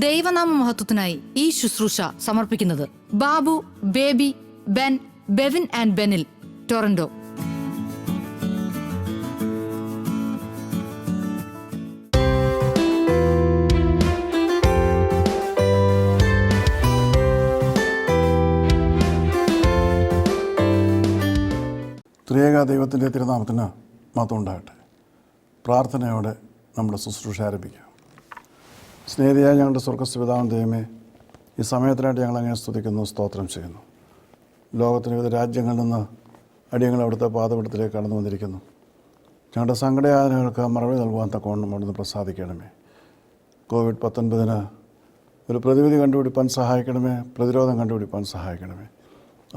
ദൈവനാമ മഹത്വത്തിനായി ഈ ശുശ്രൂഷ സമർപ്പിക്കുന്നത് Babu, Baby, Ben, Bevin and Benil, Toronto. ത്രിയേക ദൈവത്തിൻ്റെ തിരുനാമത്തിന് മഹത്വം ഉണ്ടാകട്ടെ. പ്രാർത്ഥനയോടെ നമ്മുടെ ശുശ്രൂഷ ആരംഭിക്കാം. സ്നേഹിതയായ ഞങ്ങളുടെ സ്വർഗ്ഗസ്ഥപിതാവാം ദൈവമേ, ഈ സമയത്തിനായിട്ട് ഞങ്ങൾ അങ്ങനെ സ്തുതിക്കുന്നു, സ്തോത്രം ചെയ്യുന്നു. ലോകത്തിന് വിവിധ രാജ്യങ്ങളിൽ നിന്ന് അടിയങ്ങൾ അവിടുത്തെ പാദപീഠത്തിലേക്ക് കടന്നു വന്നിരിക്കുന്നു. ഞങ്ങളുടെ സങ്കടയാതനകൾക്ക് മറുപടി നൽകുവാൻ തക്കവണ്ണം അവിടുന്ന് പ്രസാദിക്കണമേ. COVID-19 ഒരു പ്രതിവിധി കണ്ടുപിടിപ്പാൻ സഹായിക്കണമേ, പ്രതിരോധം കണ്ടുപിടിപ്പാൻ സഹായിക്കണമേ.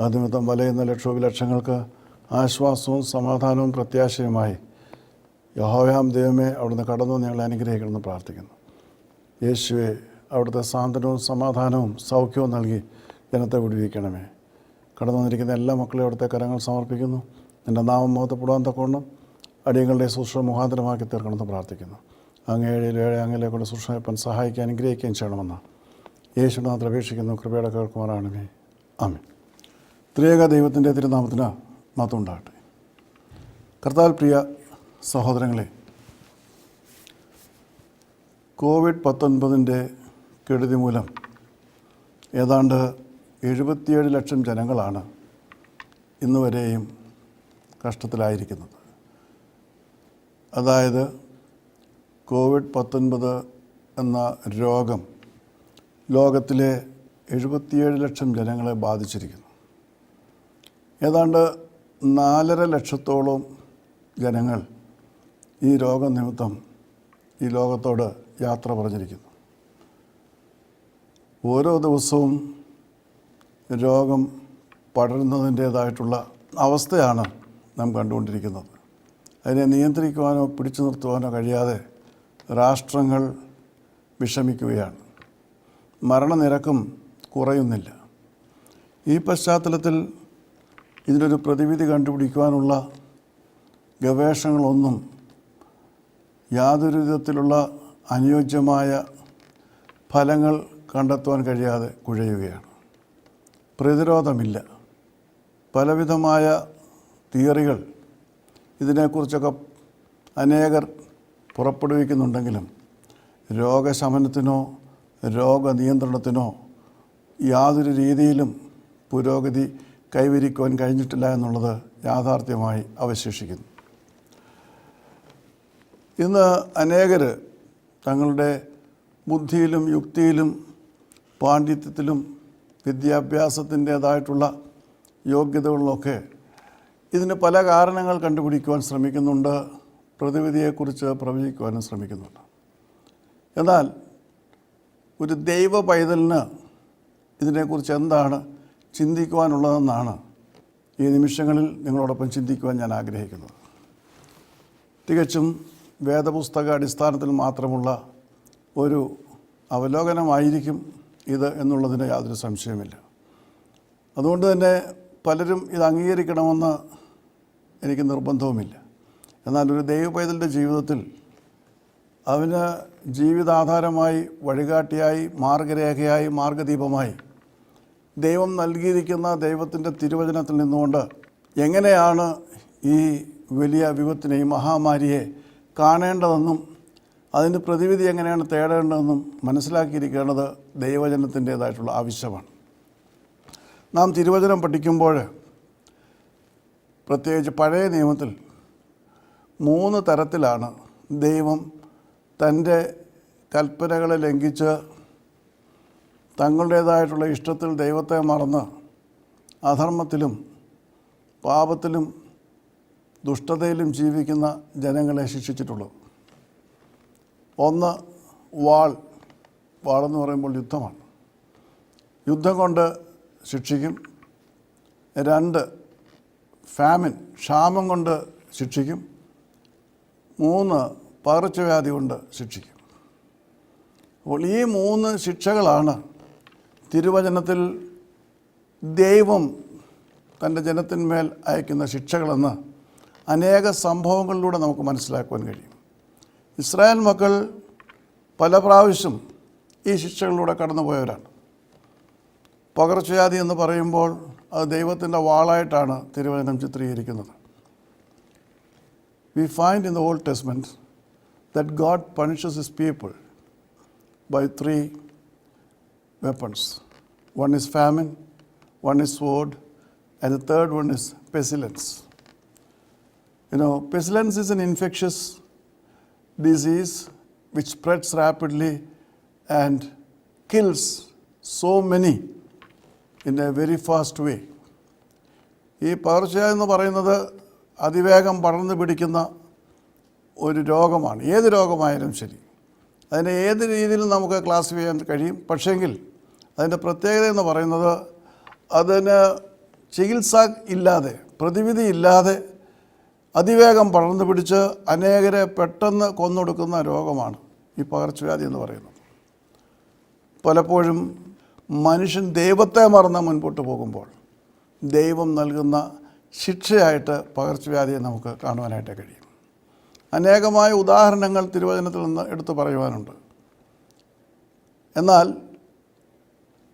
അതുനിമിത്തം വലയുന്ന ലക്ഷങ്ങൾക്ക് ആശ്വാസവും സമാധാനവും പ്രത്യാശയുമായി യഹോവയാം ദൈവമേ അവിടുന്ന് കടന്നു ഞങ്ങളെ അനുഗ്രഹിക്കണമെന്ന് പ്രാർത്ഥിക്കുന്നു. യേശുവെ, അവിടുത്തെ സാന്ത്വനവും സമാധാനവും സൗഖ്യവും നൽകി ജനത്തെ വിടുവിക്കണമേ. കടന്നു വന്നിരിക്കുന്ന എല്ലാ മക്കളെയും അവിടുത്തെ കരങ്ങൾ സമർപ്പിക്കുന്നു. എൻ്റെ നാമം മഹത്വപ്പെടാൻ തക്കവണ്ണം അടിയങ്ങളുടെ ശുശ്രൂഷ മുഖാന്തരമാക്കി തീർക്കണമെന്ന് പ്രാർത്ഥിക്കുന്നു. അങ്ങയിലെ കൊണ്ട് ശുശ്രൂഷ സഹായിക്കാൻ അനുഗ്രഹിക്കുകയും ചെയ്യണമെന്ന് യേശുനാഥത്തിൽ അപേക്ഷിക്കുന്നു. കൃപയുടെ കേൾക്കുമാറാണമേ. ആമേൻ. ത്രിയേക ദൈവത്തിൻ്റെ തിരുനാമത്തിന് മഹത്വം ഉണ്ടാകട്ടെ. കർത്താവിൽ പ്രിയ സഹോദരങ്ങളെ, COVID-19 കെടുതി മൂലം ഏതാണ്ട് 77 ലക്ഷം ജനങ്ങളാണ് ഇന്നുവരെയും കഷ്ടത്തിലായിരിക്കുന്നത്. അതായത് COVID-19 എന്ന രോഗം ലോകത്തിലെ 77 ലക്ഷം ജനങ്ങളെ ബാധിച്ചിരിക്കുന്നു. ഏതാണ്ട് 4.5 ലക്ഷത്തോളം ജനങ്ങൾ ഈ രോഗനിമിത്തം ഈ ലോകത്തോട് യാത്ര പറഞ്ഞിരിക്കുന്നു. ഓരോ ദിവസവും രോഗം പടരുന്നതിൻ്റേതായിട്ടുള്ള അവസ്ഥയാണ് നാം കണ്ടുകൊണ്ടിരിക്കുന്നത്. അതിനെ നിയന്ത്രിക്കുവാനോ പിടിച്ചു നിർത്തുവാനോ കഴിയാതെ രാഷ്ട്രങ്ങൾ വിഷമിക്കുകയാണ്. മരണനിരക്കും കുറയുന്നില്ല. ഈ പശ്ചാത്തലത്തിൽ ഇതിനൊരു പ്രതിവിധി കണ്ടുപിടിക്കുവാനുള്ള ഗവേഷണങ്ങളൊന്നും യാതൊരു വിധത്തിലുള്ള അനുയോജ്യമായ ഫലങ്ങൾ കണ്ടെത്തുവാൻ കഴിയാതെ കുഴയുകയാണ്. പ്രതിരോധമില്ല. പലവിധമായ തിയറികൾ ഇതിനെക്കുറിച്ചൊക്കെ അനേകർ പുറപ്പെടുവിക്കുന്നുണ്ടെങ്കിലും രോഗശമനത്തിനോ രോഗനിയന്ത്രണത്തിനോ യാതൊരു രീതിയിലും പുരോഗതി കൈവരിക്കുവാൻ കഴിഞ്ഞിട്ടില്ല എന്നുള്ളത് യാഥാർത്ഥ്യമായി അവശേഷിക്കുന്നു. ഇന്ന് അനേകർ തങ്ങളുടെ ബുദ്ധിയിലും യുക്തിയിലും പാണ്ഡിത്യത്തിലും വിദ്യാഭ്യാസത്തിൻ്റേതായിട്ടുള്ള യോഗ്യതകളിലൊക്കെ ഇതിന് പല കാരണങ്ങൾ കണ്ടുപിടിക്കുവാൻ ശ്രമിക്കുന്നുണ്ട്. പ്രതിവിധിയെക്കുറിച്ച് പ്രവചിക്കുവാനും ശ്രമിക്കുന്നുണ്ട്. എന്നാൽ ഒരു ദൈവ പൈതലിന് ഇതിനെക്കുറിച്ച് എന്താണ് ചിന്തിക്കുവാനുള്ളതെന്നാണ് ഈ നിമിഷങ്ങളിൽ നിങ്ങളോടൊപ്പം ചിന്തിക്കുവാൻ ഞാൻ ആഗ്രഹിക്കുന്നത്. തികച്ചും വേദപുസ്തക അടിസ്ഥാനത്തിൽ മാത്രമുള്ള ഒരു അവലോകനമായിരിക്കും ഇത് എന്നുള്ളതിന് യാതൊരു സംശയമില്ല. അതുകൊണ്ട് തന്നെ പലരും ഇത് അംഗീകരിക്കണമെന്ന് എനിക്ക് നിർബന്ധവുമില്ല. എന്നാൽ ഒരു ദൈവ പൈതലിൻ്റെ ജീവിതത്തിൽ അവന് ജീവിതാധാരമായി, വഴികാട്ടിയായി, മാർഗരേഖയായി, മാർഗദീപമായി ദൈവം നൽകിയിരിക്കുന്ന ദൈവത്തിൻ്റെ തിരുവചനത്തിൽ നിന്നുകൊണ്ട് എങ്ങനെയാണ് ഈ വലിയ വിപത്തിനെ, ഈ മഹാമാരിയെ കാണേണ്ടതെന്നും അതിന് പ്രതിവിധി എങ്ങനെയാണ് തേടേണ്ടതെന്നും മനസ്സിലാക്കിയിരിക്കേണ്ടത് ദൈവജനത്തിൻ്റേതായിട്ടുള്ള ആവശ്യമാണ്. നാം തിരുവചനം പഠിക്കുമ്പോൾ പ്രത്യേകിച്ച് പഴയ നിയമത്തിൽ 3 തരത്തിലാണ് ദൈവം തൻ്റെ കൽപ്പനകളെ ലംഘിച്ച് തങ്ങളുടേതായിട്ടുള്ള ഇഷ്ടത്തിൽ ദൈവത്തെ മറന്ന് അധർമ്മത്തിലും പാപത്തിലും ദുഷ്ടതയിലും ജീവിക്കുന്ന ജനങ്ങളെ ശിക്ഷിച്ചിട്ടുള്ളത്. 1, വാളെന്ന് പറയുമ്പോൾ യുദ്ധമാണ്. യുദ്ധം കൊണ്ട് ശിക്ഷിക്കും. 2, ഫാമിൻ, ക്ഷാമം കൊണ്ട് ശിക്ഷിക്കും. 3, പകർച്ചവ്യാധി കൊണ്ട് ശിക്ഷിക്കും. അപ്പോൾ ഈ 3 ശിക്ഷകളാണ് തിരുവചനത്തിൽ ദൈവം തൻ്റെ ജനത്തിന്മേൽ അയക്കുന്ന ശിക്ഷകളെന്ന് അനേക സംഭവങ്ങളിലൂടെ നമുക്ക് മനസ്സിലാക്കുവാൻ കഴിയും. ഇസ്രായേൽ മക്കൾ പല പ്രാവശ്യം ഈ ശിക്ഷകളിലൂടെ കടന്നുപോയവരാണ്. പകർച്ചവ്യാധി എന്ന് പറയുമ്പോൾ അത് ദൈവത്തിൻ്റെ വാളായിട്ടാണ് തിരുവചനം ചിത്രീകരിക്കുന്നത്. We find in the Old Testament that God punishes his people by 3 weapons. One is famine, one is sword, and the third one is pestilence. Pestilence is an infectious disease which spreads rapidly and kills so many in a very fast way. ഈ പകർച്ചവ്യാധി എന്ന് പറയുന്നത് അതിവേഗം പടർന്നു പിടിക്കുന്ന ഒരു രോഗമാണ്. ഏത് രോഗമായാലും ശരി, അതിനെ ഏത് രീതിയിലും നമുക്ക് ക്ലാസിഫൈ ചെയ്യാൻ കഴിയും. പക്ഷേങ്കിൽ അതിൻ്റെ പ്രത്യേകത എന്ന് പറയുന്നത് അതിന് ചികിത്സ ഇല്ലാതെ, പ്രതിവിധി ഇല്ലാതെ അതിവേഗം പടർന്നു പിടിച്ച് അനേകരെ പെട്ടെന്ന് കൊന്നൊടുക്കുന്ന രോഗമാണ് ഈ പകർച്ചവ്യാധി എന്ന് പറയുന്നത്. പലപ്പോഴും മനുഷ്യൻ ദൈവത്തെ മറന്ന് മുൻപോട്ട് പോകുമ്പോൾ ദൈവം നൽകുന്ന ശിക്ഷയായിട്ട് പകർച്ചവ്യാധിയെ നമുക്ക് കാണുവാനായിട്ട് കഴിയും. അനേകമായ ഉദാഹരണങ്ങൾ തിരുവചനത്തിൽ നിന്ന് എടുത്തു പറയുവാനുണ്ട്. എന്നാൽ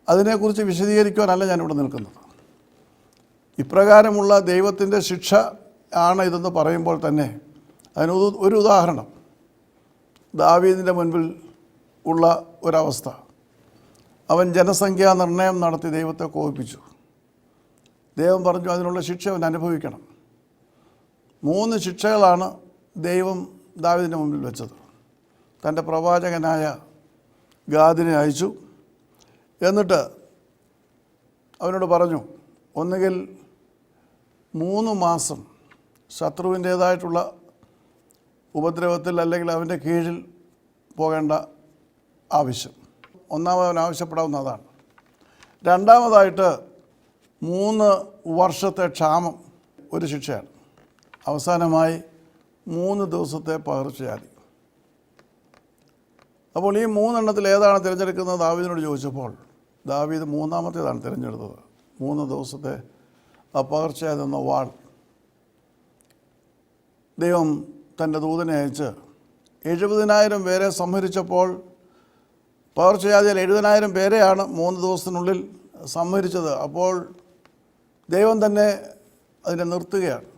അതിനെക്കുറിച്ച് വിശദീകരിക്കുവാനല്ല ഞാനിവിടെ നിൽക്കുന്നത്. ഇപ്രകാരമുള്ള ദൈവത്തിൻ്റെ ശിക്ഷ ആണ് ഇതെന്ന് പറയുമ്പോൾ തന്നെ അതിന് ഒരു ഉദാഹരണം ദാവീദിൻ്റെ മുൻപിൽ ഉള്ള ഒരവസ്ഥ. അവൻ ജനസംഖ്യാ നിർണയം നടത്തി ദൈവത്തെ കോപിപ്പിച്ചു. ദൈവം പറഞ്ഞു അതിനുള്ള ശിക്ഷ അവൻ അനുഭവിക്കണം. 3 ശിക്ഷകളാണ് ദൈവം ദാവീദിൻ്റെ മുമ്പിൽ വെച്ചത്. തൻ്റെ പ്രവാചകനായ ഗാദിനെ അയച്ചു. എന്നിട്ട് അവനോട് പറഞ്ഞു, ഒന്നുകിൽ 3 മാസം ശത്രുവിൻ്റേതായിട്ടുള്ള ഉപദ്രവത്തിൽ അല്ലെങ്കിൽ അവൻ്റെ കീഴിൽ പോകേണ്ട ആവശ്യം. ഒന്നാമത് അവൻ ആവശ്യപ്പെടാവുന്നതാണ്. രണ്ടാമതായിട്ട് 3 വർഷത്തെ ക്ഷാമം ഒരു ശിക്ഷയാണ്. അവസാനമായി 3 ദിവസത്തെ പകർച്ചവ്യാധി. അപ്പോൾ ഈ 3 എണ്ണത്തിൽ ഏതാണ് തിരഞ്ഞെടുക്കുന്നത് ദാവീദിനോട് ചോദിച്ചപ്പോൾ ദാവീദ് 3-ാമത്തേതാണ് തിരഞ്ഞെടുത്തത്. 3 ദിവസത്തെ ആ പകർച്ചവ്യാധി എന്ന വാൾ. ദൈവം തൻ്റെ ദൂതനെ അയച്ച് 70,000 പേരെ സംഹരിച്ചപ്പോൾ പകർച്ചവ്യാധിയിൽ 70,000 പേരെയാണ് 3 ദിവസത്തിനുള്ളിൽ സംഹരിച്ചത്. അപ്പോൾ ദൈവം തന്നെ അതിനെ നിർത്തുകയാണ്.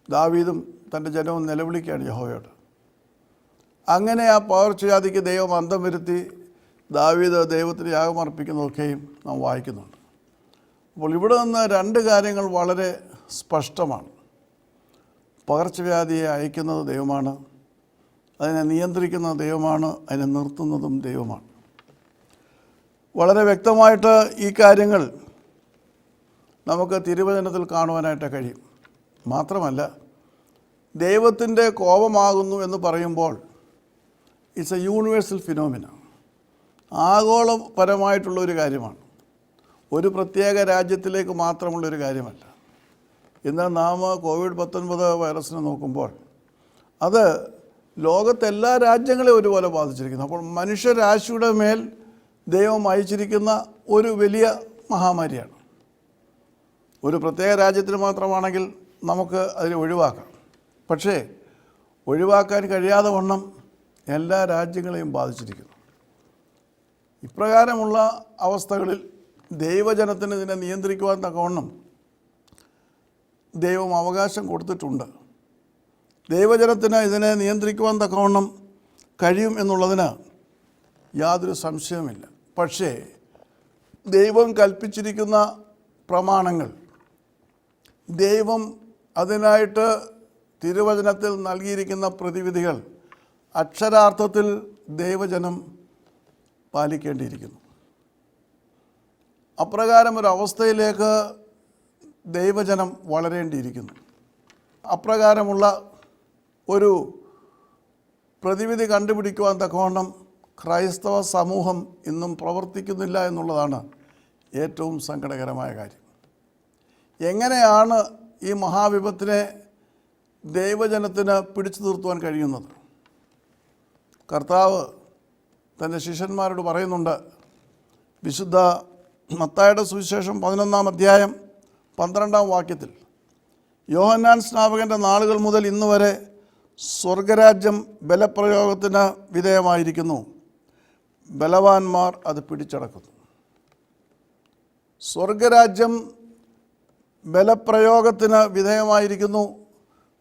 ദാവീദും തൻ്റെ ജനവും നിലവിളിക്കുകയാണ് യഹോവയോട്. അങ്ങനെ ആ പകർച്ചവ്യാധിക്ക് ദൈവം അന്തം വരുത്തി ദാവീദ് ദൈവത്തിന് യാഗമർപ്പിക്കുന്നതൊക്കെയും നാം വായിക്കുന്നുണ്ട്. അപ്പോൾ ഇവിടെ നിന്ന് 2 കാര്യങ്ങൾ വളരെ സ്പഷ്ടമാണ്. പകർച്ചവ്യാധിയെ അയക്കുന്നത് ദൈവമാണ്, അതിനെ നിയന്ത്രിക്കുന്ന ദൈവമാണ്, അതിനെ നിർത്തുന്നതും ദൈവമാണ്. വളരെ വ്യക്തമായിട്ട് ഈ കാര്യങ്ങൾ നമുക്ക് തിരുവചനത്തിൽ കാണുവാനായിട്ട് കഴിയും. മാത്രമല്ല, ദൈവത്തിൻ്റെ കോപമാകുന്നു എന്ന് പറയുമ്പോൾ ഇറ്റ്സ് എ യൂണിവേഴ്സൽ ഫിനോമിന, ആഗോളപരമായിട്ടുള്ളൊരു കാര്യമാണ്. ഒരു പ്രത്യേക രാജ്യത്തിലേക്ക് മാത്രമുള്ളൊരു കാര്യമല്ല. ഇന്ന് നാം COVID-19 വൈറസിനെ നോക്കുമ്പോൾ അത് ലോകത്തെല്ലാ രാജ്യങ്ങളെയും ഒരുപോലെ ബാധിച്ചിരിക്കുന്നു. അപ്പോൾ മനുഷ്യരാശിയുടെ മേൽ ദൈവം അയച്ചിരിക്കുന്ന ഒരു വലിയ മഹാമാരിയാണ്. ഒരു പ്രത്യേക രാജ്യത്തിന് മാത്രമാണെങ്കിൽ നമുക്ക് അതിനെ ഒഴിവാക്കാം. പക്ഷേ ഒഴിവാക്കാൻ കഴിയാതെ വണ്ണം എല്ലാ രാജ്യങ്ങളെയും ബാധിച്ചിരിക്കുന്നു. ഇപ്രകാരമുള്ള അവസ്ഥകളിൽ ദൈവജനത്തിന് ഇതിനെ നിയന്ത്രിക്കുവാൻ തക്കവണ്ണം ദൈവം അവകാശം കൊടുത്തിട്ടുണ്ട്. ദൈവജനത്തിന് ഇതിനെ നിയന്ത്രിക്കുവാൻ തക്കവണ്ണം കഴിയും എന്നുള്ളതിന് യാതൊരു സംശയവുമില്ല. പക്ഷേ ദൈവം കൽപ്പിച്ചിരിക്കുന്ന പ്രമാണങ്ങൾ, ദൈവം അതിനായിട്ട് തിരുവചനത്തിൽ നൽകിയിരിക്കുന്ന പ്രതിവിധികൾ അക്ഷരാർത്ഥത്തിൽ ദൈവജനം പാലിക്കേണ്ടിയിരിക്കുന്നു. അപ്രകാരം ഒരു അവസ്ഥയിലേക്ക് ദൈവജനം വളരേണ്ടിയിരിക്കുന്നു. അപ്രകാരമുള്ള ഒരു പ്രതിവിധി കണ്ടുപിടിക്കുവാൻ തക്കവണ്ണം ക്രൈസ്തവ സമൂഹം ഇന്നും പ്രവർത്തിക്കുന്നില്ല എന്നുള്ളതാണ് ഏറ്റവും സങ്കടകരമായ കാര്യം. എങ്ങനെയാണ് ഈ മഹാവിപത്തിനെ ദൈവജനത്തിന് പിടിച്ചു നിർത്തുവാൻ കഴിയുന്നത്? കർത്താവ് തൻ്റെ ശിഷ്യന്മാരോട് പറയുന്നുണ്ട്. വിശുദ്ധ മത്തായിയുടെ സുവിശേഷം 11-ാം അധ്യായം 12-ാം വാക്യത്തിൽ, യോഹന്നാൻ സ്നാപകൻ്റെ നാളുകൾ മുതൽ ഇന്ന് വരെ സ്വർഗരാജ്യം ബലപ്രയോഗത്തിന് വിധേയമായിരിക്കുന്നു. ബലവാന്മാർ അത് പിടിച്ചടക്കുന്നു. സ്വർഗരാജ്യം ബലപ്രയോഗത്തിന് വിധേയമായിരിക്കുന്നു.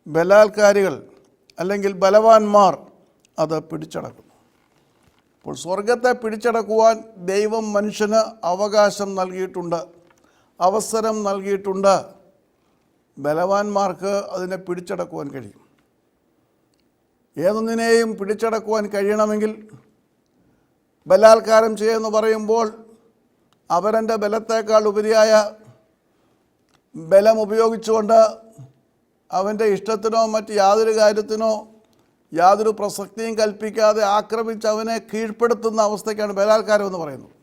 ബലാത്കാരികൾ അല്ലെങ്കിൽ ബലവാന്മാർ അത് പിടിച്ചടക്കുന്നു. അപ്പോൾ സ്വർഗത്തെ പിടിച്ചടക്കുവാൻ ദൈവം മനുഷ്യന് അവകാശം നൽകിയിട്ടുണ്ട്, അവസരം നൽകിയിട്ടുണ്ട്. ബലവാന്മാർക്ക് അതിനെ പിടിച്ചടക്കുവാൻ കഴിയും. ഏതൊന്നിനെയും പിടിച്ചടക്കുവാൻ കഴിയണമെങ്കിൽ ബലാത്കാരം ചെയ്യുമെന്ന് പറയുമ്പോൾ അവരൻ്റെ ബലത്തേക്കാൾ ഉപരിയായ ബലം ഉപയോഗിച്ചുകൊണ്ട് അവൻ്റെ ഇഷ്ടത്തിനോ മറ്റ് യാതൊരു കാര്യത്തിനോ യാതൊരു പ്രസക്തിയും കൽപ്പിക്കാതെ ആക്രമിച്ച് അവനെ കീഴ്പ്പെടുത്തുന്ന അവസ്ഥയ്ക്കാണ് ബലാത്കാരം എന്ന് പറയുന്നത്.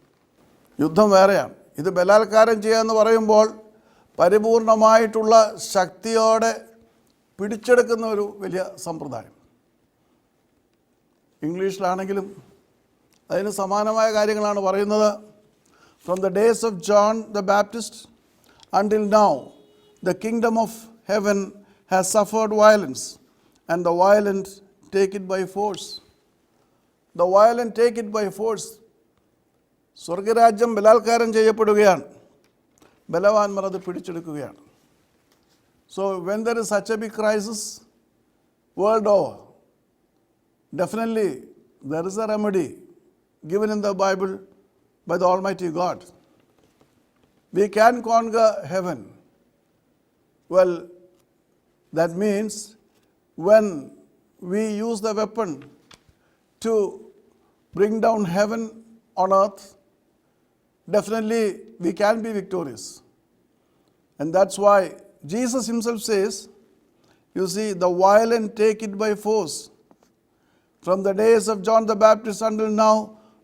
യുദ്ധം വേറെയാണ്. ഇത് ബലാത്കാരം ചെയ്യുക എന്ന് പറയുമ്പോൾ പരിപൂർണമായിട്ടുള്ള ശക്തിയോടെ പിടിച്ചെടുക്കുന്ന ഒരു വലിയ സമ്പ്രദായം. ഇംഗ്ലീഷിലാണെങ്കിലും അതിന് സമാനമായ കാര്യങ്ങളാണ് പറയുന്നത്. From the days of John the Baptist until now, the kingdom of heaven has suffered violence, and the violent take it by force. The violent take it by force. സ്വർഗരാജ്യം ബലാത്കാരം ചെയ്യപ്പെടുകയാണ്, ബലവാന്മാർ അത് പിടിച്ചെടുക്കുകയാണ്. So when there is such a big crisis world over, definitely there is a remedy given in the Bible by the Almighty God. We can conquer heaven. Well, that means when we use the weapon to bring down heaven on earth, definitely we can be victorious. And that's why Jesus himself says, you see, the violent take it by force. From the days of John the Baptist until now,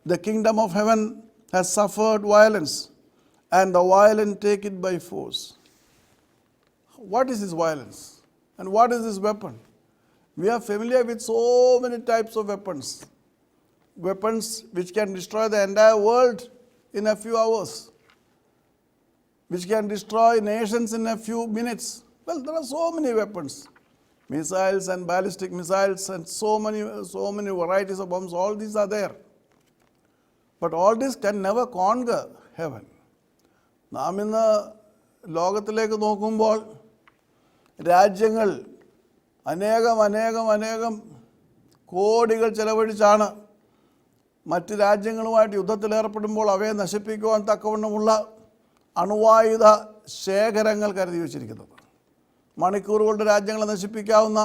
the kingdom of heaven has suffered violence, and the violent take it by force. What is this violence? And what is this weapon? We are familiar with so many types of weapons. Weapons which can destroy the entire world in a few hours, which can destroy nations in a few minutes. Well, there are so many weapons. Missiles and ballistic missiles and so many varieties of bombs, all these are there. But all this can never conquer heaven. നാം ഇന്ന് ലോകത്തിലേക്ക് നോക്കുമ്പോൾ രാജ്യങ്ങൾ അനേകം കോടികൾ ചെലവഴിച്ചാണ് മറ്റ് രാജ്യങ്ങളുമായിട്ട് യുദ്ധത്തിലേർപ്പെടുമ്പോൾ അവയെ നശിപ്പിക്കുവാൻ തക്കവണ്ണമുള്ള അണുവായുധ ശേഖരങ്ങൾ കരുതി വച്ചിരിക്കുന്നത്. മണിക്കൂറുകളുടെ രാജ്യങ്ങളെ നശിപ്പിക്കാവുന്ന,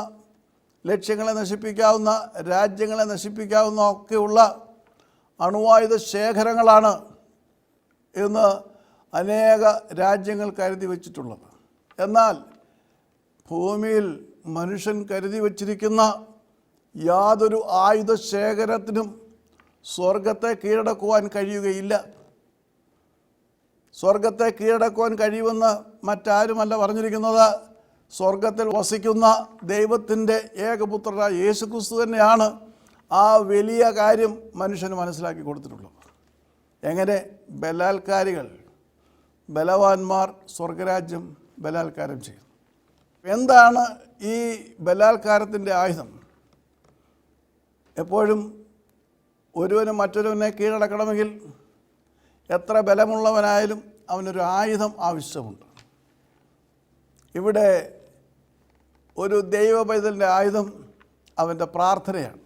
ലക്ഷ്യങ്ങളെ നശിപ്പിക്കാവുന്ന, രാജ്യങ്ങളെ നശിപ്പിക്കാവുന്ന ഒക്കെയുള്ള അണുവായുധ ശേഖരങ്ങളാണ് ഇന്ന് അനേക രാജ്യങ്ങൾ കരുതി വച്ചിട്ടുള്ളത്. എന്നാൽ ഭൂമിയിൽ മനുഷ്യൻ കരുതി വച്ചിരിക്കുന്ന യാതൊരു ആയുധ ശേഖരത്തിനും സ്വർഗത്തെ കീഴടക്കുവാൻ കഴിയുകയില്ല. സ്വർഗത്തെ കീഴടക്കുവാൻ കഴിയുമെന്ന് മറ്റാരുമല്ല പറഞ്ഞിരിക്കുന്നത്. സ്വർഗത്തിൽ വസിക്കുന്ന ദൈവത്തിൻ്റെ ഏകപുത്രനായ യേശുക്രിസ്തു തന്നെയാണ് ആ വലിയ കാര്യം മനുഷ്യന് മനസ്സിലാക്കി കൊടുത്തിട്ടുള്ളത്. എങ്ങനെ ബലാത്കാരികൾ, ബലവാന്മാർ സ്വർഗരാജ്യം ബലാത്കാരം ചെയ്യും. എന്താണ് ഈ ബലാത്കാരത്തിൻ്റെ ആയുധം? എപ്പോഴും ഒരുവന് മറ്റൊരുവനെ കീഴടക്കണമെങ്കിൽ എത്ര ബലമുള്ളവനായാലും അവനൊരു ആയുധം ആവശ്യമുണ്ട്. ഇവിടെ ഒരു ദൈവ പൈതലിൻ്റെ ആയുധം അവൻ്റെ പ്രാർത്ഥനയാണ്.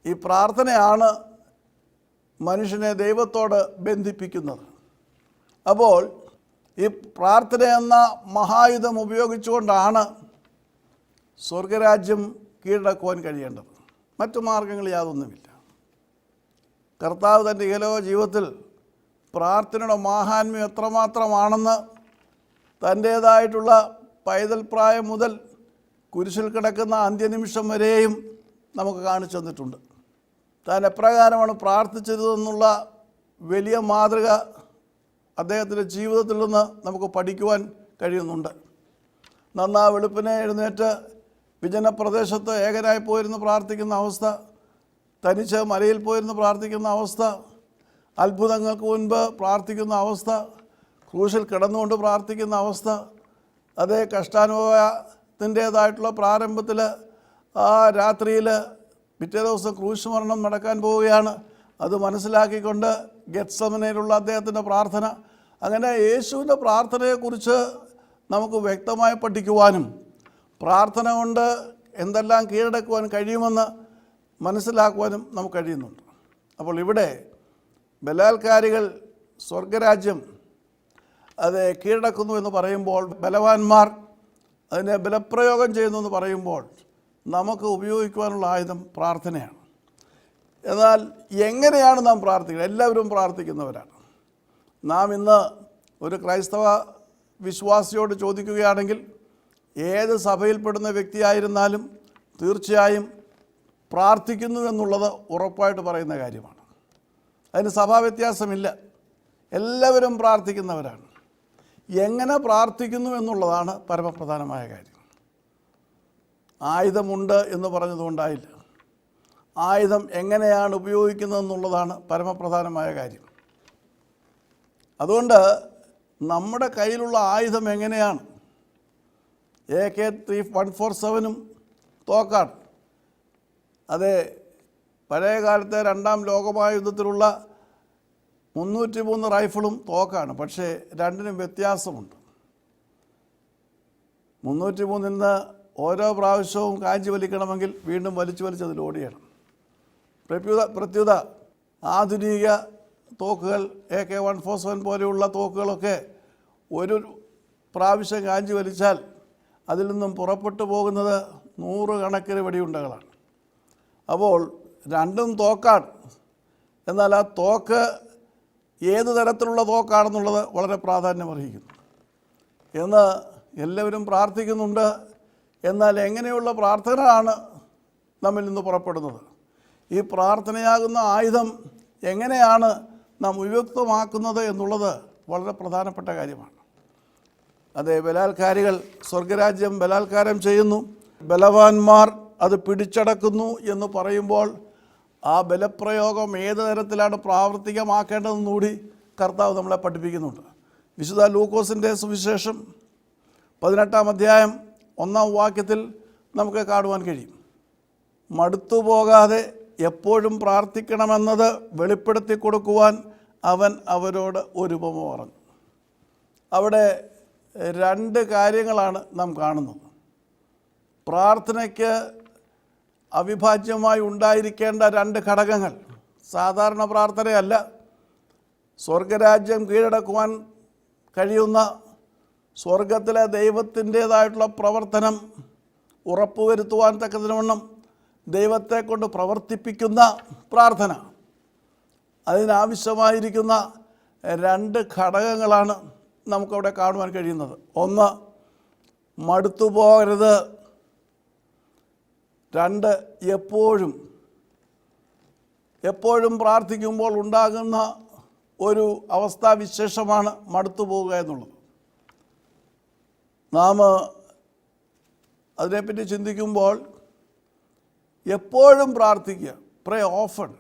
ഈ പ്രാർത്ഥനയാണ് മനുഷ്യനെ ദൈവത്തോട് ബന്ധിപ്പിക്കുന്നത്. അപ്പോൾ ഈ പ്രാർത്ഥന എന്ന മഹായുധം ഉപയോഗിച്ചുകൊണ്ടാണ് സ്വർഗരാജ്യം കീഴടക്കുവാൻ കഴിയേണ്ടത്. മറ്റു മാർഗങ്ങൾ യാതൊന്നുമില്ല. കർത്താവ് തൻ്റെ ഇഹലോക ജീവിതത്തിൽ പ്രാർത്ഥനയുടെ മാഹാത്മ്യം എത്രമാത്രമാണെന്ന് തൻ്റേതായിട്ടുള്ള പൈതൽ പ്രായം മുതൽ കുരിശിൽ കിടക്കുന്ന അന്ത്യനിമിഷം വരെയും നമുക്ക് കാണിച്ചു തന്നിട്ടുണ്ട്. താൻ എപ്രകാരമാണ് പ്രാർത്ഥിച്ചതെന്നുള്ള വലിയ മാതൃക അദ്ദേഹത്തിൻ്റെ ജീവിതത്തിൽ നിന്ന് നമുക്ക് പഠിക്കുവാൻ കഴിയുന്നുണ്ട്. നന്നാ വെളുപ്പിനെ എഴുന്നേറ്റ് വിജനപ്രദേശത്ത് ഏകനായി പോയിരുന്ന് പ്രാർത്ഥിക്കുന്ന അവസ്ഥ, തനിച്ച് മലയിൽ പോയിരുന്ന് പ്രാർത്ഥിക്കുന്ന അവസ്ഥ, അത്ഭുതങ്ങൾക്ക് മുൻപ് പ്രാർത്ഥിക്കുന്ന അവസ്ഥ, ക്രൂശിൽ കിടന്നുകൊണ്ട് പ്രാർത്ഥിക്കുന്ന അവസ്ഥ, അതേ കഷ്ടാനുഭവത്തിൻ്റേതായിട്ടുള്ള പ്രാരംഭത്തിൽ ആ രാത്രിയിൽ പിറ്റേ ദിവസം ക്രൂശ് മരണം നടക്കാൻ പോവുകയാണ്. അത് മനസ്സിലാക്കിക്കൊണ്ട് ഗെത്സമനയിലുള്ള അദ്ദേഹത്തിൻ്റെ പ്രാർത്ഥന, അങ്ങനെ യേശുവിൻ്റെ പ്രാർത്ഥനയെക്കുറിച്ച് നമുക്ക് വ്യക്തമായി പഠിക്കുവാനും പ്രാർത്ഥന കൊണ്ട് എന്തെല്ലാം കീഴടക്കുവാൻ കഴിയുമെന്ന് മനസ്സിലാക്കുവാനും നമുക്ക് കഴിയുന്നുണ്ട്. അപ്പോൾ ഇവിടെ ബലാത്കാരികൾ സ്വർഗരാജ്യം അത് കീഴടക്കുന്നു എന്ന് പറയുമ്പോൾ, ബലവാന്മാർ അതിനെ ബലപ്രയോഗം ചെയ്യുന്നു എന്ന് പറയുമ്പോൾ നമുക്ക് ഉപയോഗിക്കുവാനുള്ള ആയുധം പ്രാർത്ഥനയാണ്. എന്നാൽ എങ്ങനെയാണ് നാം പ്രാർത്ഥിക്കുന്നത്? എല്ലാവരും പ്രാർത്ഥിക്കുന്നവരാണ്. നാം ഇന്ന് ഒരു ക്രൈസ്തവ വിശ്വാസിയോട് ചോദിക്കുകയാണെങ്കിൽ ഏത് സഭയിൽപ്പെടുന്ന വ്യക്തിയായിരുന്നാലും തീർച്ചയായും പ്രാർത്ഥിക്കുന്നു എന്നുള്ളത് ഉറപ്പായിട്ട് പറയുന്ന കാര്യമാണ്. അതിന് സഭാവ്യത്യാസമില്ല. എല്ലാവരും പ്രാർത്ഥിക്കുന്നവരാണ്. എങ്ങനെ പ്രാർത്ഥിക്കുന്നു എന്നുള്ളതാണ് പരമപ്രധാനമായ കാര്യം. ആയുധമുണ്ട് എന്ന് പറഞ്ഞതുകൊണ്ടായില്ല. ആയുധം എങ്ങനെയാണ് ഉപയോഗിക്കുന്നതെന്നുള്ളതാണ് പരമപ്രധാനമായ കാര്യം. അതുകൊണ്ട് നമ്മുടെ കയ്യിലുള്ള ആയുധം എങ്ങനെയാണ്? AK-147 തോക്കാണ്. അതെ, പഴയ കാലത്തെ 2ാം ലോകമഹായുദ്ധത്തിലുള്ള 303 റൈഫിളും തോക്കാണ്. പക്ഷേ രണ്ടിനും വ്യത്യാസമുണ്ട്. 303 ഓരോ പ്രാവശ്യവും കാഞ്ചി വലിക്കണമെങ്കിൽ വീണ്ടും വലിച്ച് അതിൽ ഓടിയണം. പ്രത്യുത ആധുനിക തോക്കുകൾ AK-147 പോലെയുള്ള തോക്കുകളൊക്കെ ഒരു പ്രാവശ്യം കാഞ്ചി വലിച്ചാൽ അതിൽ നിന്നും പുറപ്പെട്ടു പോകുന്നത് 100 കണക്കിന് വെടിയുണ്ടകളാണ്. അപ്പോൾ രണ്ടും തോക്കാണ്. എന്നാൽ ആ തോക്ക് ഏത് തരത്തിലുള്ള തോക്കാണെന്നുള്ളത് വളരെ പ്രാധാന്യമർഹിക്കുന്നു. എന്ന് എല്ലാവരും പ്രാർത്ഥിക്കുന്നുണ്ട്. എന്നാൽ എങ്ങനെയുള്ള പ്രാർത്ഥനയാണ് നമ്മിൽ നിന്ന് പുറപ്പെടുന്നത്? ഈ പ്രാർത്ഥനയാകുന്ന ആയുധം എങ്ങനെയാണ് നാം ഉപയുക്തമാക്കുന്നത് എന്നുള്ളത് വളരെ പ്രധാനപ്പെട്ട കാര്യമാണ്. അതെ, ബലാത്കാരികൾ സ്വർഗരാജ്യം ബലാത്കാരം ചെയ്യുന്നു, ബലവാന്മാർ അത് പിടിച്ചടക്കുന്നു എന്ന് പറയുമ്പോൾ ആ ബലപ്രയോഗം ഏത് തരത്തിലാണ് പ്രാവർത്തികമാക്കേണ്ടതെന്നുകൂടി കർത്താവ് നമ്മളെ പഠിപ്പിക്കുന്നുണ്ട്. വിശുദ്ധ ലൂക്കോസിൻ്റെ സുവിശേഷം 18-ാം അധ്യായം 1-ാം വാക്യത്തിൽ നമുക്ക് കാണുവാൻ കഴിയും. മടുത്തുപോകാതെ എപ്പോഴും പ്രാർത്ഥിക്കണമെന്നത് വെളിപ്പെടുത്തി കൊടുക്കുവാൻ അവൻ അവരോട് ഒരു ഉപമ പറഞ്ഞു. അവിടെ 2 കാര്യങ്ങളാണ് നാം കാണുന്നത്. പ്രാർത്ഥനയ്ക്ക് അവിഭാജ്യമായി ഉണ്ടായിരിക്കേണ്ട 2 ഘടകങ്ങൾ. സാധാരണ പ്രാർത്ഥനയല്ല, സ്വർഗരാജ്യം കീഴടക്കുവാൻ കഴിയുന്ന സ്വർഗത്തിലെ ദൈവത്തിൻ്റേതായിട്ടുള്ള പ്രവർത്തനം ഉറപ്പുവരുത്തുവാൻ തക്കതിനവണ്ണം ദൈവത്തെ കൊണ്ട് പ്രവർത്തിപ്പിക്കുന്ന പ്രാർത്ഥന. അതിനാവശ്യമായിരിക്കുന്ന 2 ഘടകങ്ങളാണ് നമുക്കവിടെ കാണുവാൻ കഴിയുന്നത്. ഒന്ന്, മടുത്തുപോകരുത്. 2, എപ്പോഴും പ്രാർത്ഥിക്കുമ്പോൾ ഉണ്ടാകുന്ന ഒരു അവസ്ഥാവിശേഷമാണ് മടുത്തുപോകുക എന്നുള്ളത്. നാം അതിനെപ്പറ്റി ചിന്തിക്കുമ്പോൾ എപ്പോഴും പ്രാർത്ഥിക്കുക, പ്രേ ഓഫൺ,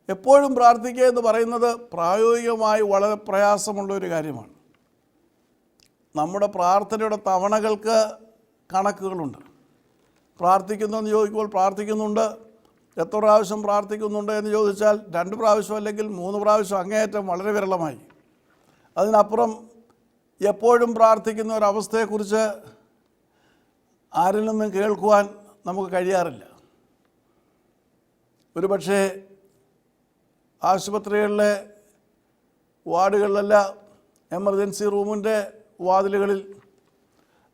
എപ്പോഴും പ്രാർത്ഥിക്കുക എന്ന് പറയുന്നത് പ്രായോഗികമായി വളരെ പ്രയാസമുള്ളൊരു കാര്യമാണ്. നമ്മുടെ പ്രാർത്ഥനയുടെ തവണകൾക്ക് കണക്കുകളുണ്ട്. പ്രാർത്ഥിക്കുന്നതെന്ന് ചോദിക്കുമ്പോൾ പ്രാർത്ഥിക്കുന്നുണ്ട്. എത്ര പ്രാവശ്യം പ്രാർത്ഥിക്കുന്നുണ്ട് എന്ന് ചോദിച്ചാൽ 2 പ്രാവശ്യം അല്ലെങ്കിൽ 3 പ്രാവശ്യം അങ്ങേയറ്റം വളരെ വിരളമായി. അതിനപ്പുറം എപ്പോഴും പ്രാർത്ഥിക്കുന്ന ഒരവസ്ഥയെക്കുറിച്ച് ആരിൽ നിന്നും കേൾക്കുവാൻ നമുക്ക് കഴിയാറില്ല. ഒരു പക്ഷേ ആശുപത്രികളിലെ വാർഡുകളിലല്ല, എമർജൻസി റൂമിൻ്റെ വാതിലുകളിൽ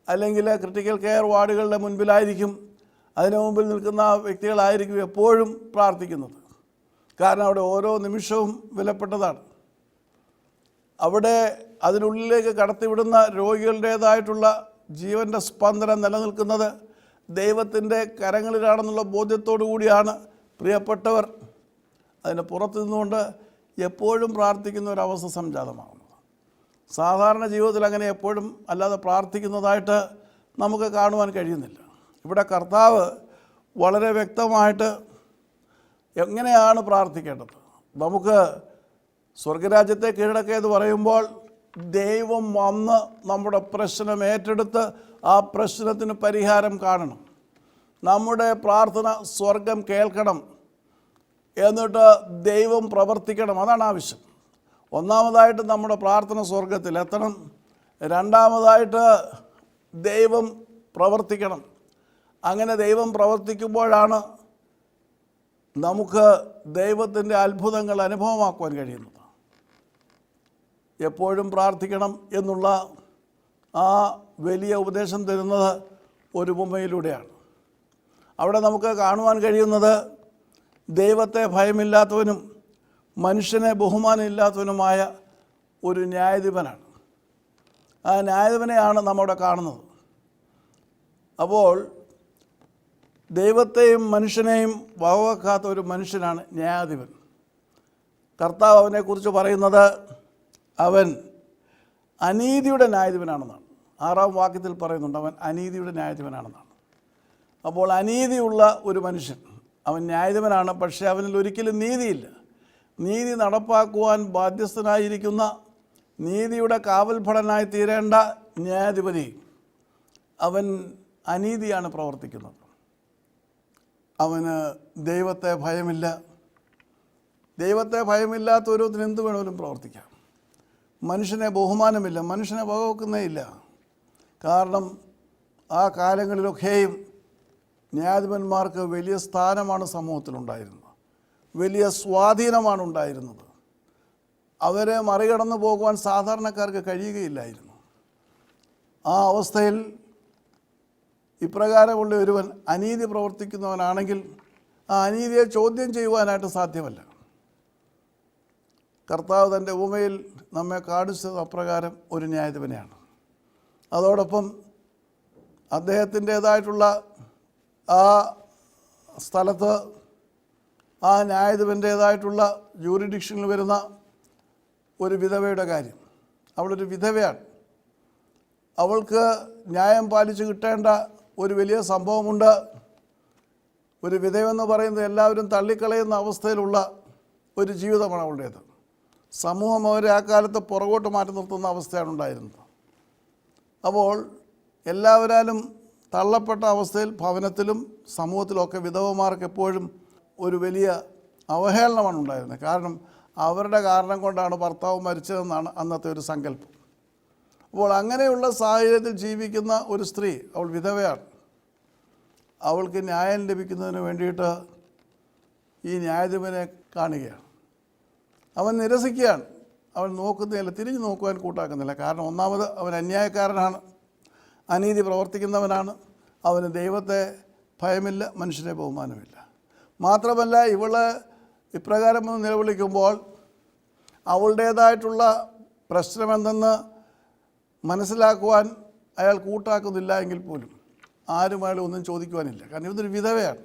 അല്ലെങ്കിൽ ക്രിട്ടിക്കൽ കെയർ വാർഡുകളുടെ മുൻപിലായിരിക്കും, അതിനു മുമ്പിൽ നിൽക്കുന്ന വ്യക്തികളായിരിക്കും എപ്പോഴും പ്രാർത്ഥിക്കുന്നത്. കാരണം അവിടെ ഓരോ നിമിഷവും വിലപ്പെട്ടതാണ്. അവിടെ അതിനുള്ളിലേക്ക് കടത്തിവിടുന്ന രോഗികളുടേതായിട്ടുള്ള ജീവൻ്റെ സ്പന്ദനം നിലനിൽക്കുന്നത് ദൈവത്തിൻ്റെ കരങ്ങളിലാണെന്നുള്ള ബോധ്യത്തോടു കൂടിയാണ് പ്രിയപ്പെട്ടവർ അതിന് പുറത്തു നിന്നുകൊണ്ട് എപ്പോഴും പ്രാർത്ഥിക്കുന്ന ഒരവസ്ഥ സംജാതമാകുന്നത്. സാധാരണ ജീവിതത്തിൽ അങ്ങനെ എപ്പോഴും അല്ലാതെ പ്രാർത്ഥിക്കുന്നതായിട്ട് നമുക്ക് കാണുവാൻ കഴിയുന്നില്ല. ഇവിടെ കർത്താവ് വളരെ വ്യക്തമായിട്ട് എങ്ങനെയാണ് പ്രാർത്ഥിക്കേണ്ടത്. നമുക്ക് സ്വർഗരാജ്യത്തെ കീഴടക്കുക എന്ന് പറയുമ്പോൾ ദൈവം വന്ന് നമ്മുടെ പ്രശ്നം ഏറ്റെടുത്ത് ആ പ്രശ്നത്തിന് പരിഹാരം കാണണം. നമ്മുടെ പ്രാർത്ഥന സ്വർഗം കേൾക്കണം. എന്നിട്ട് ദൈവം പ്രവർത്തിക്കണം. അതാണ് ആവശ്യം. ഒന്നാമതായിട്ട് നമ്മുടെ പ്രാർത്ഥന സ്വർഗത്തിൽ എത്തണം. രണ്ടാമതായിട്ട് ദൈവം പ്രവർത്തിക്കണം. അങ്ങനെ ദൈവം പ്രവർത്തിക്കുമ്പോഴാണ് നമുക്ക് ദൈവത്തിൻ്റെ അത്ഭുതങ്ങൾ അനുഭവമാക്കുവാൻ കഴിയുന്നത്. എപ്പോഴും പ്രാർത്ഥിക്കണം എന്നുള്ള ആ വലിയ ഉപദേശം തരുന്നത് ഒരു ഉപമയിലൂടെയാണ്. അവിടെ നമുക്ക് കാണുവാൻ കഴിയുന്നത് ദൈവത്തെ ഭയമില്ലാത്തവനും മനുഷ്യനെ ബഹുമാനമില്ലാത്തവനുമായ ഒരു ന്യായാധിപനാണ്. ആ ന്യായാധിപനെയാണ് നമ്മവിടെ കാണുന്നത്. അപ്പോൾ ദൈവത്തെയും മനുഷ്യനെയും വകവെക്കാത്ത ഒരു മനുഷ്യനാണ് ന്യായാധിപൻ. കർത്താവ് അവനെക്കുറിച്ച് പറയുന്നത് അവൻ അനീതിയുടെ ന്യായാധിപനാണെന്നാണ്. 6-ാം വാക്യത്തിൽ പറയുന്നുണ്ട് അവൻ അനീതിയുടെ ന്യായാധിപനാണെന്നാണ്. അപ്പോൾ അനീതിയുള്ള ഒരു മനുഷ്യൻ അവൻ ന്യായാധിപനാണ്, പക്ഷേ അവനിൽ ഒരിക്കലും നീതിയില്ല. നീതി നടപ്പാക്കുവാൻ ബാധ്യസ്ഥനായിരിക്കുന്ന നീതിയുടെ കാവൽഭടനായി തീരേണ്ട ന്യായാധിപതി അവൻ അനീതിയാണ് പ്രവർത്തിക്കുന്നത്. അവന് ദൈവത്തെ ഭയമില്ല. ദൈവത്തെ ഭയമില്ലാത്ത ഓരോരുത്തരും എന്ത് വേണമെങ്കിലും പ്രവർത്തിക്കാം. മനുഷ്യനെ ബഹുമാനമില്ല, മനുഷ്യനെ വകവെക്കുന്നേ ഇല്ല. കാരണം ആ കാലങ്ങളിലൊക്കെയും ന്യായാധിപന്മാർക്ക് വലിയ സ്ഥാനമാണ് സമൂഹത്തിലുണ്ടായിരുന്നത്, വലിയ സ്വാധീനമാണ് ഉണ്ടായിരുന്നത്. അവരെ മറികടന്നു പോകുവാൻ സാധാരണക്കാർക്ക് കഴിയുകയില്ലായിരുന്നു. ആ അവസ്ഥയിൽ ഇപ്രകാരമുള്ള ഒരുവൻ അനീതി പ്രവർത്തിക്കുന്നവനാണെങ്കിൽ ആ അനീതിയെ ചോദ്യം ചെയ്യുവാനായിട്ട് സാധ്യമല്ല. കർത്താവ് തൻ്റെ ഉപമയിൽ നമ്മെ കാണിച്ചത് അപ്രകാരം ഒരു ന്യായാധിപനെയാണ്. അതോടൊപ്പം അദ്ദേഹത്തിൻ്റേതായിട്ടുള്ള ആ സ്ഥലത്ത് ആ ന്യായാധിപൻ്റേതായിട്ടുള്ള ജൂറിഡിക്ഷനിൽ വരുന്ന ഒരു വിധവയുടെ കാര്യം. അവളൊരു വിധവയാണ്. അവൾക്ക് ന്യായം പാലിച്ച് കിട്ടേണ്ട ഒരു വലിയ സംഭവമുണ്ട്. ഒരു വിധവെന്ന് പറയുന്നത് എല്ലാവരും തള്ളിക്കളയുന്ന അവസ്ഥയിലുള്ള ഒരു ജീവിതമാണ് അവളുടേത്. സമൂഹം അവരെ ആ കാലത്ത് പുറകോട്ട് മാറ്റി നിർത്തുന്ന അവസ്ഥയാണ് ഉണ്ടായിരുന്നത്. അപ്പോൾ എല്ലാവരാലും തള്ളപ്പെട്ട അവസ്ഥയിൽ ഭവനത്തിലും സമൂഹത്തിലുമൊക്കെ വിധവമാർക്ക് എപ്പോഴും ഒരു വലിയ അവഹേളനമാണ് ഉണ്ടായിരുന്നത്. കാരണം അവരുടെ കാരണം കൊണ്ടാണ് ഭർത്താവ് മരിച്ചതെന്നാണ് അന്നത്തെ ഒരു സങ്കല്പം. അപ്പോൾ അങ്ങനെയുള്ള സാഹചര്യത്തിൽ ജീവിക്കുന്ന ഒരു സ്ത്രീ, അവൾ വിധവയാണ്. അവൾക്ക് ന്യായം ലഭിക്കുന്നതിന് വേണ്ടിയിട്ട് ഈ ന്യായാധിപനെ കാണുകയാണ്. അവൻ നിരസിക്കുകയാണ്. അവൻ നോക്കുന്നില്ല, തിരിഞ്ഞു നോക്കുവാൻ കൂട്ടാക്കുന്നില്ല. കാരണം ഒന്നാമത് അവൻ അന്യായക്കാരനാണ്, അനീതി പ്രവർത്തിക്കുന്നവനാണ്. അവന് ദൈവത്തെ ഭയമില്ല, മനുഷ്യനെ ബഹുമാനമില്ല. മാത്രമല്ല ഇവള് ഇപ്രകാരം ഒന്ന് നിലവിളിക്കുമ്പോൾ അവളുടേതായിട്ടുള്ള പ്രശ്നമെന്തെന്ന് മനസ്സിലാക്കുവാൻ അയാൾ കൂട്ടാക്കുന്നില്ല എങ്കിൽ പോലും ആരും അയാൾ ഒന്നും ചോദിക്കുവാനില്ല. കാരണം ഇതൊരു വിധവയാണ്.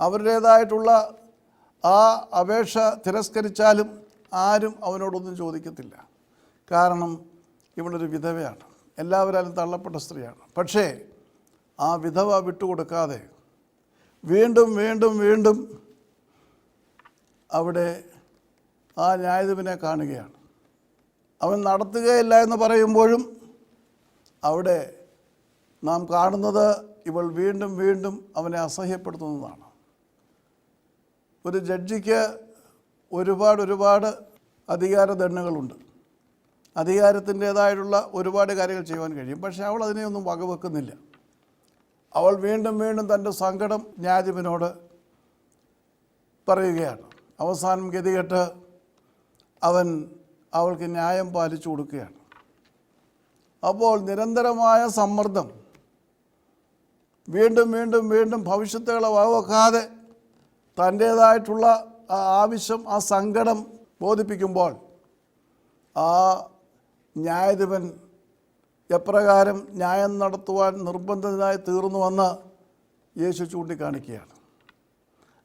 അവരുടേതായിട്ടുള്ള ആ അപേക്ഷ തിരസ്കരിച്ചാലും ആരും അവനോടൊന്നും ചോദിക്കത്തില്ല. കാരണം ഇവളൊരു വിധവയാണ്, എല്ലാവരും തള്ളപ്പെട്ട സ്ത്രീയാണ്. പക്ഷേ ആ വിധവ വിട്ടുകൊടുക്കാതെ വീണ്ടും വീണ്ടും വീണ്ടും അവിടെ ആ ന്യായാധിപനെ കാണുകയാണ്. അവൻ നടത്തുകയില്ല എന്ന് പറയുമ്പോഴും അവിടെ നാം കാണുന്നത് ഇവൾ വീണ്ടും വീണ്ടും അവനെ അസഹ്യപ്പെടുത്തുന്നതാണ്. ഒരു ജഡ്ജിക്ക് ഒരുപാട് അധികാരദണ്ഡങ്ങളുണ്ട്, അധികാരത്തിൻ്റേതായിട്ടുള്ള ഒരുപാട് കാര്യങ്ങൾ ചെയ്യുവാൻ കഴിയും. പക്ഷേ അവൾ അതിനെയൊന്നും വകവെക്കുന്നില്ല. അവൾ വീണ്ടും വീണ്ടും തൻ്റെ സങ്കടം ന്യായാധിപനോട് പറയുകയാണ്. അവസാനം ഗതികെട്ട് അവൻ അവൾക്ക് ന്യായം പാലിച്ചു കൊടുക്കുകയാണ്. അപ്പോൾ നിരന്തരമായ സമ്മർദ്ദം, വീണ്ടും വീണ്ടും വീണ്ടും ഭവിഷ്യത്തുകളെ വകവെക്കാതെ തൻ്റേതായിട്ടുള്ള ആ ആവശ്യം, ആ സങ്കടം ബോധിപ്പിക്കുമ്പോൾ ആ ന്യായാധിപൻ എപ്രകാരം ന്യായം നടത്തുവാൻ നിർബന്ധിതനായി തീർന്നുവെന്ന് യേശു ചൂണ്ടിക്കാണിക്കുകയാണ്.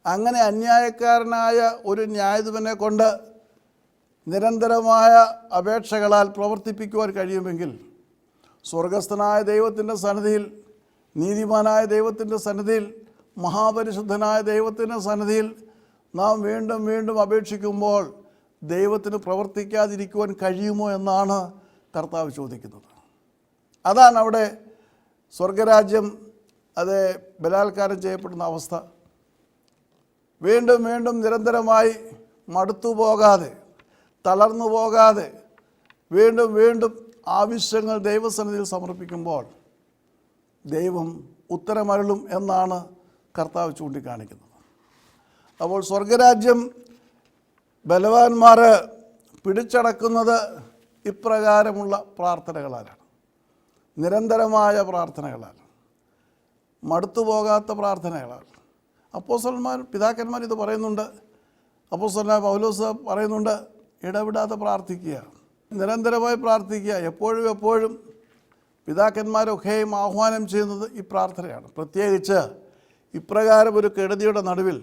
അങ്ങനെ അന്യായക്കാരനായ ഒരു ന്യായാധിപനെ കൊണ്ട് നിരന്തരമായ അപേക്ഷകളാൽ പ്രവർത്തിപ്പിക്കുവാൻ കഴിയുമെങ്കിൽ സ്വർഗസ്ഥനായ ദൈവത്തിൻ്റെ സന്നിധിയിൽ, നീതിമാനായ ദൈവത്തിൻ്റെ സന്നിധിയിൽ, മഹാപരിശുദ്ധനായ ദൈവത്തിൻ്റെ സന്നിധിയിൽ നാം വീണ്ടും വീണ്ടും അപേക്ഷിക്കുമ്പോൾ ദൈവത്തിന് പ്രവർത്തിക്കാതിരിക്കുവാൻ കഴിയുമോ എന്നാണ് കർത്താവ് ചോദിക്കുന്നത്. അതാണ് അവിടെ സ്വർഗരാജ്യം അത് ബലാത്കാരം ചെയ്യപ്പെടുന്ന അവസ്ഥ. വീണ്ടും വീണ്ടും നിരന്തരമായി മടുത്തു പോകാതെ, തളർന്നു പോകാതെ, വീണ്ടും വീണ്ടും ആവശ്യങ്ങൾ ദൈവസന്നിധിയിൽ സമർപ്പിക്കുമ്പോൾ ദൈവം ഉത്തരമരുളും എന്നാണ് കർത്താവ് ചൂണ്ടിക്കാണിക്കുന്നത്. അപ്പോൾ സ്വർഗരാജ്യം ബലവാന്മാർ പിടിച്ചടക്കുന്നത് ഇപ്രകാരമുള്ള പ്രാർത്ഥനകളാലാണ്, നിരന്തരമായ പ്രാർത്ഥനകളാണ്, മടുത്തു പോകാത്ത പ്രാർത്ഥനകളാണ്. അപ്പോസ്തലന്മാർ, പിതാക്കന്മാർ ഇത് പറയുന്നുണ്ട്. അപ്പോസ്തലനായ പൗലോസ് പറയുന്നുണ്ട്, ഇടവിടാതെ പ്രാർത്ഥിക്കുക, നിരന്തരമായി പ്രാർത്ഥിക്കുക. എപ്പോഴും പിതാക്കന്മാരൊക്കെയും ആഹ്വാനം ചെയ്യുന്നത് ഈ പ്രാർത്ഥനയാണ്. പ്രത്യേകിച്ച് ഇപ്രകാരം ഒരു കെടുതിയുടെ നടുവിൽ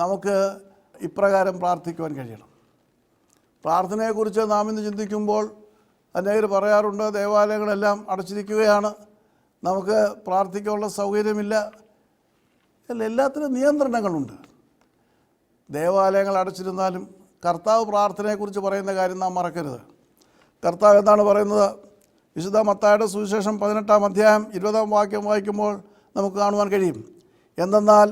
നമുക്ക് ഇപ്രകാരം പ്രാർത്ഥിക്കുവാൻ കഴിയണം. പ്രാർത്ഥനയെക്കുറിച്ച് നാം ഇന്ന് ചിന്തിക്കുമ്പോൾ അനേകർ പറയാറുണ്ട്, ദേവാലയങ്ങളെല്ലാം അടച്ചിരിക്കുകയാണ്, നമുക്ക് പ്രാർത്ഥിക്കാനുള്ള സൗകര്യമില്ല. എല്ലാത്തിനും നിയന്ത്രണങ്ങളുണ്ട്. ദേവാലയങ്ങൾ അടച്ചിരുന്നാലും കർത്താവ് പ്രാർത്ഥനയെക്കുറിച്ച് പറയുന്ന കാര്യം നാം മറക്കരുത്. കർത്താവ് എന്താണ് പറയുന്നത്? വിശുദ്ധ മത്തായിയുടെ സുവിശേഷം 18-ാം അധ്യായം 20-ാം വാക്യം വായിക്കുമ്പോൾ നമുക്ക് കാണുവാൻ കഴിയും. എന്തെന്നാൽ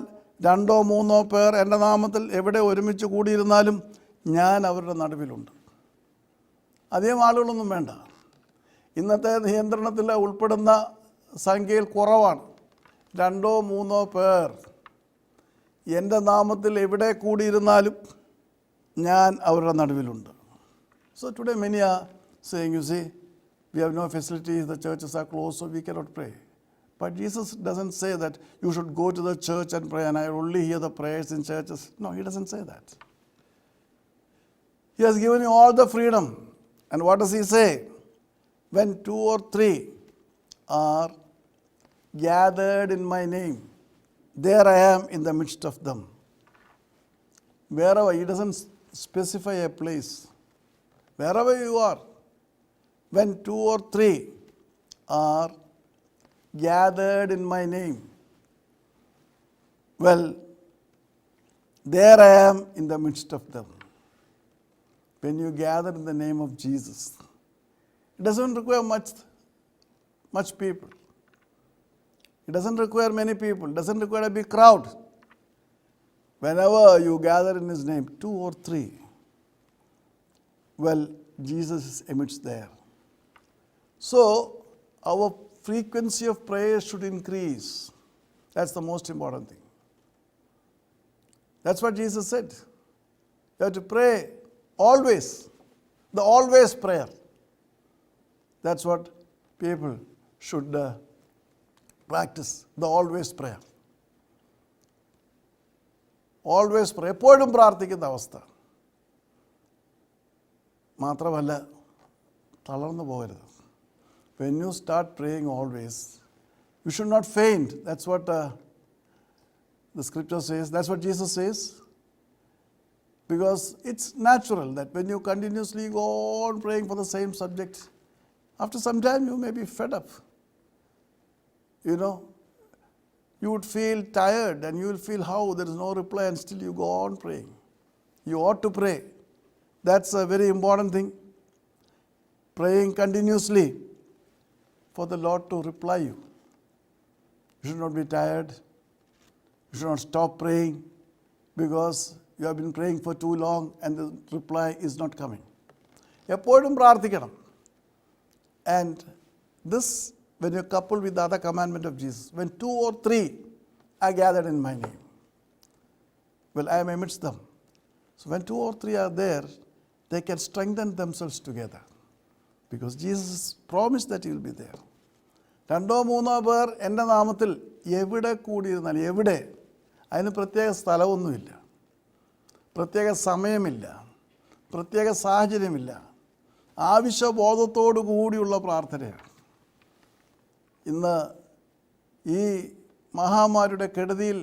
2 or 3 പേർ എൻ്റെ നാമത്തിൽ എവിടെ ഒരുമിച്ച് കൂടിയിരുന്നാലും ഞാൻ അവരുടെ നടുവിലുണ്ട്. അധികം ആളുകളൊന്നും വേണ്ട. ഇന്നത്തെ നിയന്ത്രണത്തിൽ ഉൾപ്പെടുന്ന സംഖ്യയിൽ കുറവാണ്. 2 or 3 പേർ എൻ്റെ നാമത്തിൽ എവിടെ കൂടിയിരുന്നാലും ഞാൻ അവരുടെ നടുവിലുണ്ട്. So today many are saying, you see, we have no facilities, the churches are closed, so we cannot pray. But Jesus doesn't say that you should go to the church and pray and I only hear the prayers in churches. No, he doesn't say that. He has given you all the freedom. And what does he say? When 2 or 3 are gathered in my name, there I am in the midst of them. Wherever, he doesn't specify a place. Wherever you are, when 2 or 3 are gathered in my name, well, there I am in the midst of them. When you gather in the name of Jesus, it doesn't require much people. It doesn't require many people. It doesn't require a big crowd. Whenever you gather in his name, 2 or 3, well, Jesus is amidst there. So, our frequency of prayer should increase. That's the most important thing. That's what Jesus said. You have to pray always. The always prayer. That's what people should practice. The always prayer. Always pray. എപ്പോഴും പ്രാർത്ഥിക്കുന്ന അവസ്ഥ. മാത്രമല്ല, തളർന്നു പോകരുത്. When you start praying always, you should not faint. That's what the scripture says. That's what Jesus says. Because it's natural that when you continuously go on praying for the same subject, after some time you may be fed up. You know, you would feel tired and you will feel how there is no reply and still you go on praying. You ought to pray. That's a very important thing. Praying continuously for the Lord to reply you. You should not be tired. You should not stop praying because you have been praying for too long and the reply is not coming. എപ്പോഴും പ്രാർത്ഥിക്കണം. And this, when you couple with the other commandment of Jesus, when 2 or 3 are gathered in my name, well, I am amidst them. So when 2 or 3 are there, they can strengthen themselves together. Because Jesus promised that he will be there. 2 or 3 പേർ എൻ്റെ നാമത്തിൽ എവിടെ കൂടിയിരുന്നാൽ, എവിടെ, അതിന് പ്രത്യേക സ്ഥലമൊന്നുമില്ല, പ്രത്യേക സമയമില്ല, പ്രത്യേക സാഹചര്യമില്ല. ആവശ്യബോധത്തോടു കൂടിയുള്ള പ്രാർത്ഥനയാണ്. ഇന്ന് ഈ മഹാമാരിയുടെ കെടുതിയിൽ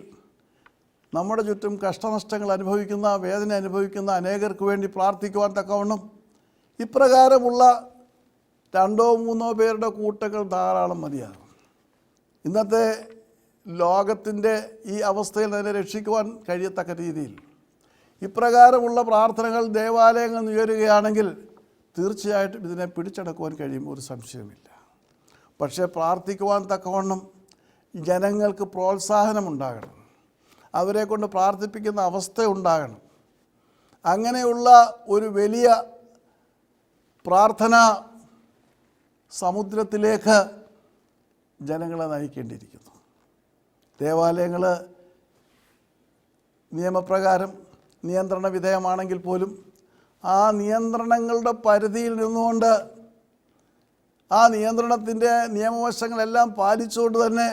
നമ്മുടെ ചുറ്റും കഷ്ടനഷ്ടങ്ങൾ അനുഭവിക്കുന്ന, വേദന അനുഭവിക്കുന്ന അനേകർക്ക് വേണ്ടി പ്രാർത്ഥിക്കുവാൻ തക്കവണ്ണം ഇപ്രകാരമുള്ള 2 or 3 പേരുടെ കൂട്ടങ്ങൾ ധാരാളം മതിയാകും. ഇന്നത്തെ ലോകത്തിൻ്റെ ഈ അവസ്ഥയിൽ അതിനെ രക്ഷിക്കുവാൻ കഴിയത്തക്ക രീതിയിൽ ഇപ്രകാരമുള്ള പ്രാർത്ഥനകൾ ദേവാലയങ്ങൾ ഉയരുകയാണെങ്കിൽ തീർച്ചയായിട്ടും ഇതിനെ പിടിച്ചടക്കുവാൻ കഴിയും, ഒരു സംശയമില്ല. പക്ഷേ പ്രാർത്ഥിക്കുവാൻ തക്കവണ്ണം ജനങ്ങൾക്ക് പ്രോത്സാഹനമുണ്ടാകണം. അവരെ കൊണ്ട് പ്രാർത്ഥിപ്പിക്കുന്ന അവസ്ഥ ഉണ്ടാകണം. അങ്ങനെയുള്ള ഒരു വലിയ പ്രാർത്ഥന സമുദ്രത്തിലേക്ക് ജനങ്ങളെ നയിക്കേണ്ടിയിരിക്കുന്നു. ദേവാലയങ്ങൾ നിയമപ്രകാരം നിയന്ത്രണ വിധേയമാണെങ്കിൽ പോലും ആ നിയന്ത്രണങ്ങളുടെ പരിധിയിൽ നിന്നുകൊണ്ട് ആ നിയന്ത്രണത്തിൻ്റെ നിയമവശങ്ങളെല്ലാം പാലിച്ചുകൊണ്ട് തന്നെ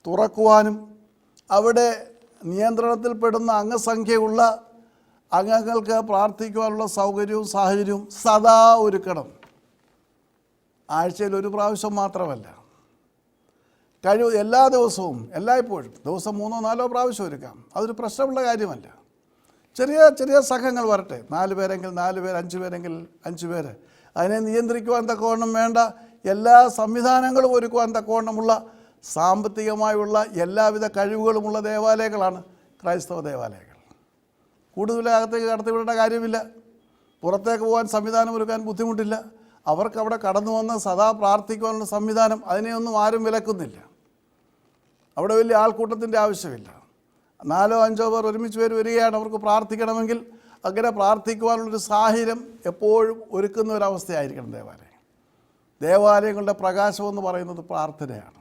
തുറക്കുവാനും അവിടെ നിയന്ത്രണത്തിൽപ്പെടുന്ന അംഗസംഖ്യയുള്ള അംഗങ്ങൾക്ക് പ്രാർത്ഥിക്കുവാനുള്ള സൗകര്യവും സാഹചര്യവും സദാ ഒരുക്കണം. ആഴ്ചയിൽ ഒരു പ്രാവശ്യം മാത്രമല്ല, എല്ലാ ദിവസവും എല്ലായ്പ്പോഴും ദിവസം 3-4 പ്രാവശ്യം ഒരുക്കാം. അതൊരു പ്രശ്നമുള്ള കാര്യമല്ല. ചെറിയ ചെറിയ സംഘങ്ങൾ വരട്ടെ, 4 പേരെങ്കിൽ 4 പേർ, 5 പേരെങ്കിൽ 5 പേര്. അതിനെ നിയന്ത്രിക്കുവാൻ തക്കവണ്ണം വേണ്ട എല്ലാ സംവിധാനങ്ങളും ഒരുക്കുവാൻ തക്കവണ്ണമുള്ള സാമ്പത്തികമായുള്ള എല്ലാവിധ കഴിവുകളുമുള്ള ദേവാലയങ്ങളാണ് ക്രൈസ്തവ ദേവാലയങ്ങൾ. കൂടുതലകത്തേക്ക് കടത്തിവിടേണ്ട കാര്യമില്ല. പുറത്തേക്ക് പോകാൻ സംവിധാനം ഒരുക്കാൻ ബുദ്ധിമുട്ടില്ല. അവർക്ക് അവിടെ കടന്നു വന്ന് സദാ പ്രാർത്ഥിക്കുവാനുള്ള സംവിധാനം, അതിനെയൊന്നും ആരും വിലക്കുന്നില്ല. അവിടെ വലിയ ആൾക്കൂട്ടത്തിൻ്റെ ആവശ്യമില്ല. 4-5 പേർ ഒരുമിച്ച് വരികയാണ്, അവർക്ക് പ്രാർത്ഥിക്കണമെങ്കിൽ അങ്ങനെ പ്രാർത്ഥിക്കുവാനുള്ളൊരു സാഹചര്യം എപ്പോഴും ഒരുക്കുന്ന ഒരവസ്ഥയായിരിക്കണം ദേവാലയം. ദേവാലയങ്ങളുടെ പ്രകാശമെന്ന് പറയുന്നത് പ്രാർത്ഥനയാണ്.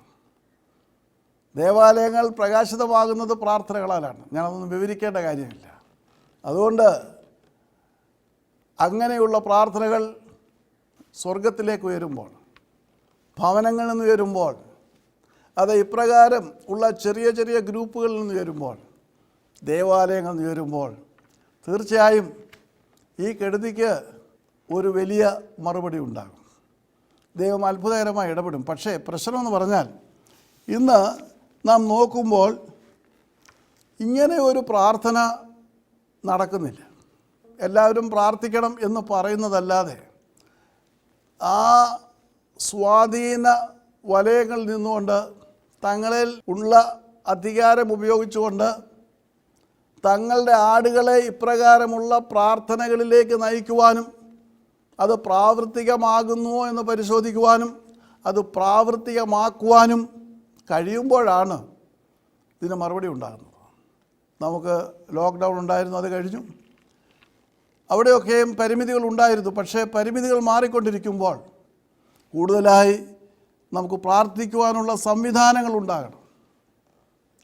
ദേവാലയങ്ങൾ പ്രകാശിതമാകുന്നത് പ്രാർത്ഥനകളാലാണ്. ഞാനതൊന്നും വിവരിക്കേണ്ട കാര്യമില്ല. അതുകൊണ്ട് അങ്ങനെയുള്ള പ്രാർത്ഥനകൾ സ്വർഗത്തിലേക്ക് ഉയരുമ്പോൾ, ഭവനങ്ങളിൽ നിന്ന് ഉയരുമ്പോൾ, അത് ഇപ്രകാരം ഉള്ള ചെറിയ ചെറിയ ഗ്രൂപ്പുകളിൽ നിന്ന് ഉയരുമ്പോൾ, ദേവാലയങ്ങളിൽ നിന്ന് ഉയരുമ്പോൾ തീർച്ചയായും ഈ കെടുതിക്ക് ഒരു വലിയ മറുപടി ഉണ്ടാകും. ദൈവം അത്ഭുതകരമായി ഇടപെടും. പക്ഷേ പ്രശ്നമെന്ന് പറഞ്ഞാൽ ഇന്ന് നാം നോക്കുമ്പോൾ ഇങ്ങനെ ഒരു പ്രാർത്ഥന നടക്കുന്നില്ല. എല്ലാവരും പ്രാർത്ഥിക്കണം എന്ന് പറയുന്നതല്ലാതെ ആ സ്വാധീന വലയങ്ങളിൽ നിന്നുകൊണ്ട് തങ്ങളിൽ ഉള്ള അധികാരം ഉപയോഗിച്ചുകൊണ്ട് തങ്ങളുടെ ആടുകളെ ഇപ്രകാരമുള്ള പ്രാർത്ഥനകളിലേക്ക് നയിക്കുവാനും അത് പ്രാവർത്തികമാകുന്നുവോ എന്ന് പരിശോധിക്കുവാനും അത് പ്രാവർത്തികമാക്കുവാനും കഴിയുമ്പോഴാണ് ഇതിന് മറുപടി ഉണ്ടാകുന്നത്. നമുക്ക് ലോക്ക്ഡൗൺ ഉണ്ടായിരുന്നു, അത് കഴിഞ്ഞു. അവിടെയൊക്കെയും പരിമിതികൾ ഉണ്ടായിരുന്നു. പക്ഷേ പരിമിതികൾ മാറിക്കൊണ്ടിരിക്കുമ്പോൾ കൂടുതലായി നമുക്ക് പ്രാർത്ഥിക്കുവാനുള്ള സംവിധാനങ്ങൾ ഉണ്ടാകണം.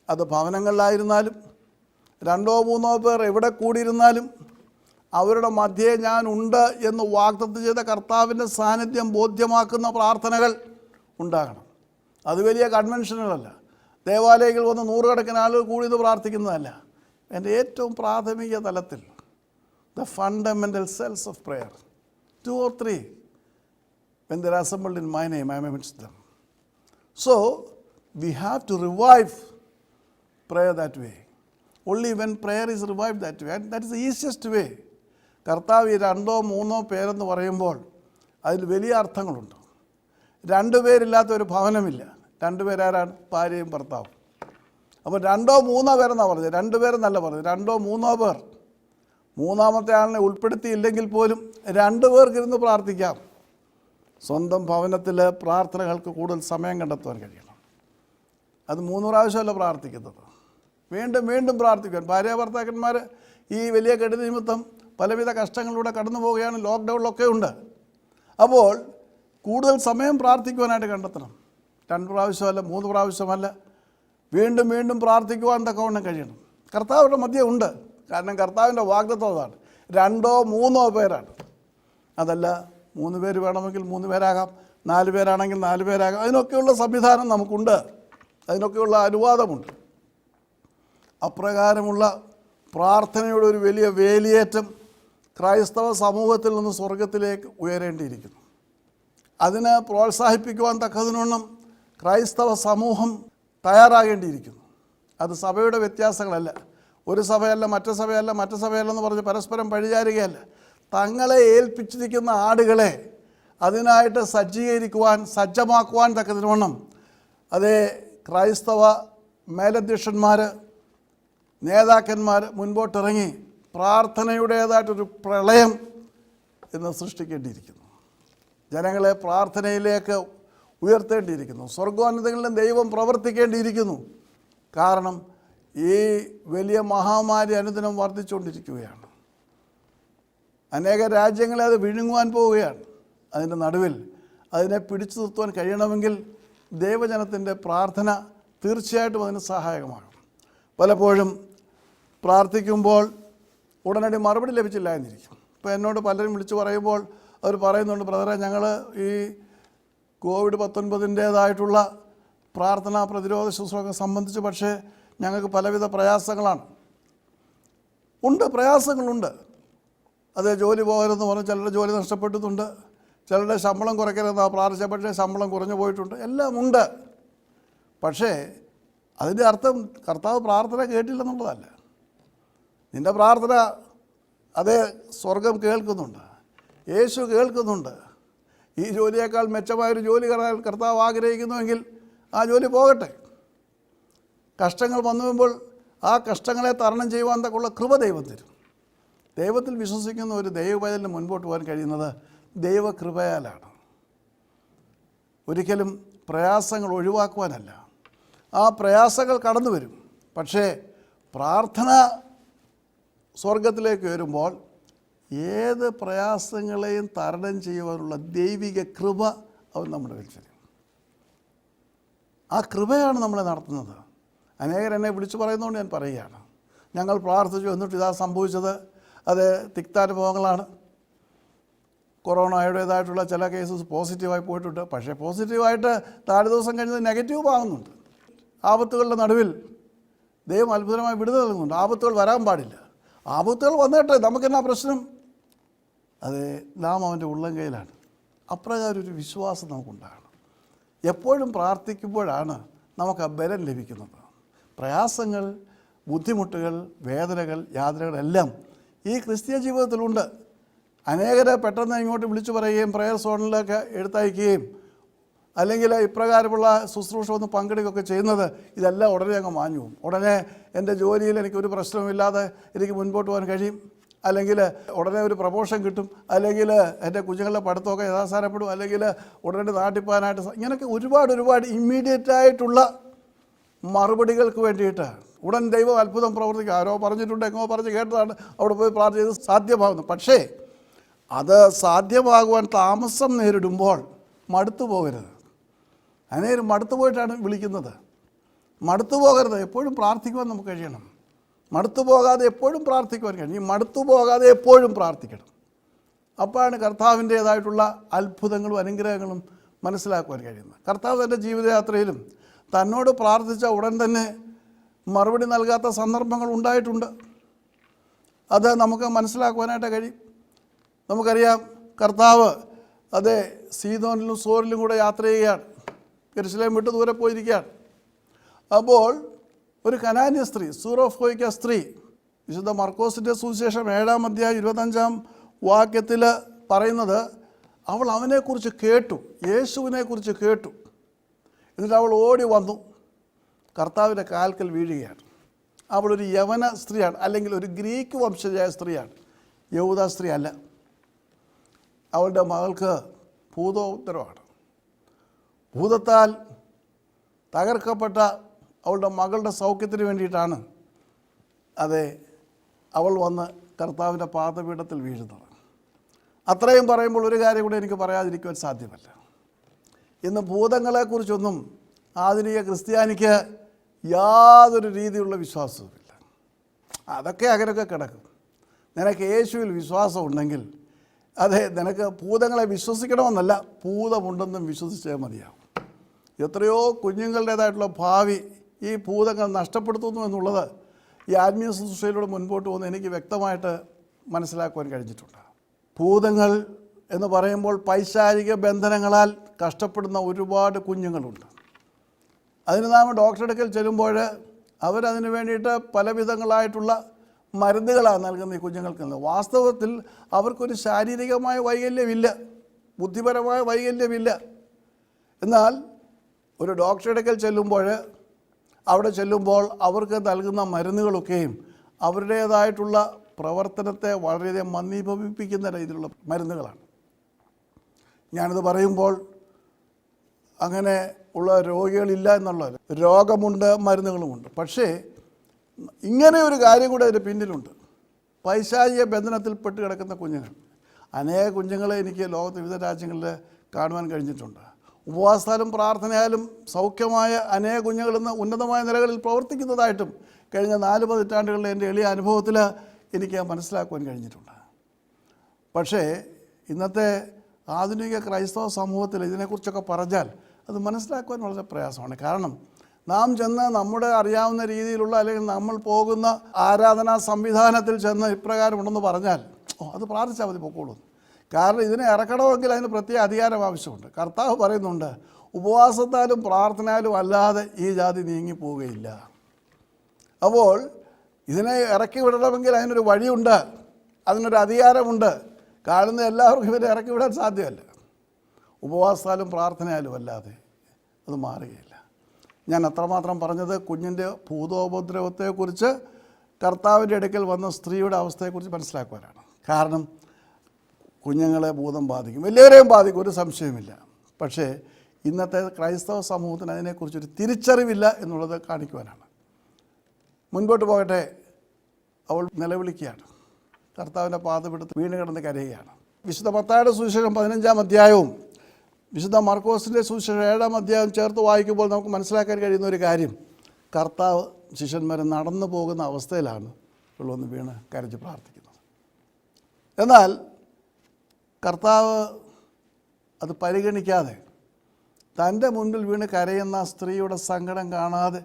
അത് ഭവനങ്ങളിലായിരുന്നാലും 2-3 പേർ എവിടെ കൂടിയിരുന്നാലും അവരുടെ മധ്യേ ഞാൻ ഉണ്ട് എന്ന് വാഗ്ദത്തം ചെയ്ത കർത്താവിൻ്റെ സാന്നിധ്യം ബോധ്യമാക്കുന്ന പ്രാർത്ഥനകൾ ഉണ്ടാകണം. അത് വലിയ കൺവെൻഷനുകളല്ല, ദേവാലയങ്ങൾ വന്ന് 100 കണക്കിന് ആളുകൾ കൂടി പ്രാർത്ഥിക്കുന്നതല്ല. എൻ്റെ ഏറ്റവും പ്രാഥമിക തലത്തിൽ the fundamental cells of prayer, 2 or 3 when they are assembled in my name, I am amidst them. So we have to revive prayer that way. Only when prayer is revived that way, and that is the easiest way. കർത്താവ് 2-3 പേരെന്ന് പറയുമ്പോൾ അതിൽ വലിയ അർത്ഥങ്ങളുണ്ട്. 2 പേരില്ലാത്ത ഒരു ഭവനമില്ല. 2 പേരാരാണ്? ഭാര്യയും ഭർത്താവും. അപ്പോൾ 2-3 പേരെന്നാണ് പറഞ്ഞത്, 2 പേരെന്നല്ല പറഞ്ഞത്, 2-3 പേർ. മൂന്നാമത്തെ ആളിനെ ഉൾപ്പെടുത്തിയില്ലെങ്കിൽ പോലും 2 പേർക്കിരുന്ന് പ്രാർത്ഥിക്കാം. സ്വന്തം ഭവനത്തിൽ പ്രാർത്ഥനകൾക്ക് കൂടുതൽ സമയം കണ്ടെത്തുവാൻ കഴിയണം. അത് 3 പ്രാവശ്യമല്ല പ്രാർത്ഥിക്കുന്നത്, വീണ്ടും വീണ്ടും പ്രാർത്ഥിക്കാൻ. ഭാര്യ ഭർത്താക്കന്മാർ ഈ വലിയ കെടുതി നിമിത്തം പലവിധ കഷ്ടങ്ങളിലൂടെ കടന്നു പോവുകയാണ്, ലോക്ക്ഡൗണിലൊക്കെ ഉണ്ട്. അപ്പോൾ കൂടുതൽ സമയം പ്രാർത്ഥിക്കുവാനായിട്ട് കണ്ടെത്തണം. 2 പ്രാവശ്യമല്ല, 3 പ്രാവശ്യമല്ല, വീണ്ടും വീണ്ടും പ്രാർത്ഥിക്കുവാൻ തക്കവണ്ണം കഴിയണം. കർത്താവിൻ്റെ മധ്യേ ഉണ്ട്. കാരണം കർത്താവിൻ്റെ വാഗ്ദത്തം അതാണ്, 2-3 പേരാണ്. അതല്ല 3 പേര് വേണമെങ്കിൽ 3 പേരാകാം, 4 പേരാണെങ്കിൽ 4 പേരാകാം. അതിനൊക്കെയുള്ള സംവിധാനം നമുക്കുണ്ട്, അതിനൊക്കെയുള്ള അനുവാദമുണ്ട്. അപ്രകാരമുള്ള പ്രാർത്ഥനയുടെ ഒരു വലിയ വേലിയേറ്റം ക്രൈസ്തവ സമൂഹത്തിൽ നിന്ന് സ്വർഗത്തിലേക്ക് ഉയരേണ്ടിയിരിക്കുന്നു. അതിനെ പ്രോത്സാഹിപ്പിക്കുവാൻ തക്കതിനൊന്നും ക്രൈസ്തവ സമൂഹം തയ്യാറാകേണ്ടിയിരിക്കുന്നു. അത് സഭയുടെ വ്യത്യാസങ്ങളല്ല, ഒരു സഭയല്ല മറ്റു സഭയല്ല മറ്റു സഭയല്ലെന്ന് പറഞ്ഞ് പരസ്പരം പഴിചാരുകയല്ല. തങ്ങളെ ഏൽപ്പിച്ചിരിക്കുന്ന ആടുകളെ അതിനായിട്ട് സജ്ജീകരിക്കുവാൻ സജ്ജമാക്കുവാൻ തക്കതിനോണം അതേ ക്രൈസ്തവ മേലധ്യക്ഷന്മാർ നേതാക്കന്മാർ മുൻപോട്ടിറങ്ങി പ്രാർത്ഥനയുടേതായിട്ടൊരു പ്രളയം ഇന്ന് സൃഷ്ടിക്കേണ്ടിയിരിക്കുന്നു. ജനങ്ങളെ പ്രാർത്ഥനയിലേക്ക് ഉയർത്തേണ്ടിയിരിക്കുന്നു. സ്വർഗോന്നതങ്ങളിലും ദൈവം പ്രവർത്തിക്കേണ്ടിയിരിക്കുന്നു. കാരണം ഈ വലിയ മഹാമാരി അനുദിനം വർദ്ധിച്ചുകൊണ്ടിരിക്കുകയാണ്. അനേക രാജ്യങ്ങളെ അത് വിഴുങ്ങുവാൻ പോവുകയാണ്. അതിൻ്റെ നടുവിൽ അതിനെ പിടിച്ചു നിർത്തുവാൻ കഴിയണമെങ്കിൽ ദൈവജനത്തിൻ്റെ പ്രാർത്ഥന തീർച്ചയായിട്ടും അതിന് സഹായകമാകും. പലപ്പോഴും പ്രാർത്ഥിക്കുമ്പോൾ ഉടനടി മറുപടി ലഭിച്ചില്ല എന്നിരിക്കും. ഇപ്പോൾ എന്നോട് പലരും വിളിച്ചു പറയുമ്പോൾ അവർ പറയുന്നുണ്ട്, ബ്രദറെ, ഞങ്ങൾ ഈ COVID-19 പ്രാർത്ഥനാ പ്രതിരോധ ശുശ്രൂഷ സംബന്ധിച്ച് പക്ഷേ ഞങ്ങൾക്ക് പലവിധ പ്രയാസങ്ങളാണ്. ഉണ്ട്, പ്രയാസങ്ങളുണ്ട്. അത് ജോലി പോകരുതെന്ന് പറഞ്ഞ് ചിലരുടെ ജോലി നഷ്ടപ്പെട്ടിട്ടുണ്ട്, ചിലരുടെ ശമ്പളം കുറയ്ക്കരുതെന്നാണ് പ്രാർത്ഥിച്ച, പക്ഷേ ശമ്പളം കുറഞ്ഞു പോയിട്ടുണ്ട്. എല്ലാം ഉണ്ട്. പക്ഷേ അതിൻ്റെ അർത്ഥം കർത്താവ് പ്രാർത്ഥന കേട്ടില്ലെന്നുള്ളതല്ല. നിൻ്റെ പ്രാർത്ഥന അതേ സ്വർഗം കേൾക്കുന്നുണ്ട്, യേശു കേൾക്കുന്നുണ്ട്. ഈ ജോലിയേക്കാൾ മെച്ചമായൊരു ജോലി കർത്താവ് ആഗ്രഹിക്കുന്നുവെങ്കിൽ ആ ജോലി പോകട്ടെ. കഷ്ടങ്ങൾ വന്നു വരുമ്പോൾ ആ കഷ്ടങ്ങളെ തരണം ചെയ്യുവാൻ തക്കുള്ള കൃപ ദൈവം തരും. ദൈവത്തിൽ വിശ്വസിക്കുന്ന ഒരു ദൈവപൈതലിന് മുൻപോട്ട് പോകാൻ കഴിയുന്നത് ദൈവകൃപയാലാണ്. ഒരിക്കലും പ്രയാസങ്ങൾ ഒഴിവാക്കുവാനല്ല. ആ പ്രയാസങ്ങൾ കടന്നു വരും. പക്ഷേ പ്രാർത്ഥന സ്വർഗത്തിലേക്ക് വരുമ്പോൾ ഏത് പ്രയാസങ്ങളെയും തരണം ചെയ്യുവാനുള്ള ദൈവിക കൃപ അവൻ നമ്മുടെ കയ്യിൽ തരും. ആ കൃപയാണ് നമ്മളെ നടത്തുന്നത്. അനേകർ എന്നെ വിളിച്ചു പറയുന്നതുകൊണ്ട് ഞാൻ പറയുകയാണ്, ഞങ്ങൾ പ്രാർത്ഥിച്ചു എന്നിട്ട് ഇതാ സംഭവിച്ചത്. അത് തിക്താനുഭവങ്ങളാണ്. കൊറോണയുടേതായിട്ടുള്ള ചില കേസസ് പോസിറ്റീവായി പോയിട്ടുണ്ട്. പക്ഷേ പോസിറ്റീവായിട്ട് 4 ദിവസം കഴിഞ്ഞത് നെഗറ്റീവ് ആകുന്നുണ്ട്. ആപത്തുകളുടെ നടുവിൽ ദൈവം അത്ഭുതമായി വിടുതൽ നൽകുന്നുണ്ട്. ആപത്തുകൾ വരാൻ പാടില്ല. ആപത്തുകൾ വന്നിട്ട് നമുക്കെന്നാ പ്രശ്നം? അത് നാം അവൻ്റെ ഉള്ളം കയ്യിലാണ്. അപ്രകാരം ഒരു വിശ്വാസം നമുക്കുണ്ടാകണം. എപ്പോഴും പ്രാർത്ഥിക്കുമ്പോഴാണ് നമുക്ക് ആ ബലം ലഭിക്കുന്നത്. പ്രയാസങ്ങൾ, ബുദ്ധിമുട്ടുകൾ, വേദനകൾ, യാതനകളെല്ലാം ഈ ക്രിസ്തീയ ജീവിതത്തിലുണ്ട്. അനേകരെ പെട്ടെന്ന് ഇങ്ങോട്ട് വിളിച്ചു പറയുകയും പ്രയർ സോണിലൊക്കെ എടുത്തയക്കുകയും അല്ലെങ്കിൽ ഇപ്രകാരമുള്ള ശുശ്രൂഷ ഒന്ന് പങ്കെടുക്കുകയൊക്കെ ചെയ്യുന്നത് ഇതെല്ലാം ഉടനെ അങ്ങ് മാഞ്ഞു പോകും. ഉടനെ എൻ്റെ ജോലിയിൽ എനിക്കൊരു പ്രശ്നമില്ലാതെ എനിക്ക് മുൻപോട്ട് പോകാൻ കഴിയും, അല്ലെങ്കിൽ ഉടനെ ഒരു പ്രമോഷൻ കിട്ടും, അല്ലെങ്കിൽ എൻ്റെ കുഞ്ഞുങ്ങളുടെ പഠിത്തമൊക്കെ യഥാസാരപ്പെടും, അല്ലെങ്കിൽ ഉടനെ നാട്ടിൽ പോകാനായിട്ട്, ഇങ്ങനെയൊക്കെ ഒരുപാട് ഇമ്മീഡിയറ്റായിട്ടുള്ള മറുപടികൾക്ക് വേണ്ടിയിട്ട് ഉടൻ ദൈവം അത്ഭുതം പ്രവർത്തിക്കുക. ആരോ പറഞ്ഞിട്ടുണ്ട്, എങ്ങോ പറഞ്ഞ് കേട്ടതാണ്, അവിടെ പോയി പ്രാർത്ഥന സാധ്യമാകുന്നു. പക്ഷേ അത് സാധ്യമാകുവാൻ താമസം നേരിടുമ്പോൾ മടുത്തു പോകരുത്. അനേകം മടുത്തു പോയിട്ടാണ് വിളിക്കുന്നത്. മടുത്തു പോകരുത്. എപ്പോഴും പ്രാർത്ഥിക്കുവാൻ നമുക്ക് കഴിയണം. മടുത്തു പോകാതെ എപ്പോഴും പ്രാർത്ഥിക്കുവാൻ കഴിയും. ഈ മടുത്തു പോകാതെ എപ്പോഴും പ്രാർത്ഥിക്കണം. അപ്പോഴാണ് കർത്താവിൻ്റേതായിട്ടുള്ള അത്ഭുതങ്ങളും അനുഗ്രഹങ്ങളും മനസ്സിലാക്കുവാൻ കഴിയുന്നത്. കർത്താവ് തൻ്റെ ജീവിതയാത്രയിലും തന്നോട് പ്രാർത്ഥിച്ച ഉടൻ തന്നെ മറുപടി നൽകാത്ത സന്ദർഭങ്ങൾ ഉണ്ടായിട്ടുണ്ട്. അത് നമുക്ക് മനസ്സിലാക്കുവാനായിട്ട് കഴിയും. നമുക്കറിയാം, കർത്താവ് അതേ സീദോനിലും സോറിലും കൂടെ യാത്ര ചെയ്യുകയാണ്. യെരുശലേം വിട്ട് ദൂരെ പോയിരിക്കുകയാണ്. അപ്പോൾ ഒരു കനാന്യ സ്ത്രീ, സൂറോഫോയിക്ക സ്ത്രീ, വിശുദ്ധ മർക്കോസിൻ്റെ സുവിശേഷം 7-ാം അധ്യായം 25-ാം വാക്യത്തിൽ പറയുന്നത്, അവൾ അവനെക്കുറിച്ച് കേട്ടു, യേശുവിനെക്കുറിച്ച് കേട്ടു. എന്നിട്ട് അവൾ ഓടി വന്നു കർത്താവിൻ്റെ കാൽക്കൽ വീഴുകയാണ്. അവളൊരു യവന സ്ത്രീയാണ്, അല്ലെങ്കിൽ ഒരു ഗ്രീക്ക് വംശജയായ സ്ത്രീയാണ്, യഹൂദ സ്ത്രീ അല്ല. അവളുടെ മകൾക്ക് ഭൂതോത്തരമാണ്. ഭൂതത്താൽ തകർക്കപ്പെട്ട അവളുടെ മകളുടെ സൗഖ്യത്തിന് വേണ്ടിയിട്ടാണ് അവൾ വന്ന് കർത്താവിൻ്റെ പാദപീഠത്തിൽ വീഴുന്നത്. അത്രയും പറയുമ്പോൾ ഒരു കാര്യം കൂടെ എനിക്ക് പറയാതിരിക്കുവാൻ സാധ്യമല്ല. ഇന്ന് ഭൂതങ്ങളെക്കുറിച്ചൊന്നും ആധുനിക ക്രിസ്ത്യാനിക്ക് യാതൊരു രീതിയിലുള്ള വിശ്വാസവുമില്ല. അതൊക്കെ അങ്ങനെയൊക്കെ കിടക്കും. നിനക്ക് യേശുവിൽ വിശ്വാസം ഉണ്ടെങ്കിൽ നിനക്ക് ഭൂതങ്ങളെ വിശ്വസിക്കണമെന്നല്ല, ഭൂതമുണ്ടെന്നും വിശ്വസിച്ചേ മതിയാവും. എത്രയോ കുഞ്ഞുങ്ങളുടേതായിട്ടുള്ള ഭാവി ഈ ഭൂതങ്ങൾ നഷ്ടപ്പെടുത്തുന്നു എന്നുള്ളത് ഈ ആത്മീയ ശുശ്രൂഷയിലൂടെ മുൻപോട്ട് പോകുന്ന എനിക്ക് വ്യക്തമായിട്ട് മനസ്സിലാക്കുവാൻ കഴിഞ്ഞിട്ടുണ്ട്. ഭൂതങ്ങൾ എന്ന് പറയുമ്പോൾ പൈശാചിക ബന്ധനങ്ങളാൽ കഷ്ടപ്പെടുന്ന ഒരുപാട് കുഞ്ഞുങ്ങളുണ്ട്. അതിന് നാം ഡോക്ടറെ അടുക്കൽ ചെല്ലുമ്പോൾ അവരതിന് വേണ്ടിയിട്ട് പലവിധങ്ങളായിട്ടുള്ള മരുന്നുകളാണ് നൽകുന്ന ഈ കുഞ്ഞുങ്ങൾക്ക്. വാസ്തവത്തിൽ അവർക്കൊരു ശാരീരികമായ വൈകല്യമില്ല, ബുദ്ധിപരമായ വൈകല്യമില്ല. എന്നാൽ ഒരു ഡോക്ടറെ അടുക്കൽ അവിടെ ചെല്ലുമ്പോൾ അവർക്ക് നൽകുന്ന മരുന്നുകളൊക്കെയും അവരുടേതായിട്ടുള്ള പ്രവർത്തനത്തെ വളരെയധികം മന്ദീഭവിപ്പിക്കുന്ന രീതിയിലുള്ള മരുന്നുകളാണ്. ഞാനിത് പറയുമ്പോൾ അങ്ങനെ ഉള്ള രോഗികളില്ല എന്നുള്ളത്, രോഗമുണ്ട്, മരുന്നുകളുമുണ്ട്. പക്ഷേ ഇങ്ങനെ ഒരു കാര്യം കൂടെ അതിൻ്റെ പിന്നിലുണ്ട്. പൈശാചിക ബന്ധനത്തിൽപ്പെട്ട് കിടക്കുന്ന കുഞ്ഞുങ്ങൾ, അനേക കുഞ്ഞുങ്ങളെ എനിക്ക് ലോകത്ത് വിവിധ രാജ്യങ്ങളിൽ കാണുവാൻ കഴിഞ്ഞിട്ടുണ്ട്. ഉപവാസത്താലും പ്രാർത്ഥനയാലും സൗഖ്യമായ അനേക കുഞ്ഞുങ്ങൾ ഇന്ന് ഉന്നതമായ നിലകളിൽ പ്രവർത്തിക്കുന്നതായിട്ടും കഴിഞ്ഞ 4 പതിറ്റാണ്ടുകളിലെ എൻ്റെ എളിയ അനുഭവത്തിൽ എനിക്ക് മനസ്സിലാക്കുവാൻ കഴിഞ്ഞിട്ടുണ്ട്. പക്ഷേ ഇന്നത്തെ ആധുനിക ക്രൈസ്തവ സമൂഹത്തിൽ ഇതിനെക്കുറിച്ചൊക്കെ പറഞ്ഞാൽ അത് മനസ്സിലാക്കുവാൻ വളരെ പ്രയാസമാണ്. കാരണം നാം ചെന്ന് നമ്മുടെ അറിയാവുന്ന രീതിയിലുള്ള അല്ലെങ്കിൽ നമ്മൾ പോകുന്ന ആരാധനാ സംവിധാനത്തിൽ ചെന്ന് ഇപ്രകാരമുണ്ടെന്ന് പറഞ്ഞാൽ അത് പ്രാർത്ഥിച്ചാൽ മതി പൊക്കോളൂ. കാരണം ഇതിനെ ഇറക്കണമെങ്കിൽ അതിന് പ്രത്യേക അധികാരം ആവശ്യമുണ്ട്. കർത്താവ് പറയുന്നുണ്ട്, ഉപവാസത്താലും പ്രാർത്ഥനയാലും അല്ലാതെ ഈ ജാതി നീങ്ങിപ്പോവുകയില്ല. അപ്പോൾ ഇതിനെ ഇറക്കി വിടണമെങ്കിൽ അതിനൊരു വഴിയുണ്ട്, അതിനൊരു അധികാരമുണ്ട്. കാണുന്ന എല്ലാവർക്കും ഇവരെ ഇറക്കി വിടാൻ സാധ്യമല്ല. ഉപവാസത്താലും പ്രാർത്ഥനയാലും അല്ലാതെ അത് മാറുകയില്ല. ഞാൻ അത്രമാത്രം പറഞ്ഞത് കുഞ്ഞിൻ്റെ ഭൂതോപദ്രവത്തെക്കുറിച്ച് കർത്താവിൻ്റെ അടുക്കൽ വന്ന സ്ത്രീയുടെ അവസ്ഥയെക്കുറിച്ച് മനസ്സിലാക്കുവാനാണ്. കാരണം കുഞ്ഞുങ്ങളെ ഭൂതം ബാധിക്കും, വലിയവരെയും ബാധിക്കും, ഒരു സംശയവുമില്ല. പക്ഷേ ഇന്നത്തെ ക്രൈസ്തവ സമൂഹത്തിന് അതിനെക്കുറിച്ചൊരു തിരിച്ചറിവില്ല എന്നുള്ളത് കാണിക്കുവാനാണ്. മുൻപോട്ട് പോകട്ടെ. അവൾ നിലവിളിക്കുകയാണ്, കർത്താവിൻ്റെ പാദമെടുത്ത് വീണ് കിടന്ന് കരയുകയാണ്. വിശുദ്ധ മത്തായിയുടെ സുവിശേഷം 15-ാം അധ്യായവും വിശുദ്ധ മർക്കോസിൻ്റെ സുവിശേഷം 7-ാം അധ്യായം ചേർത്ത് വായിക്കുമ്പോൾ നമുക്ക് മനസ്സിലാക്കാൻ കഴിയുന്ന ഒരു കാര്യം, കർത്താവ് ശിഷ്യന്മാരെ നടന്നു പോകുന്ന അവസ്ഥയിലാണ് ഇവളൊന്ന് വീണ് കരഞ്ഞ് പ്രാർത്ഥിക്കുന്നത്. എന്നാൽ കർത്താവ് അത് പരിഗണിക്കാതെ തൻ്റെ മുൻപിൽ വീണ് കരയുന്ന സ്ത്രീയുടെ സങ്കടം കാണാതെ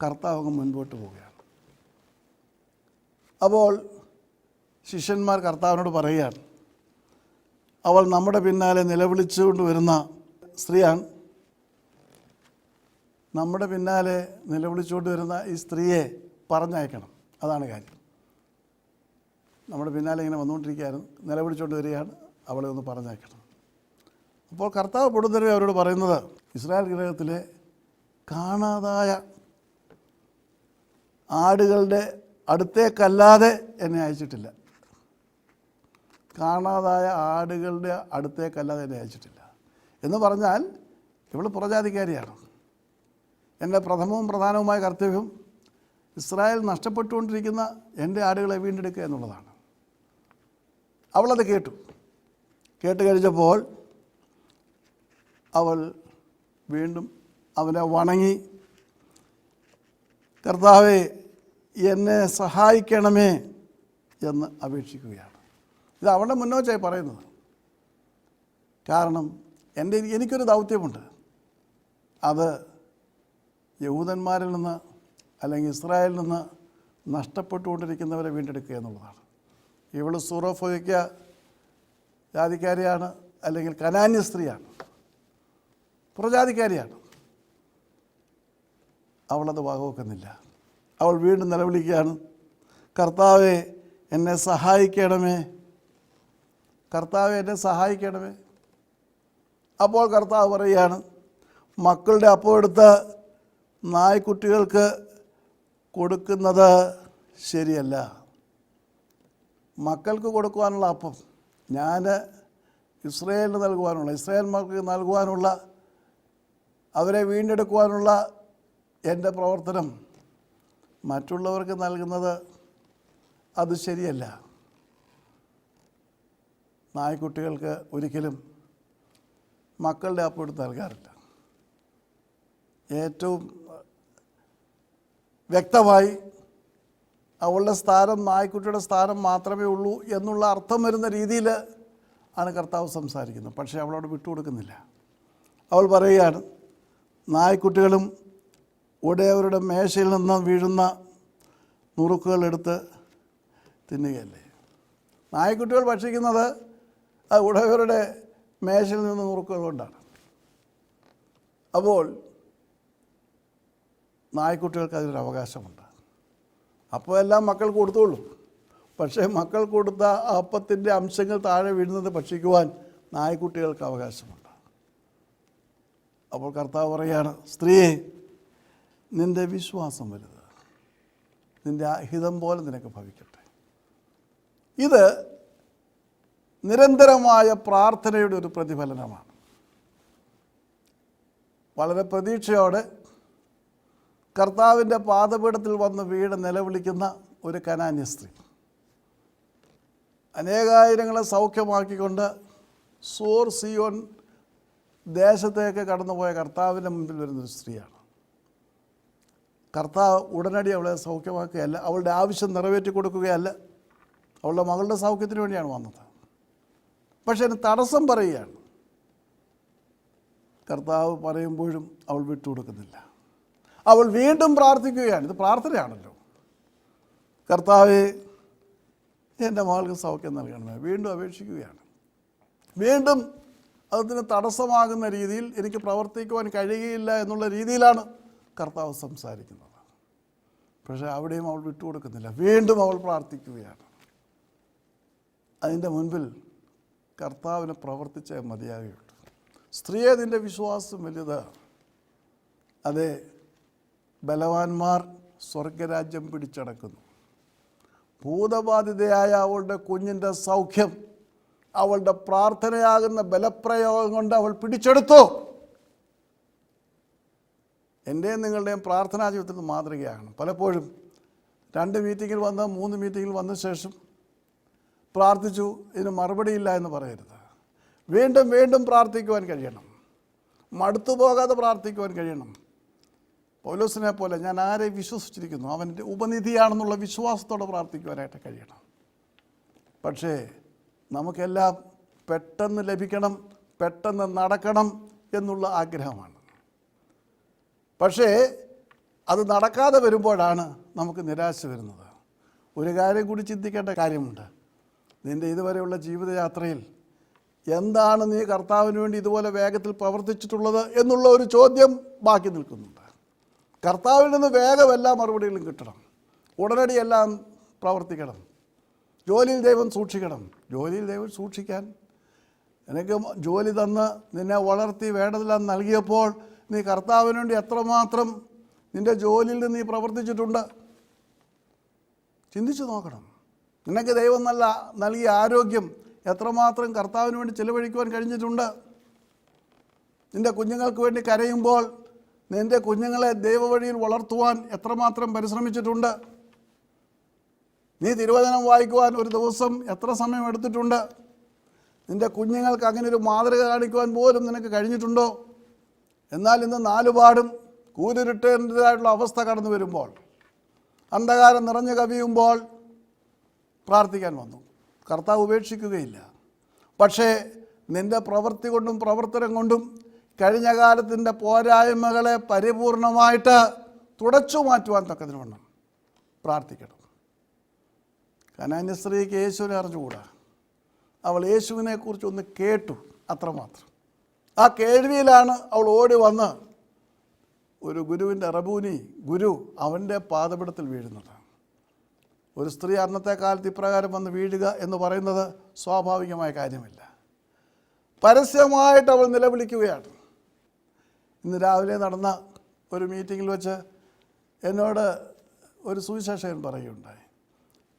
കർത്താവ് അങ്ങ് മുൻപോട്ട് പോവുകയാണ്. അപ്പോൾ ശിഷ്യന്മാർ കർത്താവിനോട് പറയുകയാണ്, അവൾ നമ്മുടെ പിന്നാലെ നിലവിളിച്ചുകൊണ്ട് വരുന്ന സ്ത്രീയാണ്. നമ്മുടെ പിന്നാലെ നിലവിളിച്ചുകൊണ്ട് വരുന്ന ഈ സ്ത്രീയെ പറഞ്ഞയക്കണം, അതാണ് കാര്യം. നമ്മുടെ പിന്നാലെ ഇങ്ങനെ വന്നുകൊണ്ടിരിക്കുകയായിരുന്നു, നിലവിളിച്ചുകൊണ്ട് വരികയാണ്, അവളെ ഒന്ന് പറഞ്ഞയക്കണം. അപ്പോൾ കർത്താവ് പൊടുന്നനെ അവരോട് പറയുന്നത്, ഇസ്രായേൽ ഗൃഹത്തിലെ കാണാതായ ആടുകളുടെ അടുത്തേക്കല്ലാതെ എന്നെ അയച്ചിട്ടില്ല. കാണാതായ ആടുകളുടെ അടുത്തേക്കല്ലാതെ എന്നെ അയച്ചിട്ടില്ല എന്ന് പറഞ്ഞാൽ ഇവൾ പുറജാതിക്കാരിയാണ്. എൻ്റെ പ്രഥമവും പ്രധാനവുമായ കർത്തവ്യം ഇസ്രായേൽ നഷ്ടപ്പെട്ടുകൊണ്ടിരിക്കുന്ന എൻ്റെ ആടുകളെ വീണ്ടെടുക്കുക എന്നുള്ളതാണ്. അവളത് കേട്ട് കഴിഞ്ഞപ്പോൾ അവൾ വീണ്ടും അവനെ വണങ്ങി, കർത്താവേ എന്നെ സഹായിക്കണമേ എന്ന് അപേക്ഷിക്കുകയാണ്. ഇത് അവളുടെ മുന്നോച്ചായി പറയുന്നത്. കാരണം എനിക്കൊരു ദൗത്യമുണ്ട്, അത് യഹൂദന്മാരിൽ നിന്ന് അല്ലെങ്കിൽ ഇസ്രായേലിൽ നിന്ന് നഷ്ടപ്പെട്ടുകൊണ്ടിരിക്കുന്നവരെ വീണ്ടെടുക്കുക എന്നുള്ളതാണ്. ഇവൾ സൂറോഫോയ്ക്ക ജാതിക്കാരിയാണ്, അല്ലെങ്കിൽ കനാന്യ സ്ത്രീയാണ്, പുറജാതിക്കാരിയാണ്. അവളത് വകവെക്കുന്നില്ല. അവൾ വീണ്ടും നിലവിളിക്കുകയാണ്, കർത്താവേ എന്നെ സഹായിക്കണമേ, കർത്താവേ എന്നെ സഹായിക്കണമേ. അപ്പോൾ കർത്താവ് പറയുകയാണ്, മക്കളുടെ അപ്പം എടുത്ത് നായ്ക്കുട്ടികൾക്ക് കൊടുക്കുന്നത് ശരിയല്ല. മക്കൾക്ക് കൊടുക്കുവാനുള്ള അപ്പം ഞാൻ ഇസ്രായേലിന് നൽകുവാനുള്ള, ഇസ്രായേൽമാർക്ക് നൽകുവാനുള്ള, അവരെ വീണ്ടെടുക്കുവാനുള്ള എൻ്റെ പ്രവർത്തനം മറ്റുള്ളവർക്ക് നൽകുന്നത് അത് ശരിയല്ല. നായ്ക്കുട്ടികൾക്ക് ഒരിക്കലും മക്കളുടെ അപ്പം എടുത്ത് നൽകാറില്ല. ഏറ്റവും വ്യക്തമായി അവളുടെ സ്ഥാനം നായ്ക്കുട്ടിയുടെ സ്ഥാനം മാത്രമേ ഉള്ളൂ എന്നുള്ള അർത്ഥം വരുന്ന രീതിയിൽ ആണ് കർത്താവ് സംസാരിക്കുന്നത്. പക്ഷേ അവളോട് വിട്ടുകൊടുക്കുന്നില്ല. അവൾ പറയുകയാണ്, നായ്ക്കുട്ടികളും ഉടയവരുടെ മേശയിൽ നിന്ന് വീഴുന്ന നുറുക്കുകൾ എടുത്ത് തിന്നുകയല്ലേ. നായ്ക്കുട്ടികൾ ഭക്ഷിക്കുന്നത് ഉടയവരുടെ മേശയിൽ നിന്ന് നുറുക്കുകൾ കൊണ്ടാണ്. അപ്പോൾ നായ്ക്കുട്ടികൾക്ക് അതിനൊരു അവകാശമുണ്ട്. അപ്പോൾ എല്ലാം മക്കൾക്ക് കൊടുത്തോളൂ. പക്ഷേ മക്കൾ കൊടുത്ത അപ്പത്തിൻ്റെ അംശങ്ങൾ താഴെ വീഴുന്നത് ഭക്ഷിക്കുവാൻ നായ്ക്കുട്ടികൾക്ക് അവകാശമുണ്ട്. അപ്പോൾ കർത്താവ് പറയുകയാണ്, സ്ത്രീയെ നിൻ്റെ വിശ്വാസം വലുത്, നിൻ്റെ ഹിതം പോലെ നിനക്ക് ഭവിക്കട്ടെ. ഇത് നിരന്തരമായ പ്രാർത്ഥനയുടെ ഒരു പ്രതിഫലനമാണ്. വളരെ പ്രതീക്ഷയോടെ കർത്താവിൻ്റെ പാദപീഠത്തിൽ വന്ന് വീട് നിലവിളിക്കുന്ന ഒരു കനാന്യ സ്ത്രീ, അനേകായിരങ്ങളെ സൗഖ്യമാക്കിക്കൊണ്ട് സോർ സിയോൻ ദേശത്തേക്ക് കടന്നുപോയ കർത്താവിൻ്റെ മുമ്പിൽ വരുന്നൊരു സ്ത്രീയാണ്. കർത്താവ് ഉടനടി അവളെ സൗഖ്യമാക്കുകയല്ല, അവളുടെ ആവശ്യം നിറവേറ്റി കൊടുക്കുകയല്ല, അവളുടെ മകളുടെ സൗഖ്യത്തിന് വേണ്ടിയാണ് വന്നത്. പക്ഷേ അതിന് തടസ്സം പറയുകയാണ്. കർത്താവ് പറയുമ്പോഴും അവൾ വിട്ടുകൊടുക്കുന്നില്ല. അവൾ വീണ്ടും പ്രാർത്ഥിക്കുകയാണ്. ഇത് പ്രാർത്ഥനയാണല്ലോ. കർത്താവേ, എൻ്റെ മകൾക്ക് സൗഖ്യം നൽകണമേ. വീണ്ടും അപേക്ഷിക്കുകയാണ്. വീണ്ടും അതിന് തടസ്സമാകുന്ന രീതിയിൽ എനിക്ക് പ്രവർത്തിക്കുവാൻ കഴിയുകയില്ല എന്നുള്ള രീതിയിലാണ് കർത്താവ് സംസാരിക്കുന്നത്. പക്ഷേ അവിടെയും അവൾ വിട്ടുകൊടുക്കുന്നില്ല. വീണ്ടും അവൾ പ്രാർത്ഥിക്കുകയാണ്. അതിൻ്റെ മുൻപിൽ കർത്താവിനെ പ്രവർത്തിച്ചേ മതിയാകുകയുള്ളൂ. സ്ത്രീയെ, നിൻ്റെ വിശ്വാസം വലുത്. അതെ, ബലവാന്മാർ സ്വർഗരാജ്യം പിടിച്ചടക്കുന്നു. ഭൂതബാധിതയായ അവളുടെ കുഞ്ഞിൻ്റെ സൗഖ്യം അവളുടെ പ്രാർത്ഥനയാകുന്ന ബലപ്രയോഗം കൊണ്ട് അവൾ പിടിച്ചെടുത്തു. എൻ്റെയും നിങ്ങളുടെയും പ്രാർത്ഥനാ ജീവിതത്തിൽ മാതൃകയാണ്. പലപ്പോഴും 2 മീറ്റിങ്ങിൽ വന്ന് 3 മീറ്റിങ്ങിൽ വന്ന ശേഷം പ്രാർത്ഥിച്ചു, ഇതിന് മറുപടിയില്ല എന്ന് പറയരുത്. വീണ്ടും വീണ്ടും പ്രാർത്ഥിക്കുവാൻ കഴിയണം. മടുത്തു പോകാതെ പ്രാർത്ഥിക്കുവാൻ കഴിയണം. പൗലോസിനെ പോലെ ഞാൻ ആരെ വിശ്വസിച്ചിരിക്കുന്നു അവൻ്റെ ഉപനിധിയാണെന്നുള്ള വിശ്വാസത്തോടെ പ്രാർത്ഥിക്കുവാനായിട്ട് കഴിയണം. പക്ഷേ നമുക്കെല്ലാം പെട്ടെന്ന് ലഭിക്കണം, പെട്ടെന്ന് നടക്കണം എന്നുള്ള ആഗ്രഹമാണ്. പക്ഷേ അത് നടക്കാതെ വരുമ്പോഴാണ് നമുക്ക് നിരാശ വരുന്നത്. ഒരു കാര്യം കൂടി ചിന്തിക്കേണ്ട കാര്യമുണ്ട്. നിൻ്റെ ഇതുവരെയുള്ള ജീവിതയാത്രയിൽ എന്താണ് നീ കർത്താവിന് വേണ്ടി ഇതുപോലെ വേഗത്തിൽ പ്രവർത്തിച്ചിട്ടുള്ളത് എന്നുള്ള ഒരു ചോദ്യം ബാക്കി നിൽക്കുന്നുണ്ട്. കർത്താവിൽ നിന്ന് വേഗം എല്ലാ മറുപടികളും കിട്ടണം. ഉടനടി എല്ലാം പ്രവർത്തിക്കണം. ജോലിയിൽ ദൈവം സൂക്ഷിക്കണം. ജോലിയിൽ ദൈവം സൂക്ഷിക്കാൻ എനിക്ക് ജോലി തന്ന് നിന്നെ വളർത്തി വേണ്ടതെല്ലാം നൽകിയപ്പോൾ നീ കർത്താവിന് വേണ്ടി എത്രമാത്രം നിൻ്റെ ജോലിയിൽ നിന്ന് നീ പ്രവർത്തിച്ചിട്ടുണ്ട് ചിന്തിച്ചു നോക്കണം. നിനക്ക് ദൈവം നൽകിയ ആരോഗ്യം എത്രമാത്രം കർത്താവിന് വേണ്ടി ചിലവഴിക്കുവാൻ കഴിഞ്ഞിട്ടുണ്ട്. നിൻ്റെ കുഞ്ഞുങ്ങൾക്ക് വേണ്ടി കരയുമ്പോൾ നിൻ്റെ കുഞ്ഞുങ്ങളെ ദൈവവഴിയിൽ വളർത്തുവാൻ എത്രമാത്രം പരിശ്രമിച്ചിട്ടുണ്ട്. നീ തിരുവചനം വായിക്കുവാൻ ഒരു ദിവസം എത്ര സമയം എടുത്തിട്ടുണ്ട്. നിൻ്റെ കുഞ്ഞുങ്ങൾക്ക് അങ്ങനെ ഒരു മാതൃക കാണിക്കുവാൻ പോലും നിനക്ക് കഴിഞ്ഞിട്ടുണ്ടോ? എന്നാൽ ഇന്ന് 4 പാടും കൂരിരുട്ടേണ്ടതായിട്ടുള്ള അവസ്ഥ കടന്നു വരുമ്പോൾ, അന്ധകാരം നിറഞ്ഞു കവിയുമ്പോൾ പ്രാർത്ഥിക്കാൻ വന്നു. കർത്താവ് ഉപേക്ഷിക്കുകയില്ല. പക്ഷേ നിൻ്റെ പ്രവൃത്തി കൊണ്ടും പ്രവർത്തനം കൊണ്ടും കഴിഞ്ഞ കാലത്തിൻ്റെ പോരായ്മകളെ പരിപൂർണമായിട്ട് തുടച്ചു മാറ്റുവാൻ തക്കതിന് വേണം പ്രാർത്ഥിക്കണം. കനാന്യ സ്ത്രീക്ക് യേശുവിനെ അറിഞ്ഞുകൂടാ. അവൾ യേശുവിനെക്കുറിച്ച് ഒന്ന് കേട്ടു, അത്രമാത്രം. ആ കേൾവിയിലാണ് അവൾ ഓടി വന്ന് ഒരു ഗുരുവിൻ്റെ റബൂനി ഗുരു അവൻ്റെ പാദപീഠത്തിൽ വീഴുന്നത്. ഒരു സ്ത്രീ അന്നത്തെ കാലത്ത് ഇപ്രകാരം വന്ന് വീഴുക എന്ന് പറയുന്നത് സ്വാഭാവികമായ കാര്യമില്ല. പരസ്യമായിട്ട് അവൾ നിലവിളിക്കുകയാണ്. ഇന്ന് രാവിലെ നടന്ന ഒരു മീറ്റിങ്ങിൽ വെച്ച് എന്നോട് ഒരു സുവിശേഷകൻ പറയുകയുണ്ടായി.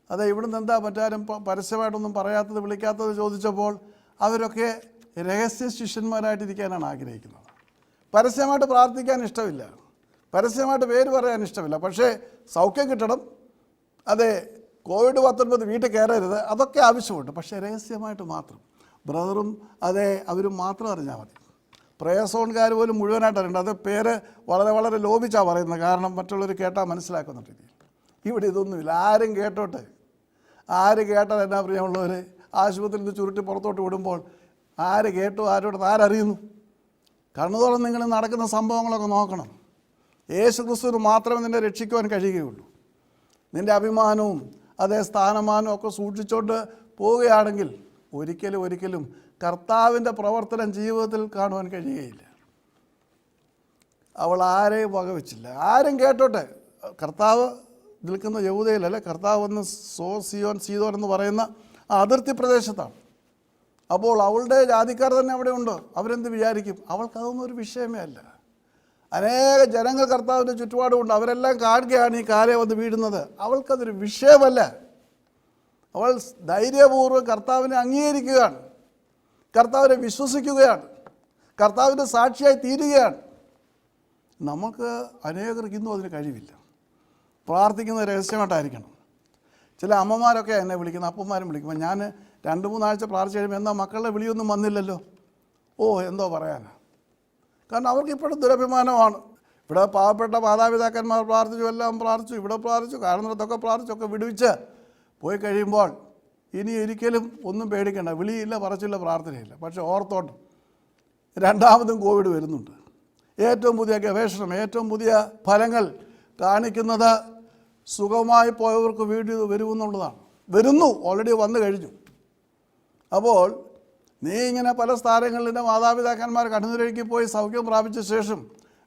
അതെ, ഇവിടുന്ന് എന്താ മറ്റാരും പരസ്യമായിട്ടൊന്നും പറയാത്തത്, വിളിക്കാത്തത് ചോദിച്ചപ്പോൾ അവരൊക്കെ രഹസ്യ ശിഷ്യന്മാരായിട്ടിരിക്കാനാണ് ആഗ്രഹിക്കുന്നത്. പരസ്യമായിട്ട് പ്രാർത്ഥിക്കാൻ ഇഷ്ടമില്ല, പരസ്യമായിട്ട് പേര് പറയാൻ ഇഷ്ടമില്ല. പക്ഷേ സൗഖ്യം കിട്ടണം, അതെ, COVID-19 വീട്ടിൽ കയറരുത്, അതൊക്കെ ആവശ്യമുണ്ട്. പക്ഷേ രഹസ്യമായിട്ട് മാത്രം ബ്രദറും അതെ അവരും മാത്രം അറിഞ്ഞാൽ മതി. പ്രേസോൺകാർ പോലും മുഴുവനായിട്ട് അറിയണ്ട. അത് പേര് വളരെ വളരെ ലോപിച്ചാണ് പറയുന്നത്. കാരണം മറ്റുള്ളവർ കേട്ടാൽ മനസ്സിലാക്കുന്ന രീതിയിൽ. ഇവിടെ ഇതൊന്നുമില്ല. ആരും കേട്ടോട്ടെ. ആര് കേട്ടാൽ എന്നാ പ്രിയമുള്ളവർ, ആശുപത്രിയിൽ നിന്ന് ചുരുട്ടി പുറത്തോട്ട് വിടുമ്പോൾ ആര് കേട്ടു ആരോട് ആരറിയുന്നു? കണ്ണുതോളം നിങ്ങൾ നടക്കുന്ന സംഭവങ്ങളൊക്കെ നോക്കണം. യേശു ക്രിസ്തുവിന് മാത്രമേ നിന്നെ രക്ഷിക്കുവാൻ കഴിയുകയുള്ളൂ. നിൻ്റെ അഭിമാനവും അതേ സ്ഥാനമാനവും ഒക്കെ സൂക്ഷിച്ചുകൊണ്ട് പോവുകയാണെങ്കിൽ ഒരിക്കലും കർത്താവിൻ്റെ പ്രവർത്തനം ജീവിതത്തിൽ കാണുവാൻ കഴിയുകയില്ല. അവൾ ആരെയും വകവെച്ചില്ല. ആരും കേട്ടോട്ടെ. കർത്താവ് നിൽക്കുന്ന യഹൂദയിലല്ല, കർത്താവ് വന്ന് സിയോൻ സീദോൻ എന്ന് പറയുന്ന ആ അതിർത്തി പ്രദേശത്താണ്. അപ്പോൾ അവളുടെ ജാതിക്കാർ തന്നെ അവിടെ ഉണ്ട്. അവരെന്ത് വിചാരിക്കും? അവൾക്കതൊന്നും ഒരു വിഷയമേ അല്ല. അനേക ജനങ്ങൾ കർത്താവിൻ്റെ ചുറ്റുപാടുമുണ്ട്. അവരെല്ലാം കാണുകയാണ് ഈ കാലം വന്ന് വീഴുന്നത്. അവൾക്കതൊരു വിഷയമല്ല. അവൾ ധൈര്യപൂർവ്വം കർത്താവിനെ അംഗീകരിക്കുകയാണ്, കർത്താവിനെ വിശ്വസിക്കുകയാണ്, കർത്താവിൻ്റെ സാക്ഷിയായി തീരുകയാണ്. നമുക്ക് അനേകർക്ക് ഇന്നും അതിന് കഴിവില്ല. പ്രാർത്ഥിക്കുന്നത് രഹസ്യമായിട്ടായിരിക്കണം. ചില അമ്മമാരൊക്കെ എന്നെ വിളിക്കുന്ന അപ്പന്മാരും വിളിക്കുമ്പോൾ ഞാൻ 2-3 ആഴ്ച പ്രാർത്ഥിച്ച് കഴിയുമ്പോൾ എന്താ മക്കളുടെ വിളിയൊന്നും വന്നില്ലല്ലോ, എന്തോ പറയാനാ. കാരണം അവർക്ക് ഇപ്പോഴും ദുരഭിമാനമാണ്. ഇവിടെ പാവപ്പെട്ട മാതാപിതാക്കന്മാർ പ്രാർത്ഥിച്ചു, എല്ലാം പ്രാർത്ഥിച്ചു, ഇവിടെ പ്രാർത്ഥിച്ചു, കാണുന്നിടത്തൊക്കെ പ്രാർത്ഥിച്ചൊക്കെ വിടുവിച്ച് പോയി കഴിയുമ്പോൾ ഇനി ഒരിക്കലും ഒന്നും പേടിക്കേണ്ട. വിളിയില്ല, പറച്ചില്ല, പ്രാർത്ഥനയില്ല. പക്ഷേ ഓർത്തോണ്ട് രണ്ടാമതും കോവിഡ് വരുന്നുണ്ട്. ഏറ്റവും പുതിയ ഗവേഷണം, ഏറ്റവും പുതിയ ഫലങ്ങൾ കാണിക്കുന്നത് സുഖമായി പോയവർക്ക് വീട് വരുമെന്നുള്ളതാണ്. വരുന്നു, ഓൾറെഡി വന്നു കഴിഞ്ഞു. അപ്പോൾ നീ ഇങ്ങനെ പല സ്ഥാനങ്ങളിൽ മാതാപിതാക്കന്മാർ കണ്ണുനീരൊഴുക്കി പോയി സൗഖ്യം പ്രാപിച്ച ശേഷം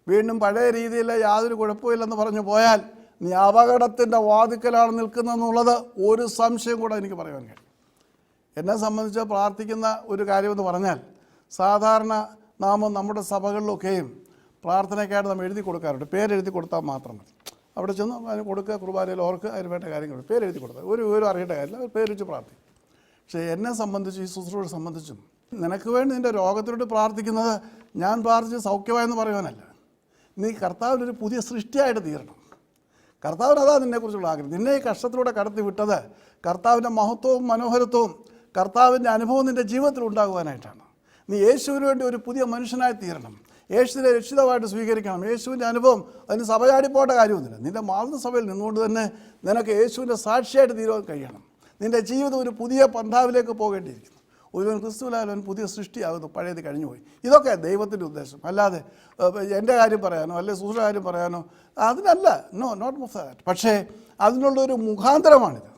വീണ്ടും പഴയ രീതിയിൽ യാതൊരു കുഴപ്പമില്ലെന്ന് പറഞ്ഞു പോയാൽ നീ അപകടത്തിൻ്റെ വാതിക്കലാണ് നിൽക്കുന്നതെന്നുള്ളത് ഒരു സംശയം കൂടെ എനിക്ക് പറയാൻ കഴിയും. എന്നെ സംബന്ധിച്ച് പ്രാർത്ഥിക്കുന്ന ഒരു കാര്യമെന്ന് പറഞ്ഞാൽ, സാധാരണ നാം നമ്മുടെ സഭകളിലൊക്കെയും പ്രാർത്ഥനയ്ക്കായിട്ട് നമ്മൾ എഴുതി കൊടുക്കാറുണ്ട്. പേരെഴുതി കൊടുത്താൽ മാത്രം മതി. അവിടെ ചെന്ന് അതിന് കൊടുക്കുക, കുർബാനയിൽ ഓർക്ക്, അതിന് വേണ്ട കാര്യങ്ങൾ പേരെഴുതി കൊടുക്കുക. ഒരു വിവരം അറിയേണ്ട കാര്യമില്ല, പേര് വെച്ച് പ്രാർത്ഥിക്കും. പക്ഷേ എന്നെ സംബന്ധിച്ച്, ഈ ശുശ്രൂഷ സംബന്ധിച്ചും, നിനക്ക് വേണ്ടി നിൻ്റെ രോഗത്തിനോട് പ്രാർത്ഥിക്കുന്നത് ഞാൻ പ്രാർത്ഥിച്ച് സൗഖ്യമായെന്ന് പറയുവാനല്ല. നീ കർത്താവിനൊരു പുതിയ സൃഷ്ടിയായിട്ട് തീരണം. കർത്താവിന് അതാ നിന്നെക്കുറിച്ചുള്ള ആഗ്രഹം. നിന്നെ ഈ കഷ്ടത്തിലൂടെ കടത്തി വിട്ടത് കർത്താവിൻ്റെ മഹത്വവും മനോഹരത്വവും കർത്താവിൻ്റെ അനുഭവം നിൻ്റെ ജീവിതത്തിൽ ഉണ്ടാകുവാനായിട്ടാണ്. നീ യേശുവിന് വേണ്ടി ഒരു പുതിയ മനുഷ്യനായി തീരണം. യേശുവിനെ രക്ഷിതമായിട്ട് സ്വീകരിക്കണം. യേശുവിൻ്റെ അനുഭവം അതിന് സഭയാടിപ്പോട്ട കാര്യമൊന്നുമില്ല. നിൻ്റെ മാതൃസഭയിൽ നിന്നുകൊണ്ട് തന്നെ നിനക്ക് യേശുവിൻ്റെ സാക്ഷിയായിട്ട് തീരുവാൻ കഴിയണം. നിൻ്റെ ജീവിതം ഒരു പുതിയ പന്ഥാവിലേക്ക് പോകേണ്ടിയിരിക്കുന്നു. ഒരുവൻ ക്രിസ്തുവിലായാലും പുതിയ സൃഷ്ടിയാകുന്നു, പഴയത് കഴിഞ്ഞുപോയി. ഇതൊക്കെ ദൈവത്തിൻ്റെ ഉദ്ദേശം. അല്ലാതെ എൻ്റെ കാര്യം പറയാനോ അല്ലെങ്കിൽ സൂര്യ കാര്യം പറയാനോ അതിനല്ല. Not for that. പക്ഷേ അതിനുള്ളൊരു മുഖാന്തരമാണിത്.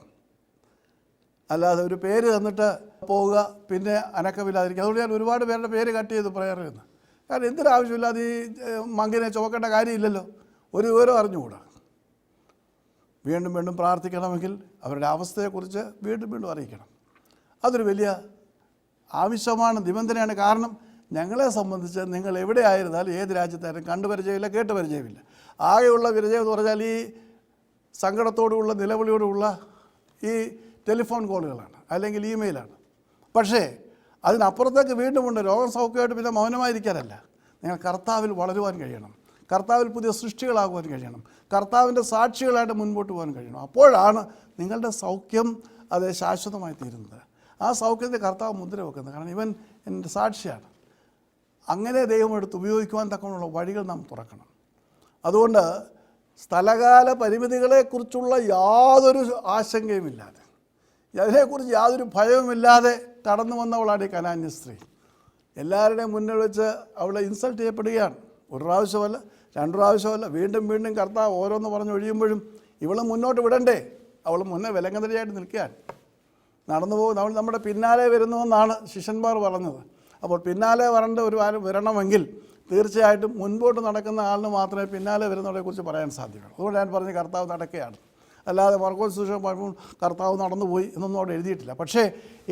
അല്ലാതെ ഒരു പേര് തന്നിട്ട് പോവുക, പിന്നെ അനക്കമില്ലാതിരിക്കുക. അതുകൊണ്ട് ഞാൻ ഒരുപാട് പേരുടെ പേര് കട്ട് ചെയ്ത് പറയാറുണ്ട്. കാരണം എന്തൊരാവശ്യമില്ലാതെ ഈ മങ്കിനെ ചുമക്കേണ്ട കാര്യമില്ലല്ലോ. ഒരു വിവരം അറിഞ്ഞുകൂടാ. വീണ്ടും വീണ്ടും പ്രാർത്ഥിക്കണമെങ്കിൽ അവരുടെ അവസ്ഥയെക്കുറിച്ച് വീണ്ടും വീണ്ടും അറിയിക്കണം. അതൊരു വലിയ ആവശ്യമാണ്, നിബന്ധനയാണ്. കാരണം ഞങ്ങളെ സംബന്ധിച്ച് നിങ്ങൾ എവിടെ ആയിരുന്നാലും ഏത് രാജ്യത്തായാലും കണ്ടു പരിചയമില്ല, കേട്ട് പരിചയമില്ല. ആകെയുള്ള പരിചയം എന്ന് പറഞ്ഞാൽ ഈ സങ്കടത്തോടുള്ള നിലവിളിയോടുള്ള ഈ ടെലിഫോൺ കോളുകളാണ്, അല്ലെങ്കിൽ ഇമെയിലാണ്. പക്ഷേ അതിനപ്പുറത്തേക്ക് വീണ്ടുമുണ്ട്. രോഗം സൗഖ്യമായിട്ട് പിന്നെ മൗനമായിരിക്കാനല്ല. നിങ്ങൾ കർത്താവിൽ വളരുവാൻ കഴിയണം. കർത്താവിൽ പുതിയ സൃഷ്ടികളാകുവാൻ കഴിയണം. കർത്താവിൻ്റെ സാക്ഷികളായിട്ട് മുൻപോട്ട് പോകാൻ കഴിയണം. അപ്പോഴാണ് നിങ്ങളുടെ സൗഖ്യം അത് ശാശ്വതമായി തീരുന്നത്. ആ സൗഖ്യത്തെ കർത്താവ് മുദ്ര വെക്കുന്നത്. കാരണം ഇവൻ എൻ്റെ സാക്ഷിയാണ്. അങ്ങനെ ദൈവം എടുത്ത് ഉപയോഗിക്കുവാൻ തക്കമുള്ള വഴികൾ നാം തുറക്കണം. അതുകൊണ്ട് സ്ഥലകാല പരിമിതികളെക്കുറിച്ചുള്ള യാതൊരു ആശങ്കയുമില്ലാതെ, അതിനെക്കുറിച്ച് യാതൊരു ഭയവുമില്ലാതെ കടന്നു വന്നവളാണ് ഈ കനാന്യ സ്ത്രീ. എല്ലാവരുടെയും മുന്നിൽ വെച്ച് അവളെ ഇൻസൾട്ട് ചെയ്യപ്പെടുകയാണ്. ഒരു പ്രാവശ്യമല്ല, 2 പ്രാവശ്യമല്ല, വീണ്ടും വീണ്ടും കർത്താവ് ഓരോന്ന് പറഞ്ഞ് ഒഴിയുമ്പോഴും ഇവൾ മുന്നോട്ട് വിടണ്ടേ? അവൾ മുന്നേ വിലങ്ങതടിയായിട്ട് നിൽക്കാൻ നടന്നു പോകുന്നു. അവൾ നമ്മുടെ പിന്നാലെ വരുന്നുവെന്നാണ് ശിഷ്യന്മാർ പറഞ്ഞത്. അപ്പോൾ പിന്നാലെ വരണമെങ്കിൽ തീർച്ചയായിട്ടും മുൻപോട്ട് നടക്കുന്ന ആളിന് മാത്രമേ പിന്നാലെ വരുന്നവരെക്കുറിച്ച് പറയാൻ സാധ്യതയുള്ളൂ. അതുകൊണ്ട് ഞാൻ പറഞ്ഞ് കർത്താവ് നടക്കുകയാണ്. അല്ലാതെ മർക്കോസ് സുവിശേഷം പറയുമ്പോൾ കർത്താവ് നടന്നുപോയി എന്നൊന്നും അവിടെ എഴുതിയിട്ടില്ല. പക്ഷേ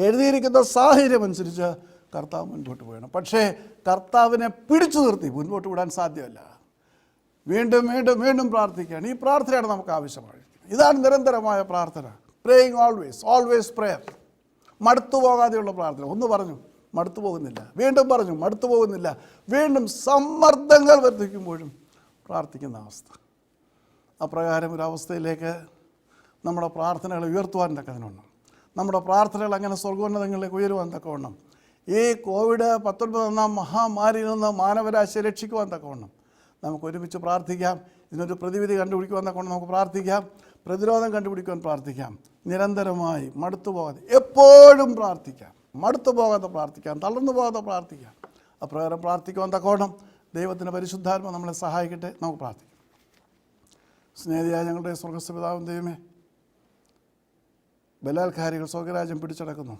എഴുതിയിരിക്കുന്ന സാഹചര്യം അനുസരിച്ച് കർത്താവ് മുൻപോട്ട് പോകണം. പക്ഷേ കർത്താവിനെ പിടിച്ചു നിർത്തി മുൻപോട്ട് വിടാൻ സാധ്യമല്ല. വീണ്ടും വീണ്ടും വീണ്ടും പ്രാർത്ഥിക്കുകയാണ്. ഈ പ്രാർത്ഥനയാണ് നമുക്ക് ആവശ്യമായി. ഇതാണ് നിരന്തരമായ പ്രാർത്ഥന. Praying always prayer. മടുത്തു പോകാതെയുള്ള പ്രാർത്ഥന. ഒന്ന് പറഞ്ഞു മടുത്തു പോകുന്നില്ല, വീണ്ടും പറഞ്ഞു മടുത്തു പോകുന്നില്ല, വീണ്ടും സമ്മർദ്ദങ്ങൾ വർദ്ധിക്കുമ്പോഴും പ്രാർത്ഥിക്കുന്ന അവസ്ഥ. അപ്രകാരം ഒരു നമ്മുടെ പ്രാർത്ഥനകൾ ഉയർത്തുവാൻ തക്കവണ്ണം, നമ്മുടെ പ്രാർത്ഥനകൾ അങ്ങനെ സ്വർഗോന്നതങ്ങളിലേക്ക് ഉയരുവാൻ തക്കവണ്ണം, ഈ COVID-19 എന്ന മഹാമാരിയിൽ നിന്ന് മാനവരാശിയെ രക്ഷിക്കുവാൻ തക്കവണ്ണം നമുക്ക് ഒരുമിച്ച് പ്രാർത്ഥിക്കാം. ഇതിനൊരു പ്രതിവിധി കണ്ടുപിടിക്കുവാൻ തക്കവണ്ണം നമുക്ക് പ്രാർത്ഥിക്കാം. പ്രതിരോധം കണ്ടുപിടിക്കുവാൻ പ്രാർത്ഥിക്കാം. നിരന്തരമായി മടുത്തു പോകാതെ എപ്പോഴും പ്രാർത്ഥിക്കാം. മടുത്തു പോകാതെ പ്രാർത്ഥിക്കാം, തളർന്നു പോകാതെ പ്രാർത്ഥിക്കാം. അപ്രകാരം പ്രാർത്ഥിക്കുവാൻ തക്കവണ്ണം ദൈവത്തിൻ്റെ പരിശുദ്ധാത്മ നമ്മളെ സഹായിക്കട്ടെ. നമുക്ക് പ്രാർത്ഥിക്കാം. സ്നേഹിയായ ഞങ്ങളുടെ സ്വർഗ്ഗസ്ഥ പിതാവും ദൈവമേ, ബലാത്കാരികൾ സ്വർഗരാജ്യം പിടിച്ചടക്കുന്നു.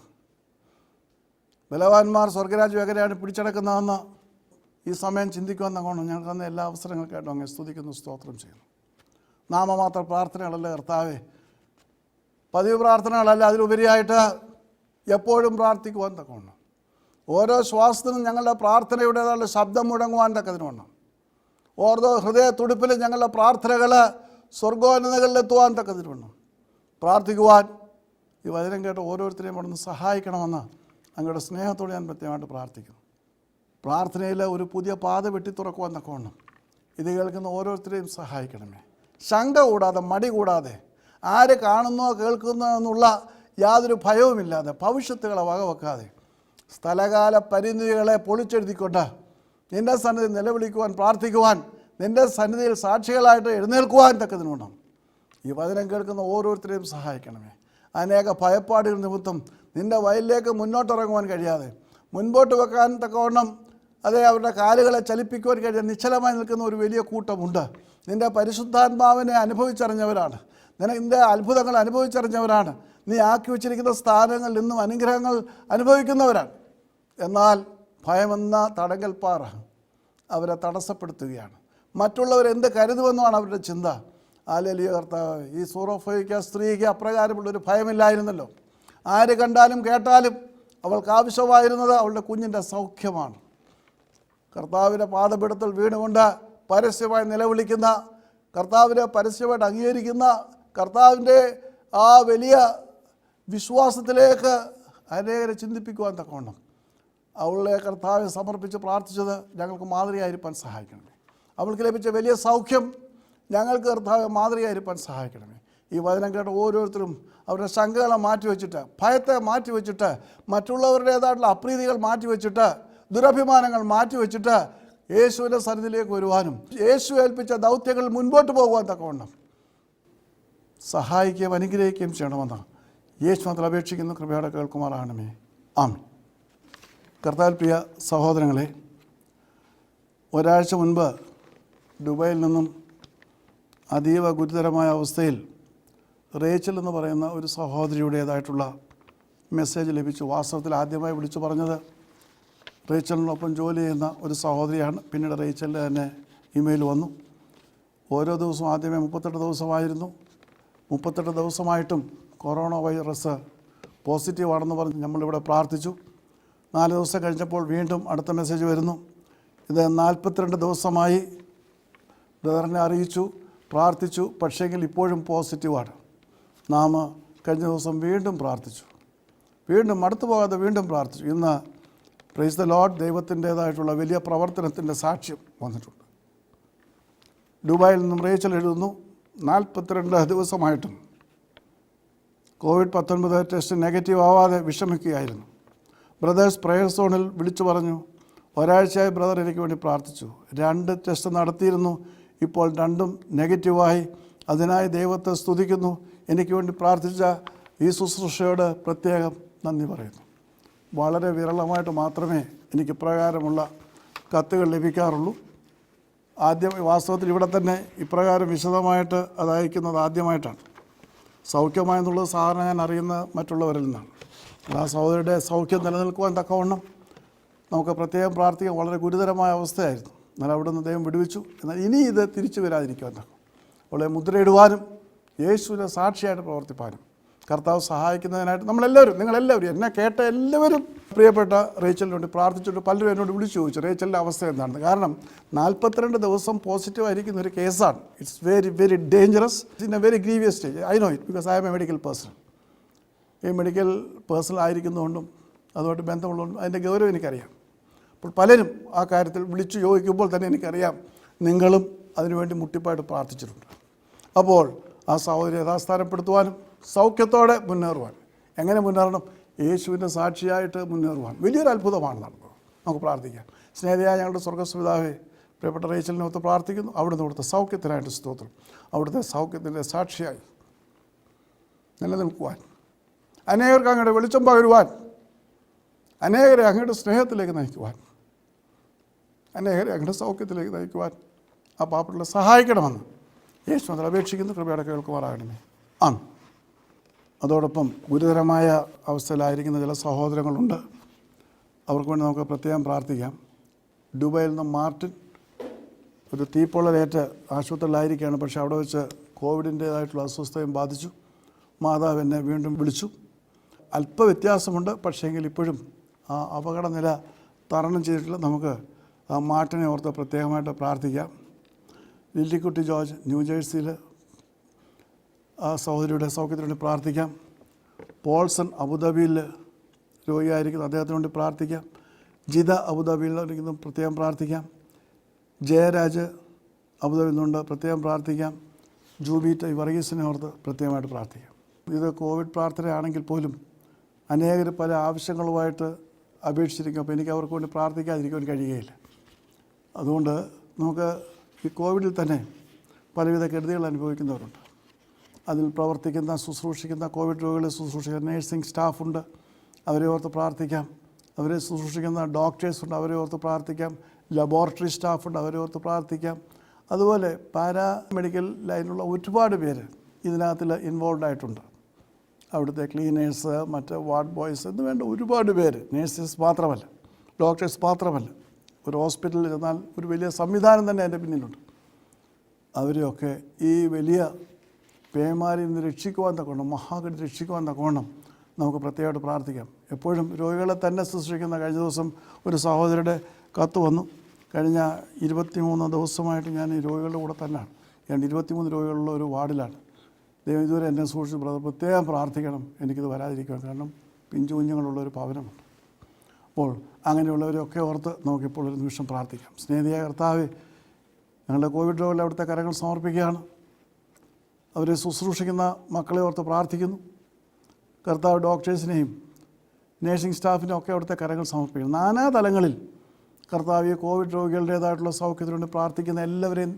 ബലവാന്മാർ സ്വർഗരാജ്യം എങ്ങനെയാണ് പിടിച്ചടക്കുന്നതെന്ന് ഈ സമയം ചിന്തിക്കുവാൻ തക്കവണ്ണം ഞങ്ങൾക്ക് തന്ന എല്ലാ അവസരങ്ങൾക്കായിട്ടും അങ്ങ് സ്തുതിക്കുന്നു, സ്തോത്രം ചെയ്യുന്നു. നാമമാത്ര പ്രാർത്ഥനകളല്ല കർത്താവേ, പതിവ് പ്രാർത്ഥനകളല്ല, അതിലുപരിയായിട്ട് എപ്പോഴും പ്രാർത്ഥിക്കുവാൻ തക്കവണ്ണം, ഓരോ ശ്വാസത്തിനും ഞങ്ങളുടെ പ്രാർത്ഥനയുടേതായുള്ള ശബ്ദം മുഴങ്ങുവാൻ തക്കതിനുവണ്ണം, ഓരോ ഹൃദയ തുടിപ്പിലും ഞങ്ങളുടെ പ്രാർത്ഥനകൾ സ്വർഗോന്നതകളിലെത്തുവാൻ തക്കതിനുവണ്ണം പ്രാർത്ഥിക്കുവാൻ ഈ വചനം കേട്ട് ഓരോരുത്തരെയും അവിടെ നിന്ന് സഹായിക്കണമെന്ന് അങ്ങയുടെ സ്നേഹത്തോടെ ഞാൻ പ്രത്യേകമായിട്ട് പ്രാർത്ഥിക്കുന്നു. പ്രാർത്ഥനയിൽ ഒരു പുതിയ പാത വെട്ടിത്തുറക്കുവാൻ തക്കവണ്ണം ഇത് കേൾക്കുന്ന ഓരോരുത്തരെയും സഹായിക്കണമേ. ശങ്ക കൂടാതെ, മടി കൂടാതെ, ആര് കാണുന്നോ കേൾക്കുന്നോ എന്നുള്ള യാതൊരു ഭയവുമില്ലാതെ, ഭവിഷ്യത്തുകളെ വകവെക്കാതെ, സ്ഥലകാല പരിമിതികളെ പൊളിച്ചെഴുതിക്കൊണ്ട് നിൻ്റെ സന്നിധി നിലവിളിക്കുവാൻ, പ്രാർത്ഥിക്കുവാൻ, നിൻ്റെ സന്നിധിയിൽ സാക്ഷികളായിട്ട് എഴുന്നേൽക്കുവാൻ തക്കതിനുവേണം ഈ വചനം കേൾക്കുന്ന ഓരോരുത്തരെയും സഹായിക്കണമേ. അനേക ഭയപ്പാടുകൾ നിമിത്തം നിൻ്റെ വയലിലേക്ക് മുന്നോട്ടിറങ്ങുവാൻ കഴിയാതെ, മുൻപോട്ട് വെക്കാൻ തക്കവണ്ണം അവരുടെ കാലുകളെ ചലിപ്പിക്കുവാൻ കഴിയാതെ നിശ്ചലമായി നിൽക്കുന്ന ഒരു വലിയ കൂട്ടമുണ്ട്. നിൻ്റെ പരിശുദ്ധാത്മാവിനെ അനുഭവിച്ചറിഞ്ഞവരാണ്, നിൻ്റെ അത്ഭുതങ്ങൾ അനുഭവിച്ചറിഞ്ഞവരാണ്, നീ ആക്കി വച്ചിരിക്കുന്ന സ്ഥാനങ്ങളിൽ നിന്നും അനുഗ്രഹങ്ങൾ അനുഭവിക്കുന്നവരാണ്. എന്നാൽ ഭയമെന്ന തടങ്കൽപ്പാറ അവരെ തടസ്സപ്പെടുത്തുകയാണ്. മറ്റുള്ളവരെന്ത് കരുതുമെന്നാണ് അവരുടെ ചിന്ത. ഹല്ലേലൂയ കർത്താവേ, ഈ സൂറോഫോയിക്ക സ്ത്രീക്ക് അപ്രകാരമുള്ളൊരു ഭയമില്ലായിരുന്നല്ലോ. ആര് കണ്ടാലും കേട്ടാലും അവൾക്ക് ആവശ്യമായിരുന്നത് അവളുടെ കുഞ്ഞിൻ്റെ സൗഖ്യമാണ്. കർത്താവിൻ്റെ പാദപീഠത്തിൽ വീണുകൊണ്ട് പരസ്യമായി നിലവിളിക്കുന്ന, കർത്താവിനെ പരസ്യമായിട്ട് അംഗീകരിക്കുന്ന, കർത്താവിൻ്റെ ആ വലിയ വിശ്വാസത്തിലേക്ക് അനേകരെ ചിന്തിപ്പിക്കുവാൻ തക്കവണ്ണം അവളെ കർത്താവിനെ സമർപ്പിച്ച് പ്രാർത്ഥിച്ചത് ഞങ്ങൾക്ക് മാതൃകയായിരിക്കാൻ സഹായിക്കണമേ. അവൾക്ക് ലഭിച്ച വലിയ സൗഖ്യം ഞങ്ങൾക്ക് കർത്താവ് മാതൃകയായിരിക്കാൻ സഹായിക്കണമേ. ഈ വചനം കേട്ട ഓരോരുത്തരും അവരുടെ ശങ്കകളെ മാറ്റിവെച്ചിട്ട്, ഭയത്തെ മാറ്റിവെച്ചിട്ട്, മറ്റുള്ളവരുടേതായിട്ടുള്ള അപ്രീതികൾ മാറ്റിവെച്ചിട്ട്, ദുരഭിമാനങ്ങൾ മാറ്റിവെച്ചിട്ട് യേശുവിൻ്റെ സന്നിധിയിലേക്ക് വരുവാനും യേശു ഏൽപ്പിച്ച ദൗത്യങ്ങൾ മുൻപോട്ട് പോകുവാൻ തക്കവണ്ണം സഹായിക്കുകയും അനുഗ്രഹിക്കുകയും ചെയ്യണമെന്ന് യേശു മാത്രം അപേക്ഷിക്കുന്നു. കൃപയോടെ കേൾക്കുമാറാകണമേ. ആമേൻ. കർത്താവിൽ പ്രിയ സഹോദരങ്ങളെ, ഒരാഴ്ച മുൻപ് ദുബായിൽ നിന്നും അതീവ ഗുരുതരമായ അവസ്ഥയിൽ റേച്ചൽ എന്ന് പറയുന്ന ഒരു സഹോദരിയുടേതായിട്ടുള്ള മെസ്സേജ് ലഭിച്ചു. വാസ്തവത്തിൽ ആദ്യമായി വിളിച്ചു പറഞ്ഞത് റേച്ചലിനൊപ്പം ജോലി ചെയ്യുന്ന ഒരു സഹോദരിയാണ്. പിന്നീട് റേച്ചലിൻ്റെ തന്നെ ഇമെയിൽ വന്നു. ഓരോ ദിവസവും ആദ്യമേ 38 ദിവസമായിരുന്നു. 38 ദിവസമായിട്ടും കൊറോണ വൈറസ് പോസിറ്റീവാണെന്ന് പറഞ്ഞ് നമ്മളിവിടെ പ്രാർത്ഥിച്ചു. 4 ദിവസം കഴിഞ്ഞപ്പോൾ വീണ്ടും അടുത്ത മെസ്സേജ് വരുന്നു. ഇത് 42 ദിവസമായി ബ്രദറിനെ അറിയിച്ചു, പ്രാർത്ഥിച്ചു, പക്ഷേങ്കിൽ ഇപ്പോഴും പോസിറ്റീവാണ്. നാം കഴിഞ്ഞ ദിവസം വീണ്ടും പ്രാർത്ഥിച്ചു, വീണ്ടും മടുത്തു പോകാതെ വീണ്ടും പ്രാർത്ഥിച്ചു. ഇന്ന് പ്രൈസ് ദ ലോർഡ്, ദൈവത്തിൻ്റേതായിട്ടുള്ള വലിയ പ്രവർത്തനത്തിൻ്റെ സാക്ഷ്യം വന്നിട്ടുണ്ട്. ദുബായിൽ നിന്നും റേച്ചൽ എഴുതുന്നു, 42 ദിവസമായിട്ടും COVID-19 ടെസ്റ്റ് നെഗറ്റീവ് ആവാതെ വിഷമിക്കുകയായിരുന്നു. ബ്രദേഴ്സ് പ്രയർ സോണിൽ വിളിച്ചു പറഞ്ഞു, ഒരാഴ്ചയായി ബ്രദർ എനിക്ക് വേണ്ടി പ്രാർത്ഥിച്ചു. 2 ടെസ്റ്റ് നടത്തിയിരുന്നു, ഇപ്പോൾ 2ഉം നെഗറ്റീവായി. അതിനായി ദൈവത്തെ സ്തുതിക്കുന്നു. എനിക്ക് വേണ്ടി പ്രാർത്ഥിച്ച ഈ ശുശ്രൂഷയോട് പ്രത്യേകം നന്ദി പറയുന്നു. വളരെ വിരളമായിട്ട് മാത്രമേ എനിക്ക് ഇപ്രകാരമുള്ള കത്തുകൾ ലഭിക്കാറുള്ളൂ. വാസ്തവത്തിൽ ഇവിടെ തന്നെ ഇപ്രകാരം വിശദമായിട്ട് അത് അയക്കുന്നത് ആദ്യമായിട്ടാണ്. സൗഖ്യമായെന്നുള്ളത് സാധാരണ ഞാൻ അറിയുന്ന മറ്റുള്ളവരിൽ നിന്നാണ്. ആ സഹോദരിയുടെ സൗഖ്യം നിലനിൽക്കുവാൻ തക്കവണ്ണം നമുക്ക് പ്രത്യേകം പ്രാർത്ഥിക്കാൻ. വളരെ ഗുരുതരമായ അവസ്ഥയായിരുന്നു. എന്നാൽ അവിടെ നിന്ന് ദൈവം വിടുവിച്ചു. എന്നാൽ ഇനി ഇത് തിരിച്ചു വരാതിരിക്കുവാൻ തക്കം അവളെ മുദ്രയിടുവാനും യേശുവിനെ സാക്ഷിയായിട്ട് പ്രവർത്തിപ്പാനും കർത്താവ് സഹായിക്കുന്നതിനായിട്ട് നമ്മളെല്ലാവരും, നിങ്ങളെല്ലാവരും, എന്നെ കേട്ട എല്ലാവരും പ്രിയപ്പെട്ട റേച്ചലിന് വേണ്ടി പ്രാർത്ഥിച്ചിട്ട് പലരും എന്നോട് വിളിച്ചു ചോദിച്ചു റേച്ചലിൻ്റെ അവസ്ഥ എന്താണെന്ന്. കാരണം 42 ദിവസം പോസിറ്റീവായിരിക്കുന്ന ഒരു കേസാണ്. It's very very dangerous, in a very grievous stage. I know it because I am a medical person. ഈ മെഡിക്കൽ പേഴ്സൺ ആയിരിക്കുന്നതുകൊണ്ടും അതുമായിട്ട് ബന്ധമുള്ളതുകൊണ്ടും അതിൻ്റെ ഗൗരവം എനിക്കറിയാം. അപ്പോൾ പലരും ആ കാര്യത്തിൽ വിളിച്ചു ചോദിക്കുമ്പോൾ തന്നെ എനിക്കറിയാം നിങ്ങളും അതിനുവേണ്ടി മുട്ടിപ്പായിട്ട് പ്രാർത്ഥിച്ചിട്ടുണ്ട്. അപ്പോൾ ആ സഹോദരി യഥാസ്ഥാനപ്പെടുത്തുവാനും സൗഖ്യത്തോടെ മുന്നേറുവാൻ, എങ്ങനെ മുന്നേറണം? യേശുവിൻ്റെ സാക്ഷിയായിട്ട് മുന്നേറുവാൻ വലിയൊരു അത്ഭുതമാണ് നടന്നത്. നമുക്ക് പ്രാർത്ഥിക്കാം. സ്നേഹിതയായ ഞങ്ങളുടെ സ്വർഗ്ഗസ്പിതാവേ, പ്രിയപ്പെട്ട റേച്ചലിനൊത്ത് പ്രാർത്ഥിക്കുന്നു. അവിടുന്ന് ഇവിടുത്തെ സൗഖ്യത്തിനായിട്ട് സ്തോത്രം. അവിടുത്തെ സൗഖ്യത്തിൻ്റെ സാക്ഷിയായി നിലനിൽക്കുവാൻ, അനേകർക്ക് അങ്ങയുടെ വെളിച്ചം പകരുവാൻ, അനേകരെ അങ്ങയുടെ സ്നേഹത്തിലേക്ക് നയിക്കുവാൻ, അനേകരെ അങ്ങയുടെ സൗഖ്യത്തിലേക്ക് നയിക്കുവാൻ ആ പാപ്പുകളെ സഹായിക്കണമെന്ന് യേശു അതിൽ അപേക്ഷിക്കുന്നു. കൃപയോടെ കേൾക്കുമാറാകണമേ. ആണ്. അതോടൊപ്പം ഗുരുതരമായ അവസ്ഥയിലായിരിക്കുന്ന ചില സഹോദരങ്ങളുണ്ട്. അവർക്ക് വേണ്ടി നമുക്ക് പ്രത്യേകം പ്രാർത്ഥിക്കാം. ദുബായിൽ നിന്ന് മാർട്ടിൻ ഒരു തീപ്പൊള്ളലേറ്റ് ആശുപത്രിയിലായിരിക്കുകയാണ്. പക്ഷേ അവിടെ വെച്ച് കോവിഡിൻ്റേതായിട്ടുള്ള അസ്വസ്ഥയും ബാധിച്ചു. മാതാവ് എന്നെ വീണ്ടും വിളിച്ചു. അല്പ വ്യത്യാസമുണ്ട്, പക്ഷേങ്കിൽ ഇപ്പോഴും ആ അപകടനില തരണം ചെയ്തിട്ടില്ല. നമുക്ക് ആ മാർട്ടിനെ ഓർത്ത് പ്രത്യേകമായിട്ട് പ്രാർത്ഥിക്കാം. ലില്ലിക്കുട്ടി ജോർജ് ന്യൂജേഴ്സിയിൽ ആ സഹോദരിയുടെ സൗഖ്യത്തിന് വേണ്ടി പ്രാർത്ഥിക്കാം. പോൾസൺ അബുദാബിയിൽ രോഗിയായിരിക്കുന്നു, അദ്ദേഹത്തിന് വേണ്ടി പ്രാർത്ഥിക്കാം. ജിത അബുദാബിയിലിരിക്കുന്നു, പ്രത്യേകം പ്രാർത്ഥിക്കാം. ജയരാജ് അബുദാബിയിൽ നിന്നുണ്ട്, പ്രത്യേകം പ്രാർത്ഥിക്കാം. ജൂബി വർഗീസിനെ ഓർത്ത് പ്രത്യേകമായിട്ട് പ്രാർത്ഥിക്കാം. ഇത് കോവിഡ് പ്രാർത്ഥനയാണെങ്കിൽ പോലും അനേകർ പല ആവശ്യങ്ങളുമായിട്ട് അപേക്ഷിച്ചിരിക്കും. അപ്പോൾ എനിക്ക് അവർക്ക് വേണ്ടി പ്രാർത്ഥിക്കാതിരിക്കാൻ കഴിയുകയില്ല. അതുകൊണ്ട് നമുക്ക് ഈ കോവിഡിൽ തന്നെ പലവിധ കെടുതികൾ അനുഭവിക്കുന്നവരുണ്ട്. അതിൽ പ്രവർത്തിക്കുന്ന ശുശ്രൂഷിക്കുന്ന കോവിഡ് രോഗികളെ ശുശ്രൂഷിക്കുന്ന നേഴ്സിംഗ് സ്റ്റാഫുണ്ട്, അവരെ ഓർത്ത് പ്രാർത്ഥിക്കാം. അവരെ ശുശ്രൂഷിക്കുന്ന ഡോക്ടേഴ്സുണ്ട്, അവരെ ഓർത്ത് പ്രാർത്ഥിക്കാം. ലബോറട്ടറി സ്റ്റാഫുണ്ട്, അവരെ ഓർത്ത് പ്രാർത്ഥിക്കാം. അതുപോലെ പാരാമെഡിക്കൽ ലൈനിലുള്ള ഒരുപാട് പേര് ഇതിനകത്തിൽ ഇൻവോൾവ് ആയിട്ടുണ്ട്. അവിടുത്തെ ക്ലീനേഴ്സ്, മറ്റ് വാർഡ് ബോയ്സ് എന്ന് വേണ്ട ഒരുപാട് പേര്, നേഴ്സസ് മാത്രമല്ല, ഡോക്ടേഴ്സ് മാത്രമല്ല, ഒരു ഹോസ്പിറ്റലിൽ ചെന്നാൽ ഒരു വലിയ സംവിധാനം തന്നെ അതിൻ്റെ പിന്നിലുണ്ട്. അവരെയൊക്കെ ഈ വലിയ പേമാരിൽ നിന്ന് രക്ഷിക്കുവാൻ തക്കോണം, മഹാകടി രക്ഷിക്കുവാൻ തക്കോണം നമുക്ക് പ്രത്യേകമായിട്ട് പ്രാർത്ഥിക്കാം. എപ്പോഴും രോഗികളെ തന്നെ ശുശ്രൂഷിക്കുന്ന, കഴിഞ്ഞ ദിവസം ഒരു സഹോദരിയുടെ കത്ത് വന്നു. കഴിഞ്ഞ 23 ദിവസമായിട്ട് ഞാൻ ഈ രോഗികളുടെ കൂടെ തന്നെയാണ്. 23 രോഗികളുള്ള ഒരു വാർഡിലാണ്. ദൈവം ഇതുവരെ എന്നെ സൂക്ഷിച്ച് ബ്രദർ പ്രത്യേകം പ്രാർത്ഥിക്കണം എനിക്കിത് വരാതിരിക്കണം, കാരണം പിഞ്ചു കുഞ്ഞുങ്ങളുള്ള ഒരു ഭവനമുണ്ട്. അപ്പോൾ അങ്ങനെയുള്ളവരെയൊക്കെ ഓർത്ത് നമുക്കിപ്പോൾ ഒരു നിമിഷം പ്രാർത്ഥിക്കാം. സ്നേഹിയായ കർത്താവേ, ഞങ്ങളുടെ കോവിഡ് രോഗികളെ അവിടുത്തെ കരങ്ങൾ സമർപ്പിക്കുകയാണ്. അവരെ ശുശ്രൂഷിക്കുന്ന മക്കളെ ഓർത്ത് പ്രാർത്ഥിക്കുന്നു. കർത്താവ് ഡോക്ടേഴ്സിനെയും നേഴ്സിംഗ് സ്റ്റാഫിനെയും ഒക്കെ അവിടുത്തെ കരങ്ങൾ സമർപ്പിക്കുന്നു. നാനാ തലങ്ങളിൽ കർത്താവ് ഈ കോവിഡ് രോഗികളുടേതായിട്ടുള്ള സൗഖ്യത്തിനു വേണ്ടി പ്രാർത്ഥിക്കുന്ന എല്ലാവരെയും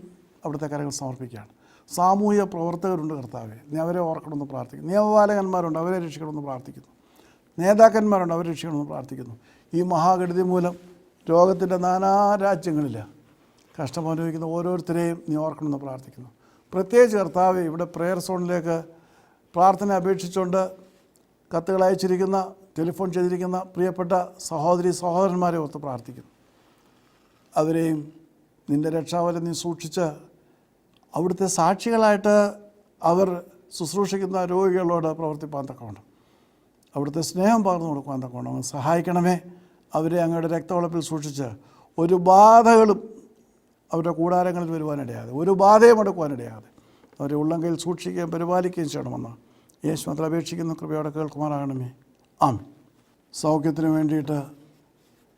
അവിടുത്തെ കരങ്ങൾ സമർപ്പിക്കുകയാണ്. സാമൂഹിക പ്രവർത്തകരുണ്ട് കർത്താവെ, നീ അവരെ ഓർക്കണമെന്ന് പ്രാർത്ഥിക്കുന്നു. നിയമപാലകന്മാരുണ്ട്, അവരെ രക്ഷിക്കണമെന്ന് പ്രാർത്ഥിക്കുന്നു. നേതാക്കന്മാരുണ്ട്, അവരെ രക്ഷിക്കണമെന്ന് പ്രാർത്ഥിക്കുന്നു. ഈ മഹാകെടുതി മൂലം ലോകത്തിൻ്റെ നാനാ രാജ്യങ്ങളിൽ കഷ്ടം അനുഭവിക്കുന്ന ഓരോരുത്തരെയും നീ ഓർക്കണമെന്ന് പ്രാർത്ഥിക്കുന്നു. പ്രത്യേകിച്ച് കർത്താവെ, ഇവിടെ പ്രെയർ സോണിലേക്ക് പ്രാർത്ഥന അപേക്ഷിച്ചുകൊണ്ട് കത്തുകൾ അയച്ചിരിക്കുന്ന, ടെലിഫോൺ ചെയ്തിരിക്കുന്ന പ്രിയപ്പെട്ട സഹോദരി സഹോദരന്മാരെ ഓർത്ത് പ്രാർത്ഥിക്കുന്നു. അവരെയും നിൻ്റെ രക്ഷാവലം നീ സൂക്ഷിച്ച് അവിടുത്തെ സാക്ഷികളായിട്ട് അവർ ശുശ്രൂഷിക്കുന്ന രോഗികളോട് പ്രവർത്തിപ്പാൻ തക്കവണ്ണം, അവിടുത്തെ സ്നേഹം പകർന്നു കൊടുക്കാൻ തക്കവണ്ണം സഹായിക്കണമേ. അവരെ അങ്ങയുടെ രക്തവളപ്പിൽ സൂക്ഷിച്ച് ഒരു ബാധകളും അവരുടെ കൂടാരങ്ങളിൽ വരുവാനിടയാതെ, ഒരു ബാധയും എടുക്കുവാനിടയാതെ അവരെ ഉള്ളങ്കയിൽ സൂക്ഷിക്കുകയും പരിപാലിക്കുകയും ചെയ്യണമെന്ന് യേശുവിൽ അപേക്ഷിക്കുന്ന കൃപയോടെ കേൾക്കുമാറാകണമേ. ആമേൻ. സൗഖ്യത്തിന് വേണ്ടിയിട്ട്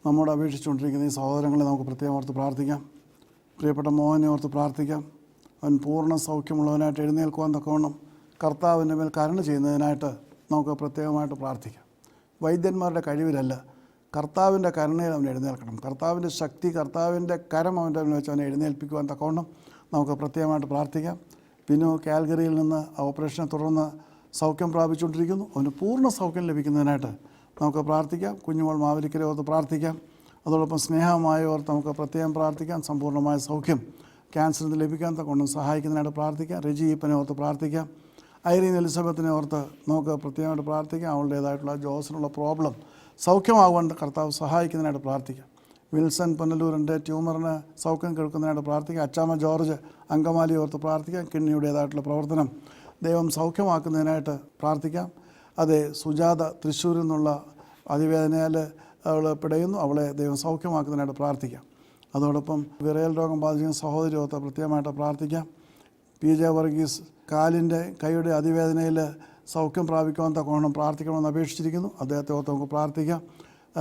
നമ്മോട് അപേക്ഷിച്ചുകൊണ്ടിരിക്കുന്ന ഈ സഹോദരങ്ങളെ നമുക്ക് പ്രത്യേകം ഓർത്ത് പ്രാർത്ഥിക്കാം. പ്രിയപ്പെട്ട മോഹനെ ഓർത്ത് പ്രാർത്ഥിക്കാം. അവൻ പൂർണ്ണ സൗഖ്യമുള്ളവനായിട്ട് എഴുന്നേൽക്കുവാൻ തക്കവണ്ണം കർത്താവിൻ്റെ മേൽ കരുണ ചെയ്യുന്നതിനായിട്ട് നമുക്ക് പ്രത്യേകമായിട്ട് പ്രാർത്ഥിക്കാം. വൈദ്യന്മാരുടെ കഴിവിലല്ല, കർത്താവിൻ്റെ കരുണയിൽ അവൻ എഴുന്നേൽക്കണം. കർത്താവിൻ്റെ ശക്തി, കർത്താവിൻ്റെ കരം അവൻ്റെ മേൽ വെച്ച് അവനെ എഴുന്നേൽപ്പിക്കുവാൻ തക്കവണ്ണം നമുക്ക് പ്രത്യേകമായിട്ട് പ്രാർത്ഥിക്കാം. പിന്നെ കാൽഗറിയിൽ നിന്ന് ഓപ്പറേഷനെ തുടർന്ന് സൗഖ്യം പ്രാപിച്ചുകൊണ്ടിരിക്കുന്നു. അവന് പൂർണ്ണ സൗഖ്യം ലഭിക്കുന്നതിനായിട്ട് നമുക്ക് പ്രാർത്ഥിക്കാം. കുഞ്ഞുമോൾ മാവലിക്കരെ ഓർത്ത് പ്രാർത്ഥിക്കാം. അതോടൊപ്പം സ്നേഹമായി ഓർത്ത് നമുക്ക് പ്രത്യേകം പ്രാർത്ഥിക്കാം. സമ്പൂർണ്ണമായ സൗഖ്യം ക്യാൻസറിൽ നിന്ന് ലഭിക്കാൻ തക്കൊണ്ട് സഹായിക്കുന്നതിനായിട്ട് പ്രാർത്ഥിക്കാം. റെജി ഈപ്പനെ ഓർത്ത് പ്രാർത്ഥിക്കാം. ഐറീൻ എലിസബത്തിനെ ഓർത്ത് നമുക്ക് പ്രത്യേകമായിട്ട് പ്രാർത്ഥിക്കാം. അവളുടേതായിട്ടുള്ള ജോസിനുള്ള പ്രോബ്ലം സൗഖ്യമാകുവാൻ കർത്താവ് സഹായിക്കുന്നതിനായിട്ട് പ്രാർത്ഥിക്കാം. വിൽസൺ പുനലൂരിൻ്റെ ട്യൂമറിന് സൗഖ്യം കേൾക്കുന്നതിനായിട്ട് പ്രാർത്ഥിക്കാം. അച്ചാമ്മ ജോർജ് അങ്കമാലി ഓർത്ത് പ്രാർത്ഥിക്കാം. കിഡ്നിയുടേതായിട്ടുള്ള പ്രവർത്തനം ദൈവം സൗഖ്യമാക്കുന്നതിനായിട്ട് പ്രാർത്ഥിക്കാം. അതെ, സുജാത തൃശ്ശൂരിൽ നിന്നുള്ള അതിവേദനയാൽ അവൾ പിടയുന്നു, അവളെ ദൈവം സൗഖ്യമാക്കുന്നതിനായിട്ട് പ്രാർത്ഥിക്കാം. അതോടൊപ്പം വിറയൽ രോഗം ബാധിക്കുന്ന സഹോദരി ഓർത്ത് പ്രത്യേകമായിട്ട് പ്രാർത്ഥിക്കാം. PJ വർഗീസ് കാലിൻ്റെ കൈയുടെ അതിവേദനയിൽ സൗഖ്യം പ്രാപിക്കുവാൻ തക്കവണ്ണം പ്രാർത്ഥിക്കണമെന്ന് അപേക്ഷിച്ചിരിക്കുന്നു. അദ്ദേഹത്തെ ഓർത്ത് നമുക്ക് പ്രാർത്ഥിക്കാം.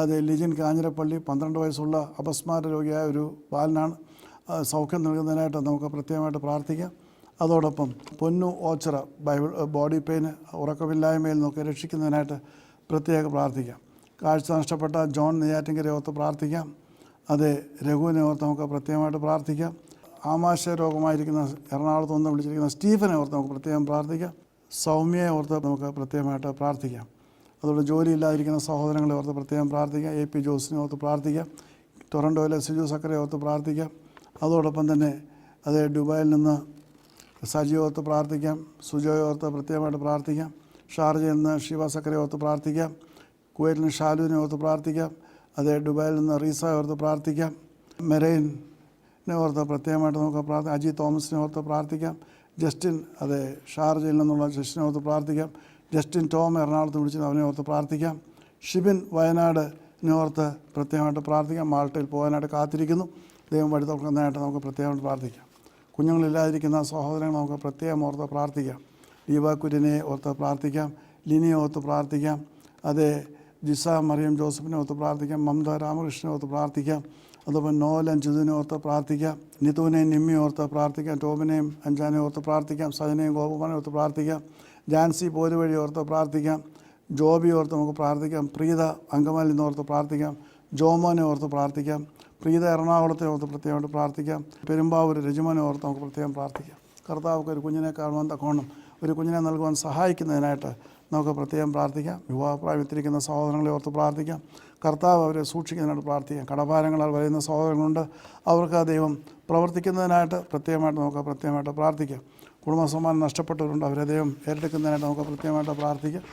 അത് ലിജിൻ കാഞ്ഞിരപ്പള്ളി 12 വയസ്സുള്ള അപസ്മാര രോഗിയായ ഒരു ബാലനാണ്. സൗഖ്യം നൽകുന്നതിനായിട്ട് നമുക്ക് പ്രത്യേകമായിട്ട് പ്രാർത്ഥിക്കാം. അതോടൊപ്പം പൊന്നു ഓച്ചറ ബോഡി പെയിന്, ഉറക്കമില്ലായ്മയിൽ നിന്നൊക്കെ രക്ഷിക്കുന്നതിനായിട്ട് പ്രത്യേകം പ്രാർത്ഥിക്കാം. കാഴ്ച നഷ്ടപ്പെട്ട ജോൺ നെയ്യാറ്റിങ്കരെ ഓർത്ത് പ്രാർത്ഥിക്കാം. അതെ, രഘുവിനെ ഓർത്ത് നമുക്ക് പ്രത്യേകമായിട്ട് പ്രാർത്ഥിക്കാം. ആമാശയ രോഗമായിരിക്കുന്ന എറണാകുളത്ത് നിന്ന് വിളിച്ചിരിക്കുന്ന സ്റ്റീഫനെ ഓർത്ത് നമുക്ക് പ്രത്യേകം പ്രാർത്ഥിക്കാം. സൗമ്യയെ ഓർത്ത് നമുക്ക് പ്രത്യേകമായിട്ട് പ്രാർത്ഥിക്കാം. അതുകൊണ്ട് ജോലിയില്ലാതിരിക്കുന്ന സഹോദരങ്ങളെ ഓർത്ത് പ്രത്യേകം പ്രാർത്ഥിക്കാം. AP ജോസിനെ ഓർത്ത് പ്രാർത്ഥിക്കാം. ടൊറൻറ്റോയിലെ സിജു സക്കറെ ഓർത്ത് പ്രാർത്ഥിക്കാം. അതോടൊപ്പം തന്നെ അതേ ദുബായിൽ നിന്ന് സജി ഓർത്ത് പ്രാർത്ഥിക്കാം. സുജോയെ ഓർത്ത് പ്രത്യേകമായിട്ട് പ്രാർത്ഥിക്കാം. ഷാർജയിൽ നിന്ന് ഷിവ സക്കറെ ഓർത്ത് പ്രാർത്ഥിക്കാം. കുവൈറ്റിൽ നിന്ന് ഷാലുവിനെ ഓർത്ത് പ്രാർത്ഥിക്കാം. അതേ ദുബായിൽ നിന്ന് റീസ ഓർത്ത് പ്രാർത്ഥിക്കാം. മെറൈനെ ഓർത്ത് പ്രത്യേകമായിട്ട് നമുക്ക് പ്രാർത്ഥിക്കാം. അജി തോമസിനെ ഓർത്ത് പ്രാർത്ഥിക്കാം. ജസ്റ്റിൻ, അതെ ഷാർജയിൽ നിന്നുള്ള ജസ്റ്റിനെ ഓർത്ത് പ്രാർത്ഥിക്കാം. ജസ്റ്റിൻ ടോം എറണാകുളത്ത് വിളിച്ചത്, അവനെ ഓർത്ത് പ്രാർത്ഥിക്കാം. ഷിബിൻ വയനാടിനെ ഓർത്ത് പ്രത്യേകമായിട്ട് പ്രാർത്ഥിക്കാം. മാൾട്ടയിൽ പോകാനായിട്ട് കാത്തിരിക്കുന്നു. ദൈവം വഴി തുറക്കുന്നതിനായിട്ട് നമുക്ക് പ്രത്യേകമായിട്ട് പ്രാർത്ഥിക്കാം. കുഞ്ഞുങ്ങളില്ലാതിരിക്കുന്ന സഹോദരങ്ങൾ നമുക്ക് പ്രത്യേകം ഓർത്ത് പ്രാർത്ഥിക്കാം. ദീപാക്കുര്യനെ ഓർത്ത് പ്രാർത്ഥിക്കാം. ലിനിയെ ഓർത്ത് പ്രാർത്ഥിക്കാം. അതേ ജിസ മറിയം ജോസഫിനെ ഓർത്ത് പ്രാർത്ഥിക്കാം. മമത രാമകൃഷ്ണനെ ഓർത്ത് പ്രാർത്ഥിക്കാം. അതുപോലെ നോലൻ ജിതിനെ ഓർത്ത് പ്രാർത്ഥിക്കാം, നിതുവിനെയും നിമ്മി ഓർത്ത് പ്രാർത്ഥിക്കാം, ടോമിനെയും അഞ്ചാനെയും ഓർത്ത് പ്രാർത്ഥിക്കാം, സജനെയും ഗോപമാനെ ഓർത്ത് പ്രാർത്ഥിക്കാം, ജാൻസി പോര് വഴി ഓർത്ത് പ്രാർത്ഥിക്കാം, ജോബി ഓർത്ത് നമുക്ക് പ്രാർത്ഥിക്കാം, പ്രീത അങ്കമാലിൽ നിന്ന് ഓർത്ത് പ്രാർത്ഥിക്കാം, ജോമോനെ ഓർത്ത് പ്രാർത്ഥിക്കാം, പ്രീത എറണാകുളത്തെ ഓർത്ത് പ്രത്യേകമായിട്ട് പ്രാർത്ഥിക്കാം, പെരുമ്പാവൂർ രജുമോനെ ഓർത്ത് നമുക്ക് പ്രത്യേകം പ്രാർത്ഥിക്കാം. കർത്താവൊക്കെ ഒരു കുഞ്ഞിനെ കാണുവാൻ തക്കോണം ഒരു കുഞ്ഞിനെ നൽകുവാൻ സഹായിക്കുന്നതിനായിട്ട് നമുക്ക് പ്രത്യേകം പ്രാർത്ഥിക്കാം. വിവാഹപ്രായം എത്തിരിക്കുന്ന സഹോദരങ്ങളെ ഓർത്ത് പ്രാർത്ഥിക്കാം, കർത്താവ് അവരെ സൂക്ഷിക്കുന്നതിനായിട്ട് പ്രാർത്ഥിക്കാം. കടഭാരങ്ങളാൽ വലയുന്ന സഹോദരങ്ങളുണ്ട്, അവർക്ക് ആ ദൈവം പ്രവർത്തിക്കുന്നതിനായിട്ട് പ്രത്യേകമായിട്ട് പ്രാർത്ഥിക്കാം. കുടുംബസമാനം നഷ്ടപ്പെട്ടവരുണ്ട്, അവരെ ദൈവം ഏറ്റെടുക്കുന്നതിനായിട്ട് നമുക്ക് പ്രത്യേകമായിട്ട് പ്രാർത്ഥിക്കാം.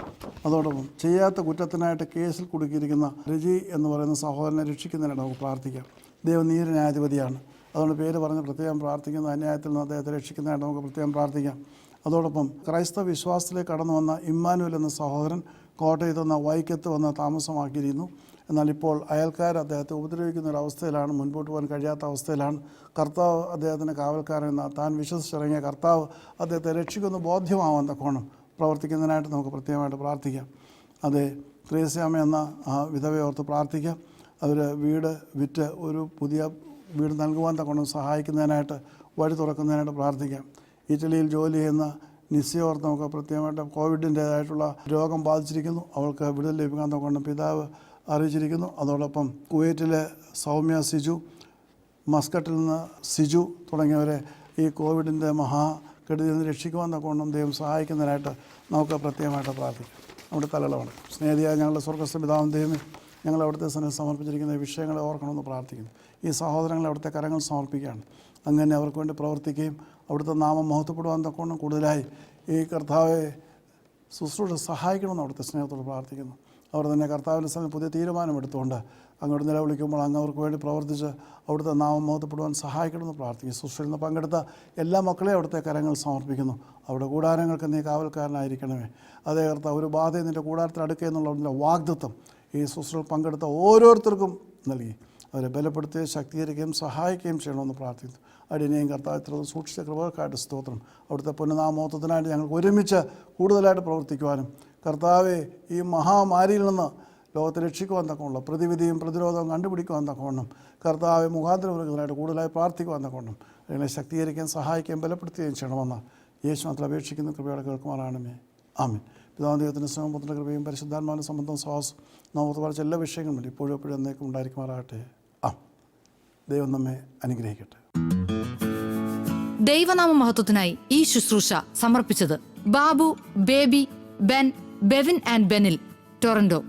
അതോടൊപ്പം ചെയ്യാത്ത കുറ്റത്തിനായിട്ട് കേസിൽ കുടുക്കിയിരിക്കുന്ന രജി എന്ന് പറയുന്ന സഹോദരനെ രക്ഷിക്കുന്നതിനായിട്ട് നമുക്ക് പ്രാർത്ഥിക്കാം. ദൈവം നീതിന്യായാധിപതിയാണ്, അതുകൊണ്ട് പേര് പറഞ്ഞ് പ്രത്യേകം പ്രാർത്ഥിക്കുന്ന അന്യായത്തിൽ നിന്ന് അദ്ദേഹത്തെ രക്ഷിക്കുന്നതിനായിട്ട് നമുക്ക് പ്രത്യേകം പ്രാർത്ഥിക്കാം. അതോടൊപ്പം ക്രൈസ്തവ വിശ്വാസത്തിലേക്ക് കടന്നു വന്ന ഇമ്മാനുവൽ എന്ന സഹോദരൻ കോട്ടയത്ത് നിന്ന് വൈക്കത്ത് വന്ന് താമസമാക്കിയിരുന്നു. എന്നാൽ ഇപ്പോൾ അയൽക്കാർ അദ്ദേഹത്തെ ഉപദ്രവിക്കുന്ന ഒരു അവസ്ഥയിലാണ്, മുൻപോട്ട് പോകാൻ കഴിയാത്ത അവസ്ഥയിലാണ്. കർത്താവ് അദ്ദേഹത്തിന് കാവൽക്കാരെന്ന താൻ വിശ്വസിച്ചിറങ്ങിയ കർത്താവ് അദ്ദേഹത്തെ രക്ഷിക്കുന്ന ബോധ്യമാവാൻ തക്കോണം പ്രവർത്തിക്കുന്നതിനായിട്ട് നമുക്ക് പ്രത്യേകമായിട്ട് പ്രാർത്ഥിക്കാം. അതെ, ത്രേസ്യാമ്മ എന്ന വിധവയെ ഓർത്ത് പ്രാർത്ഥിക്കാം. അവർ വീട് വിറ്റ് ഒരു പുതിയ വീട് നൽകുവാൻ തക്കോണം സഹായിക്കുന്നതിനായിട്ട് വഴി തുറക്കുന്നതിനായിട്ട് പ്രാർത്ഥിക്കാം. ഇറ്റലിയിൽ ജോലി ചെയ്യുന്ന നിസ്യോർത്ത് നമുക്ക് പ്രത്യേകമായിട്ട് കോവിഡിൻ്റേതായിട്ടുള്ള രോഗം ബാധിച്ചിരിക്കുന്നു, അവൾക്ക് വിടുതൽ ലഭിക്കാൻ തക്കൊണ്ട് പിതാവ് അറിയിച്ചിരിക്കുന്നു. അതോടൊപ്പം കുവൈറ്റിലെ സൗമ്യ സിജു, മസ്കറ്റിൽ നിന്ന് സിജു തുടങ്ങിയവരെ ഈ കോവിഡിൻ്റെ മഹാകെടുതിയിൽ നിന്ന് രക്ഷിക്കുവാൻ തക്കോണം ദൈവം സഹായിക്കുന്നതിനായിട്ട് നമുക്ക് പ്രത്യേകമായിട്ട് പ്രാർത്ഥിക്കാം. നമ്മുടെ തലകളാണ് സ്നേഹിയായ ഞങ്ങളുടെ സ്വർഗ്ഗസ്ഥ പിതാവും ദൈവമേ, ഞങ്ങൾ അവിടുത്തെ സന്നിധി സമർപ്പിച്ചിരിക്കുന്ന ഈ വിഷയങ്ങളെ ഓർക്കണമെന്ന് പ്രാർത്ഥിക്കുന്നു. ഈ സഹോദരങ്ങളെ അവിടുത്തെ കരങ്ങൾ സമർപ്പിക്കുകയാണ്. അങ്ങനെ അവർക്ക് വേണ്ടി പ്രവർത്തിക്കുകയും അവിടുത്തെ നാമം മഹത്വപ്പെടുവാൻ തക്കോണം കൂടുതലായി ഈ കർത്താവെ ശുശ്രൂഷ സഹായിക്കണമെന്ന് അവിടുത്തെ സ്നേഹത്തോട് പ്രാർത്ഥിക്കുന്നു. അവർ തന്നെ കർത്താവിൻ്റെ സമയം പുതിയ തീരുമാനമെടുത്തുകൊണ്ട് അങ്ങോട്ട് നിലവിളിക്കുമ്പോൾ അങ്ങ് അവർക്ക് വേണ്ടി പ്രവർത്തിച്ച് അവിടുത്തെ നാമം മഹത്വപ്പെടുവാൻ സഹായിക്കണമെന്ന് പ്രാർത്ഥിക്കുന്നു. ശുശ്രൂഷയിൽ നിന്ന് പങ്കെടുത്ത എല്ലാ മക്കളെയും അവിടുത്തെ കരങ്ങൾ സമർപ്പിക്കുന്നു. അവിടെ കൂടാരങ്ങൾക്ക് നീ കാവൽക്കാരനായിരിക്കണമേ. അതേ കർത്താവ് ഒരു ബാധയും നിൻ്റെ കൂടാരത്തിൽ അടുക്കുക എന്നുള്ള വാഗ്ദത്തം ഈ ശുശ്രൂഷയിൽ പങ്കെടുത്ത ഓരോരുത്തർക്കും നൽകി അവരെ ബലപ്പെടുത്തുകയും ശക്തീകരിക്കുകയും സഹായിക്കുകയും ചെയ്യണമെന്ന് പ്രാർത്ഥിക്കുന്നു. അടിനെയും കർത്താവ് സൂക്ഷിച്ച കൃപകൾക്കായിട്ട് സ്തോത്രം. അവിടുത്തെ പുനഃനാമോത്വത്തിനായിട്ട് ഞങ്ങൾക്ക് ഒരുമിച്ച് കൂടുതലായിട്ട് പ്രവർത്തിക്കുവാനും കർത്താവെ ഈ മഹാമാരിയിൽ നിന്ന് ലോകത്തെ രക്ഷിക്കുവാൻ തക്കവണ്ണം പ്രതിവിധിയും പ്രതിരോധവും കണ്ടുപിടിക്കുവാൻ തക്കവണ്ണം കർത്താവെ മുഖാന്തരവർഗത്തിനായിട്ട് കൂടുതലായി പ്രാർത്ഥിക്കുവാൻ തക്കവണ്ണം ഞങ്ങളെ ശക്തീകരിക്കുകയും സഹായിക്കുകയും ബലപ്പെടുത്തുകയും ചെയ്യണമെന്ന് യേശു മാത്രം അപേക്ഷിക്കുന്ന കൃപയോടെ കേൾക്കുമാറാണമേ. ആമേൻ. പിതാവിന്റെ ദൈവത്തിൻ്റെ സ്നേഹവും പുത്രന്റെ കൃപയും പരിശുദ്ധാത്മാവിന്റെ സംബന്ധവും സഹവാസം നമുക്ക് പറഞ്ഞ എല്ലാ വിഷയങ്ങളും വേണ്ടി ഇപ്പോഴും എപ്പോഴും എന്നേക്കും ഉണ്ടായിരിക്കുമാറാകട്ടെ. ദൈവം നമ്മെ അനുഗ്രഹിക്കട്ടെ. ദൈവനാമ മഹത്വത്തിനായി ഈ ശുശ്രൂഷ സമർപ്പിച്ചത് Babu, Baby, Ben, Bevin and Benil, Toronto.